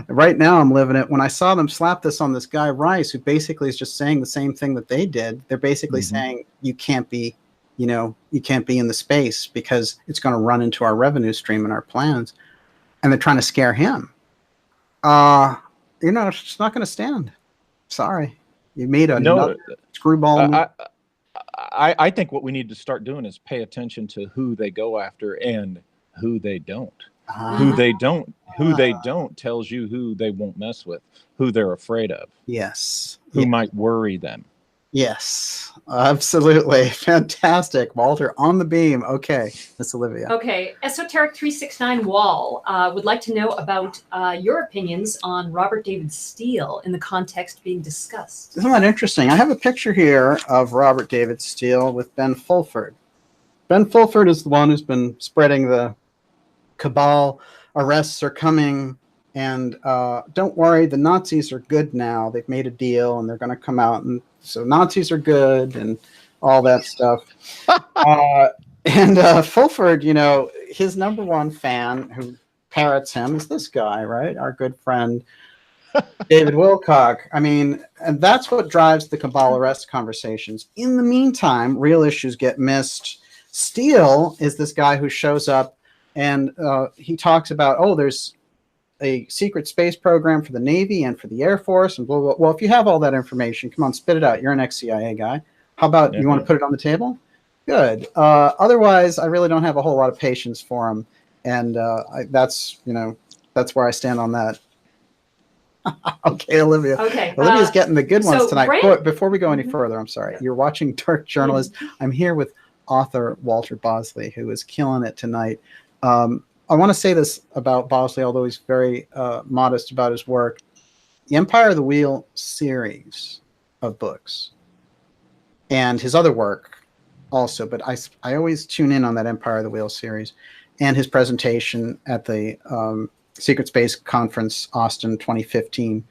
right now I'm living it. When I saw them slap this on this guy Rice, who basically is just saying the same thing that they did. They're basically saying you can't be in the space because it's going to run into our revenue stream and our plans, and they're trying to scare him. It's not going to stand. Sorry, you made another screwball. I think what we need to start doing is pay attention to who they go after and who they don't. Who they don't tells you who they won't mess with, who they're afraid of. Yes. Who might worry them. Yes, absolutely. Fantastic. Walter, on the beam. Okay, Miss Olivia. Okay, Esoteric369 Wall would like to know about your opinions on Robert David Steele in the context being discussed. Isn't that interesting? I have a picture here of Robert David Steele with Ben Fulford. Ben Fulford is the one who's been spreading the cabal. Arrests are coming. And don't worry, the Nazis are good now. They've made a deal, and they're going to come out, and so Nazis are good, and all that stuff. And Fulford, his number one fan who parrots him is this guy, right? Our good friend David Wilcock. I mean, and that's what drives the cabal arrest conversations. In the meantime, real issues get missed. Steele is this guy who shows up, and he talks about, there's a secret space program for the Navy and for the Air Force and blah, blah, blah. Well, if you have all that information, come on, spit it out. You're an ex-CIA guy. How about you want to put it on the table? Good. Otherwise, I really don't have a whole lot of patience for him. And that's where I stand on that. Okay, Olivia. Okay. Olivia's getting the good ones tonight. Brand- Before we go any further, I'm sorry. You're watching Dark Journalist. I'm here with author Walter Bosley, who is killing it tonight. I want to say this about Bosley, although he's very modest about his work. The Empire of the Wheel series of books and his other work also, but I always tune in on that Empire of the Wheel series and his presentation at the Secret Space Conference, Austin 2015,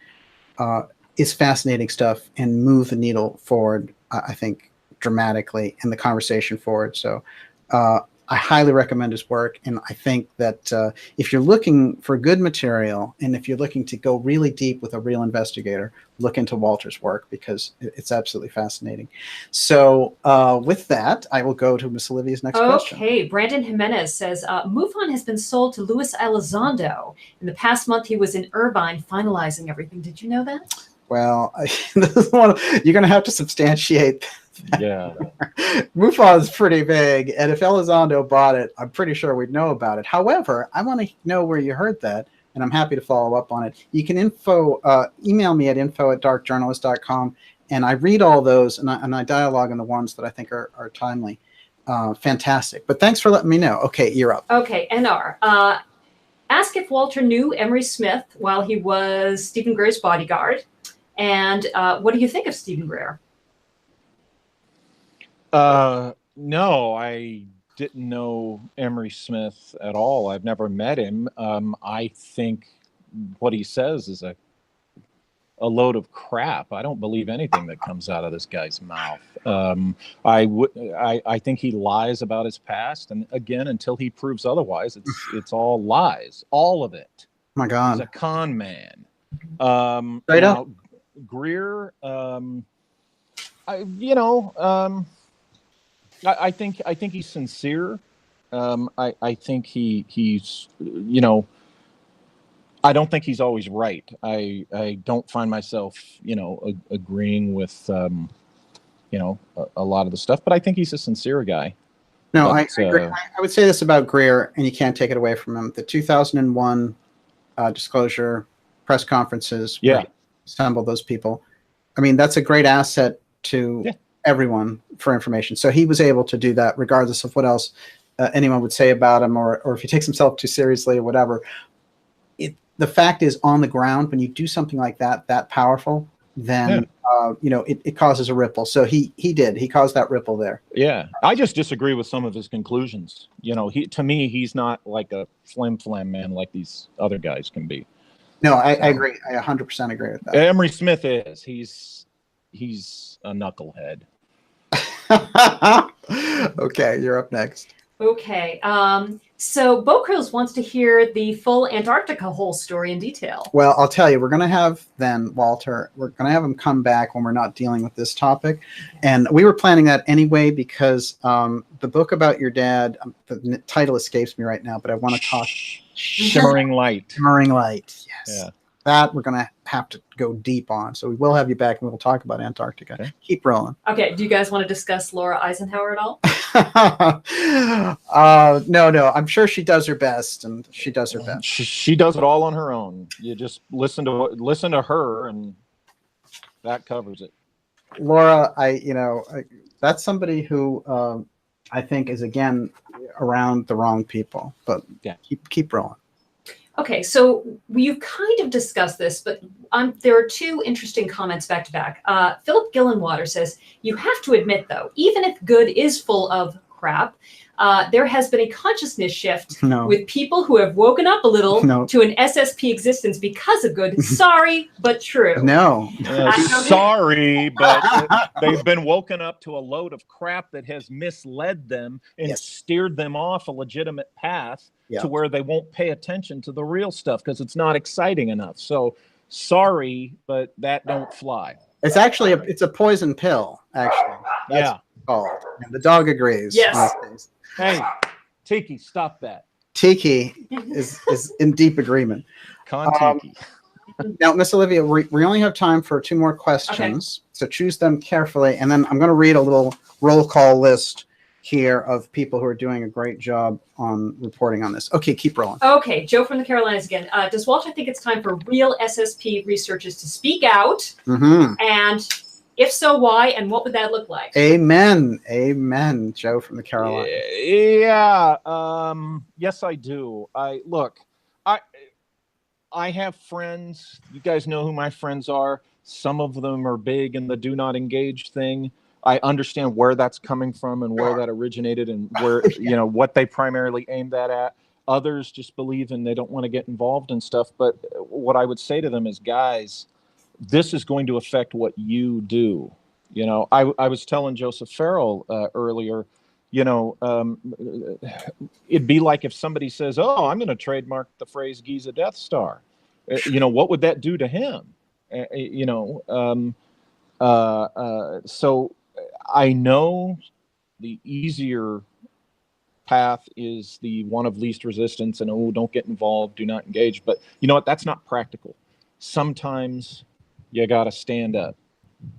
is fascinating stuff and move the needle forward, I think, dramatically, and the conversation forward. So I highly recommend his work, and I think that if you're looking for good material and if you're looking to go really deep with a real investigator, look into Walter's work because it's absolutely fascinating. So with that, I will go to Miss Olivia's next question. Okay, Brandon Jimenez says, MUFON has been sold to Luis Elizondo. In the past month, he was in Irvine finalizing everything. Did you know that? Well, this is you're going to have to substantiate that. Yeah. MUFON is pretty big, and if Elizondo bought it, I'm pretty sure we'd know about it. However, I want to know where you heard that, and I'm happy to follow up on it. You can email me at info@darkjournalist.com, and I read all those, and I dialogue on the ones that I think are timely. Fantastic. But thanks for letting me know. Okay, you're up. Okay, NR. Ask if Walter knew Emery Smith while he was Stephen Greer's bodyguard, and what do you think of Stephen Greer? No, I didn't know Emery Smith at all. I've never met him. I think what he says is a load of crap. I don't believe anything that comes out of this guy's mouth. I think he lies about his past, and again, until he proves otherwise, it's all lies, all of it. My God, he's a con man. Straight up. Greer. I think he's sincere. I think he's I don't think he's always right. I don't find myself agreeing with a lot of the stuff, but I think he's a sincere guy. No, I agree. I would say this about Greer, and you can't take it away from him. The 2001 disclosure press conferences, where he assembled those people. I mean, that's a great asset to everyone for information. So he was able to do that regardless of what else anyone would say about him, or if he takes himself too seriously or whatever. The fact is, on the ground, when you do something like that powerful, then it causes a ripple. So he caused that ripple there. Yeah, I just disagree with some of his conclusions. To me, he's not like a flim-flam man like these other guys can be. No, I agree. I 100% agree with that. Emery Smith is. He's a knucklehead. Okay, you're up next. Okay. So Bocros wants to hear the full Antarctica whole story in detail. Well, I'll tell you, we're going to have then, Walter, we're going to have him come back when we're not dealing with this topic. And we were planning that anyway because the book about your dad, the title escapes me right now, but I want to talk. Shimmering Light. Shimmering Light, yes. Yeah. That we're going to have to go deep on. So we will have you back and we'll talk about Antarctica. Okay. Keep rolling. Okay. Do you guys want to discuss Laura Eisenhower at all? No. I'm sure she does her best, and she does her best. She does it all on her own. You just listen to her, and that covers it. Laura, that's somebody who I think is again around the wrong people. But yeah, keep rolling. Okay, so we've kind of discussed this, but there are two interesting comments back to back. Philip Gillenwater says, you have to admit, though, even if good is full of crap, there has been a consciousness shift with people who have woken up a little to an SSP existence because of good. Sorry, but true. No. Sorry, but they've been woken up to a load of crap that has misled them and steered them off a legitimate path to where they won't pay attention to the real stuff because it's not exciting enough. So sorry, but that don't fly. It's actually it's a poison pill, actually. That's called. And the dog agrees. Yes. Hey, Tiki, stop that. Tiki is in deep agreement. Tiki. Now, Miss Olivia, we only have time for 2 more questions, so choose them carefully. And then I'm going to read a little roll call list here of people who are doing a great job on reporting on this. Okay, keep rolling. Okay, Joe from the Carolinas again. Does Walter think it's time for real SSP researchers to speak out? Mm-hmm. And if so, why? And what would that look like? Amen. Amen, Joe from the Carolinas. Yeah. Yes, I do. I have friends. You guys know who my friends are. Some of them are big in the do not engage thing. I understand where that's coming from and where that originated and where, what they primarily aimed that at. Others just believe and they don't want to get involved in stuff. But what I would say to them is, guys, this is going to affect what you do. I was telling Joseph Farrell earlier, it'd be like if somebody says, oh, I'm going to trademark the phrase Giza Death Star. What would that do to him? So I know the easier path is the one of least resistance and, don't get involved, do not engage. But you know what? That's not practical. Sometimes you got to stand up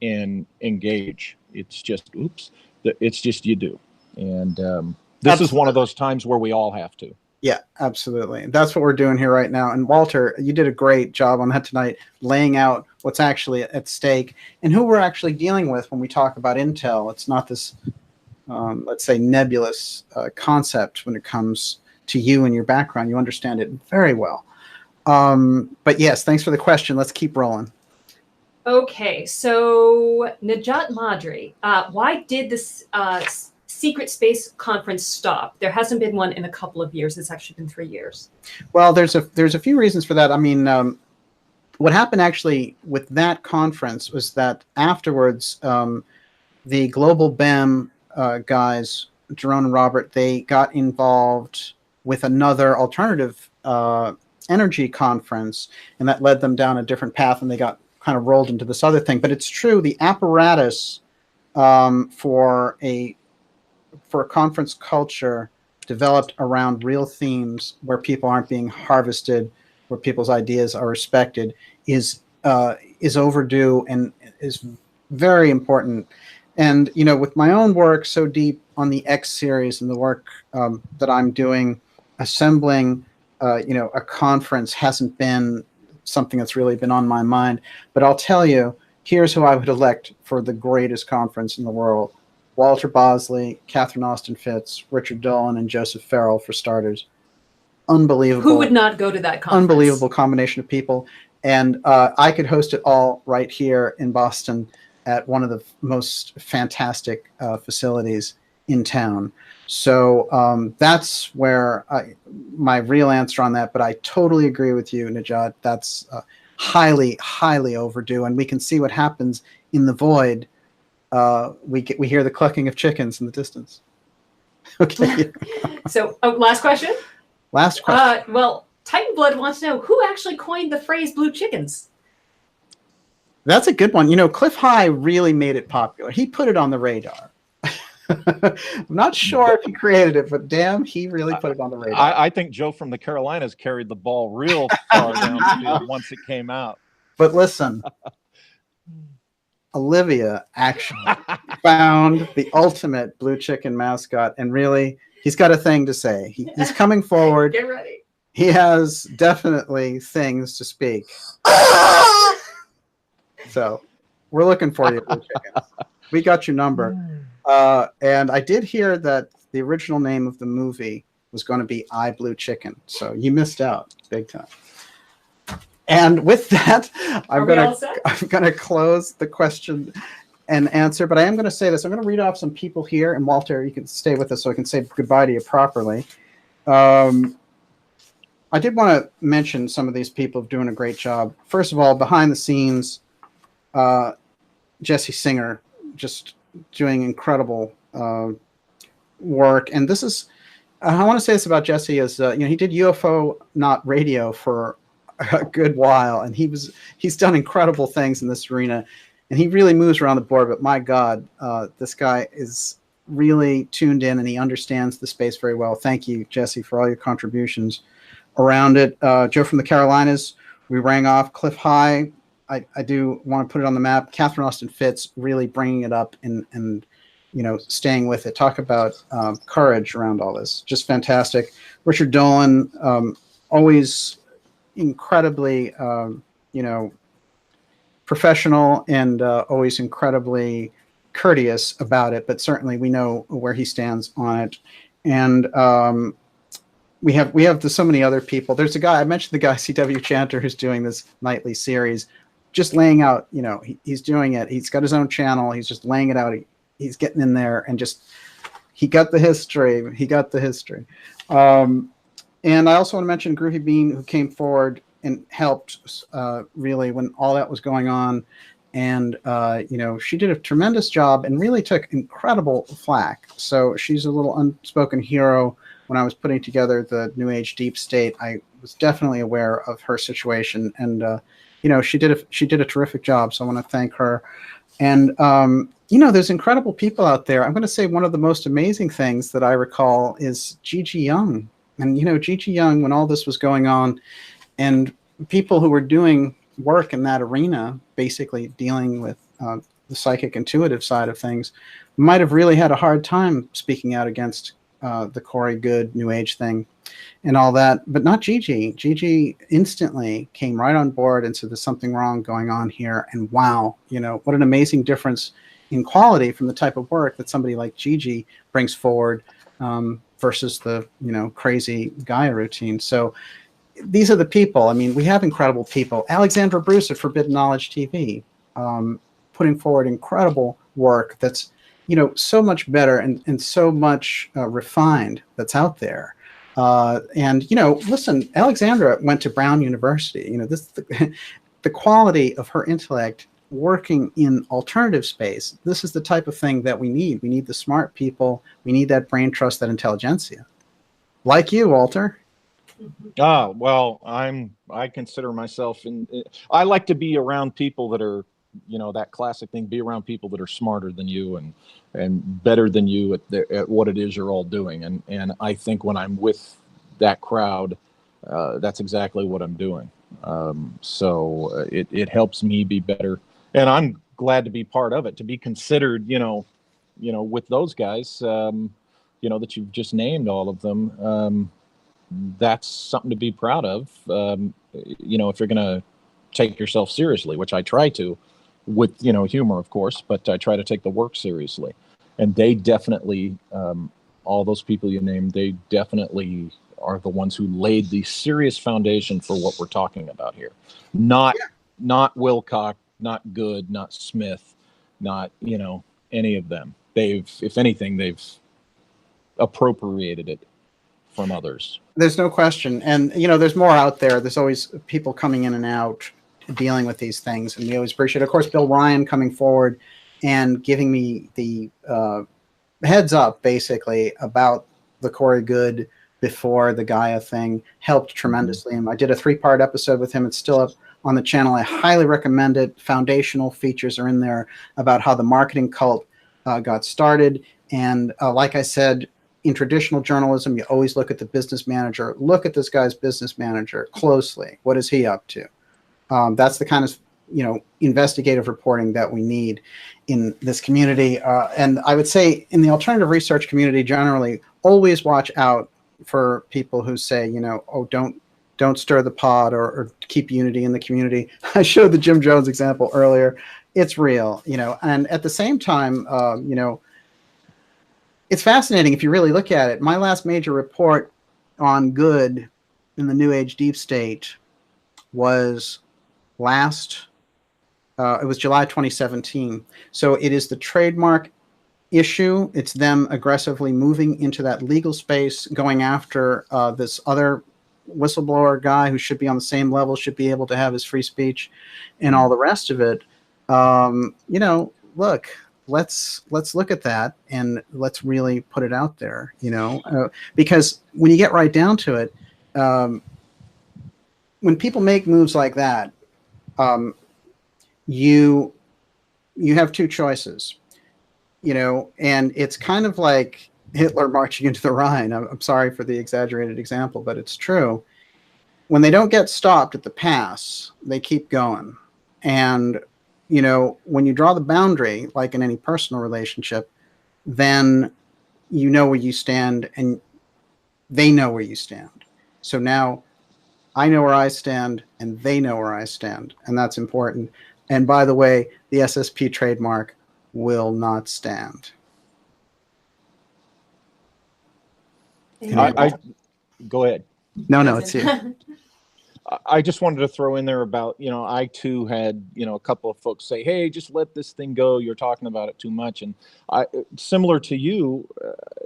and engage. It's just, it's just you do. And this is one of those times where we all have to. Yeah, absolutely. That's what we're doing here right now. And Walter, you did a great job on that tonight, laying out what's actually at stake and who we're actually dealing with when we talk about intel. It's not this, let's say, nebulous concept when it comes to you and your background. You understand it very well. But yes, thanks for the question. Let's keep rolling. Okay, so Najat Madri, why did this secret space conference stop? There hasn't been one in a couple of years. It's actually been 3 years. Well, there's a few reasons for that. I mean, what happened actually with that conference was that afterwards, the global BAM guys, Jerome and Robert, they got involved with another alternative energy conference, and that led them down a different path, and they got kind of rolled into this other thing. But it's true, the apparatus for a conference culture developed around real themes where people aren't being harvested, where people's ideas are respected, is overdue and is very important. And with my own work so deep on the X series and the work that I'm doing, assembling a conference hasn't been something that's really been on my mind. But I'll tell you, here's who I would elect for the greatest conference in the world: Walter Bosley, Catherine Austin Fitz, Richard Dolan, and Joseph Farrell, for starters. Unbelievable. Who would not go to that conference? Unbelievable combination of people. And I could host it all right here in Boston at one of the most fantastic facilities in town. So that's where my real answer on that. But I totally agree with you, Najat. That's highly, highly overdue. And we can see what happens in the void. We hear the clucking of chickens in the distance. Okay. So, last question. Last question. Well, Titan Blood wants to know who actually coined the phrase "blue chickens." That's a good one. You know, Cliff High really made it popular. He put it on the radar. I'm not sure if he created it, but damn, he really put it on the radar. I think Joe from the Carolinas carried the ball real far down the field once it came out. But listen, Olivia actually found the ultimate blue chicken mascot, and really, he's got a thing to say. He's coming forward. Get ready. He has definitely things to speak. So we're looking for you, blue chickens. We got your number. And I did hear that the original name of the movie was going to be I Blue Chicken. So you missed out big time. And with that, I'm going to close the question and answer. But I am going to say this. I'm going to read off some people here. And Walter, you can stay with us so I can say goodbye to you properly. I did want to mention some of these people doing a great job. First of all, behind the scenes, Jesse Singer just doing incredible work. And this is, I want to say this about Jesse is, he did UFO, not radio for a good while. And he's done incredible things in this arena, and he really moves around the board. But my God, this guy is really tuned in and he understands the space very well. Thank you, Jesse, for all your contributions around it. Joe from the Carolinas, we rang off Cliff High. I do want to put it on the map. Catherine Austin Fitz really bringing it up and staying with it. Talk about courage around all this. Just fantastic. Richard Dolan, always incredibly, professional and always incredibly courteous about it. But certainly we know where he stands on it. And we have so many other people. There's a guy, I mentioned the guy, CW Chanter, who's doing this nightly series, just laying out, he's doing it. He's got his own channel. He's just laying it out. He's getting in there and he got the history. And I also want to mention Groovy Bean, who came forward and helped really when all that was going on. And, she did a tremendous job and really took incredible flack. So she's a little unspoken hero. When I was putting together the New Age Deep State, I was definitely aware of her situation. And, she did a terrific job. So I want to thank her. And, there's incredible people out there. I'm going to say one of the most amazing things that I recall is Gigi Young. And, Gigi Young, when all this was going on, and people who were doing work in that arena, basically dealing with the psychic intuitive side of things, might have really had a hard time speaking out against the Corey Good New Age thing and all that, but not Gigi. Gigi instantly came right on board and said, there's something wrong going on here. And wow, what an amazing difference in quality from the type of work that somebody like Gigi brings forward versus the, crazy Gaia routine. So these are the people. I mean, we have incredible people. Alexandra Bruce at Forbidden Knowledge TV, putting forward incredible work that's, so much better and so much refined that's out there. Listen, Alexandra went to Brown University. The quality of her intellect working in alternative space. This is the type of thing that we need. We need the smart people. We need that brain trust, that intelligentsia. Like you, Walter. Well, I consider myself I like to be around people that are, that classic thing, be around people that are smarter than you and better than you at what it is you're all doing. And I think when I'm with that crowd, that's exactly what I'm doing. So it helps me be better, and I'm glad to be part of it, to be considered, with those guys, that you've just named, all of them. That's something to be proud of. If you're going to take yourself seriously, which I try to, with, humor, of course, but I try to take the work seriously. And they definitely, all those people you named, they definitely are the ones who laid the serious foundation for what we're talking about here. Not Wilcock, not Good, not Smith, not, any of them. If anything, they've appropriated it from others. There's no question. And, you know, there's more out there. There's always people coming in and out dealing with these things. And we always appreciate it. Of course, Bill Ryan coming forward and giving me the heads up, basically, about the Corey Good before the Gaia thing helped tremendously. And I did a 3-part episode with him. It's still up on the channel. I highly recommend it. Foundational features are in there about how the marketing cult got started. And like I said, in traditional journalism, you always look at the business manager. Look at this guy's business manager closely. What is he up to? That's the kind of, you know, investigative reporting that we need in this community. And I would say in the alternative research community generally, always watch out for people who say, you know, oh, don't stir the pot, or keep unity in the community. I showed the Jim Jones example earlier. It's real, you know, and at the same time, you know, it's fascinating if you really look at it. My last major report on good in the New Age deep state was it was July 2017. So it is the trademark issue. It's them aggressively moving into that legal space, going after this other whistleblower guy who should be on the same level, should be able to have his free speech and all the rest of it. You know, look, let's look at that and let's really put it out there, you know, because when you get right down to it, when people make moves like that, you have two choices, you know, and it's kind of like Hitler marching into the Rhine. I'm sorry for the exaggerated example, but it's true. When they don't get stopped at the pass, they keep going. And, you know, when you draw the boundary, like in any personal relationship, then you know where you stand and they know where you stand. So now I know where I stand and they know where I stand. And that's important. And by the way, the SSP trademark will not stand. I go ahead. No, it's you. I just wanted to throw in there about, you know, I too had, you know, a couple of folks say, hey, just let this thing go. You're talking about it too much. And similar to you,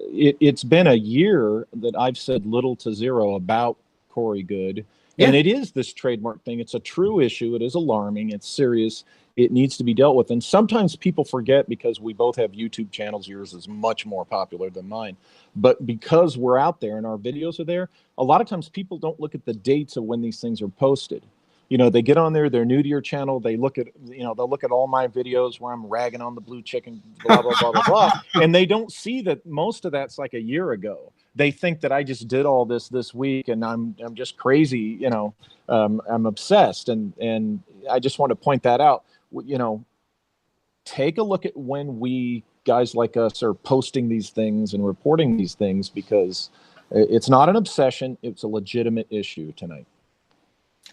it's been a year that I've said little to zero about Corey Good. Yeah. And it is this trademark thing. It's a true issue. It is alarming. It's serious. It needs to be dealt with. And sometimes people forget because we both have YouTube channels. Yours is much more popular than mine. But because we're out there and our videos are there, a lot of times people don't look at the dates of when these things are posted. You know, they get on there, they're new to your channel, they look at, you know, they'll look at all my videos where I'm ragging on the blue chicken, blah, blah, blah, blah, blah. And they don't see that most of that's like a year ago. They think that I just did all this week and I'm just crazy, you know, I'm obsessed. And I just want to point that out. You know, take a look at when we guys like us are posting these things and reporting these things, because it's not an obsession. It's a legitimate issue tonight.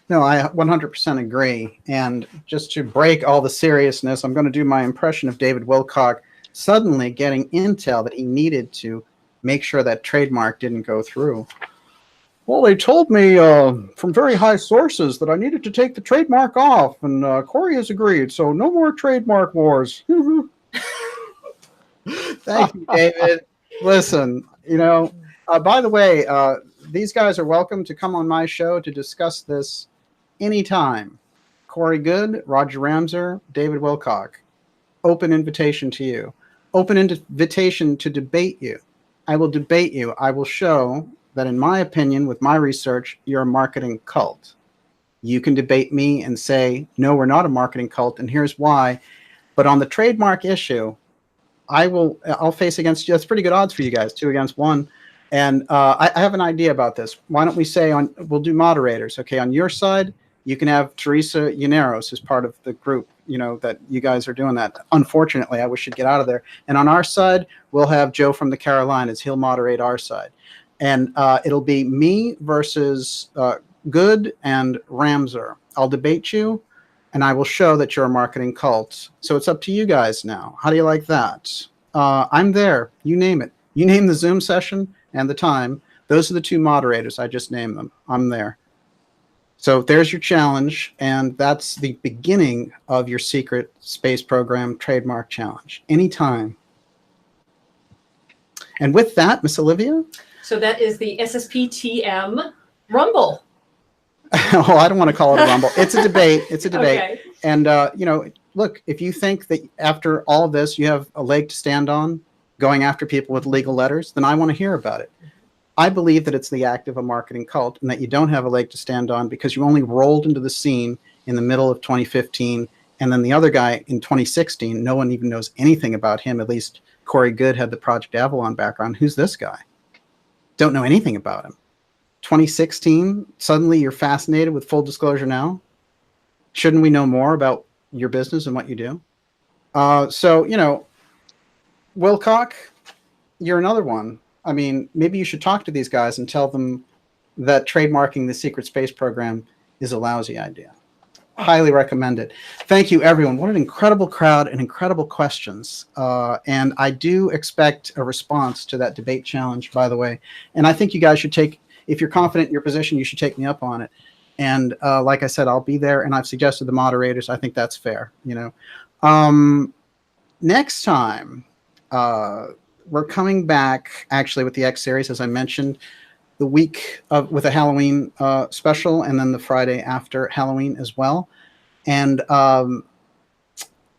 No, I 100% agree. And just to break all the seriousness, I'm going to do my impression of David Wilcock suddenly getting intel that he needed to make sure that trademark didn't go through. Well, they told me from very high sources that I needed to take the trademark off, and Corey has agreed, so no more trademark wars. Thank you, David. Listen, you know, by the way, these guys are welcome to come on my show to discuss this anytime. Corey Good, Roger Ramser, David Wilcock. Open invitation to you. Open invitation to debate you. I will debate you. I will show that, in my opinion, with my research, you're a marketing cult. You can debate me and say, no, we're not a marketing cult, and here's why. But on the trademark issue, I'll face against you. That's pretty good odds for you guys, 2 against 1. And I have an idea about this. Why don't we say we'll do moderators, okay? On your side, you can have Teresa Llaneros as part of the group, you know, that you guys are doing that. Unfortunately, I wish she'd get out of there. And on our side, we'll have Joe from the Carolinas. He'll moderate our side. And it'll be me versus Good and Ramser. I'll debate you, and I will show that you're a marketing cult. So it's up to you guys now. How do you like that? I'm there. You name it. You name the Zoom session and the time. Those are the 2 moderators. I just named them. I'm there. So there's your challenge, and that's the beginning of your secret space program trademark challenge. Anytime. And with that, Miss Olivia? So that is the SSPTM Rumble. Oh, I don't want to call it a rumble. It's a debate. It's a debate. Okay. And, look, if you think that after all of this, you have a leg to stand on going after people with legal letters, then I want to hear about it. I believe that it's the act of a marketing cult and that you don't have a leg to stand on because you only rolled into the scene in the middle of 2015. And then the other guy in 2016, no one even knows anything about him. At least Corey Good had the Project Avalon background. Who's this guy? Don't know anything about him. 2016, suddenly you're fascinated with Full Disclosure Now. Shouldn't we know more about your business and what you do? So, Wilcock, you're another one. I mean, maybe you should talk to these guys and tell them that trademarking the secret space program is a lousy idea. Highly recommend it. Thank you, everyone. What an incredible crowd and incredible questions. And I do expect a response to that debate challenge, by the way. And I think you guys should take, if you're confident in your position, you should take me up on it. And like I said, I'll be there, and I've suggested the moderators. I think that's fair. Next time, we're coming back actually with the X series, as I mentioned, the week of with a Halloween special, and then the Friday after Halloween as well. And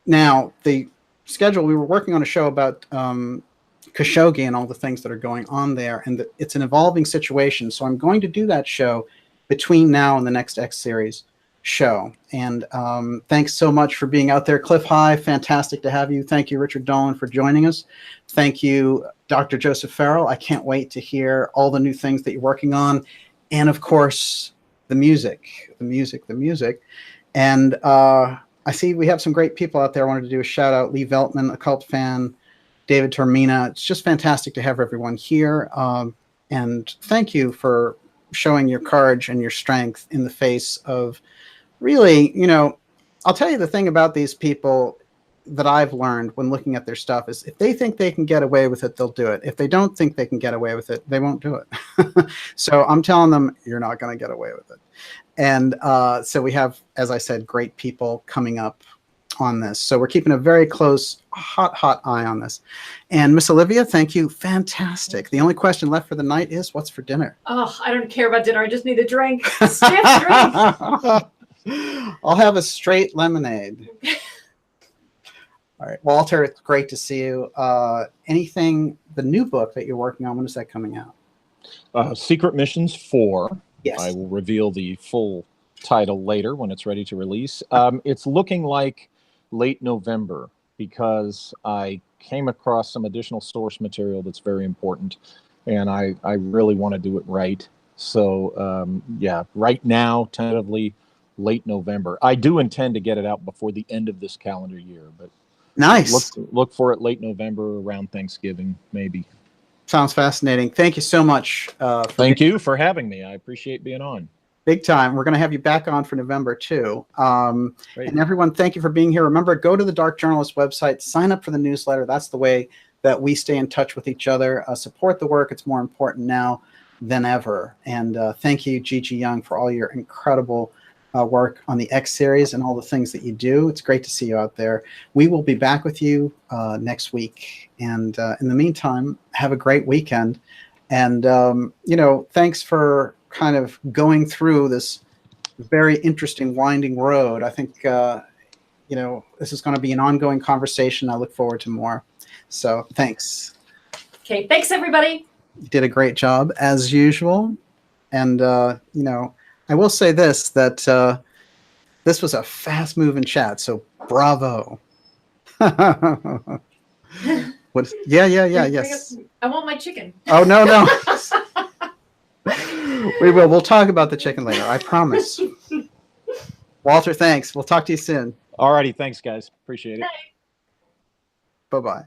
now the schedule, we were working on a show about Khashoggi and all the things that are going on there, and it's an evolving situation. So I'm going to do that show between now and the next X series show. And thanks so much for being out there. Cliff High, fantastic to have you. Thank you, Richard Dolan, for joining us. Thank you, Dr. Joseph Farrell. I can't wait to hear all the new things that you're working on. And of course, the music. And I see we have some great people out there. I wanted to do a shout out. Lee Veltman, a cult fan, David Tormina. It's just fantastic to have everyone here. And thank you for showing your courage and your strength in the face of really, I'll tell you the thing about these people that I've learned when looking at their stuff is if they think they can get away with it, they'll do it. If they don't think they can get away with it, they won't do it. So I'm telling them, you're not going to get away with it. And so we have, as I said, great people coming up on this. So we're keeping a very close, hot eye on this. And Miss Olivia, thank you. Fantastic. The only question left for the night is what's for dinner? Oh, I don't care about dinner. I just need a drink. Stiff drink. I'll have a straight lemonade. All right, Walter, it's great to see you. Anything, the new book that you're working on, when is that coming out? Secret Missions 4. Yes. I will reveal the full title later when it's ready to release. It's looking like late November because I came across some additional source material that's very important, and I really want to do it right. So, yeah, right now, tentatively, late November. I do intend to get it out before the end of this calendar year, but nice. Look for it late November, around Thanksgiving, maybe. Sounds fascinating. Thank you so much. Thank you for having me. I appreciate being on. Big time. We're going to have you back on for November too. And everyone, thank you for being here. Remember, go to the Dark Journalist website, sign up for the newsletter. That's the way that we stay in touch with each other. Support the work. It's more important now than ever. And thank you, Gigi Young, for all your incredible work on the X series and all the things that you do. It's great to see you out there. We will be back with you next week. And in the meantime, have a great weekend. And, thanks for kind of going through this very interesting winding road. I think, this is going to be an ongoing conversation. I look forward to more. So thanks. Okay. Thanks, everybody. You did a great job as usual. And, I will say this, that this was a fast moving chat. So bravo. Yes. I want my chicken. Oh, no. We will. We'll talk about the chicken later. I promise. Walter, thanks. We'll talk to you soon. All righty. Thanks, guys. Appreciate it. Bye-bye.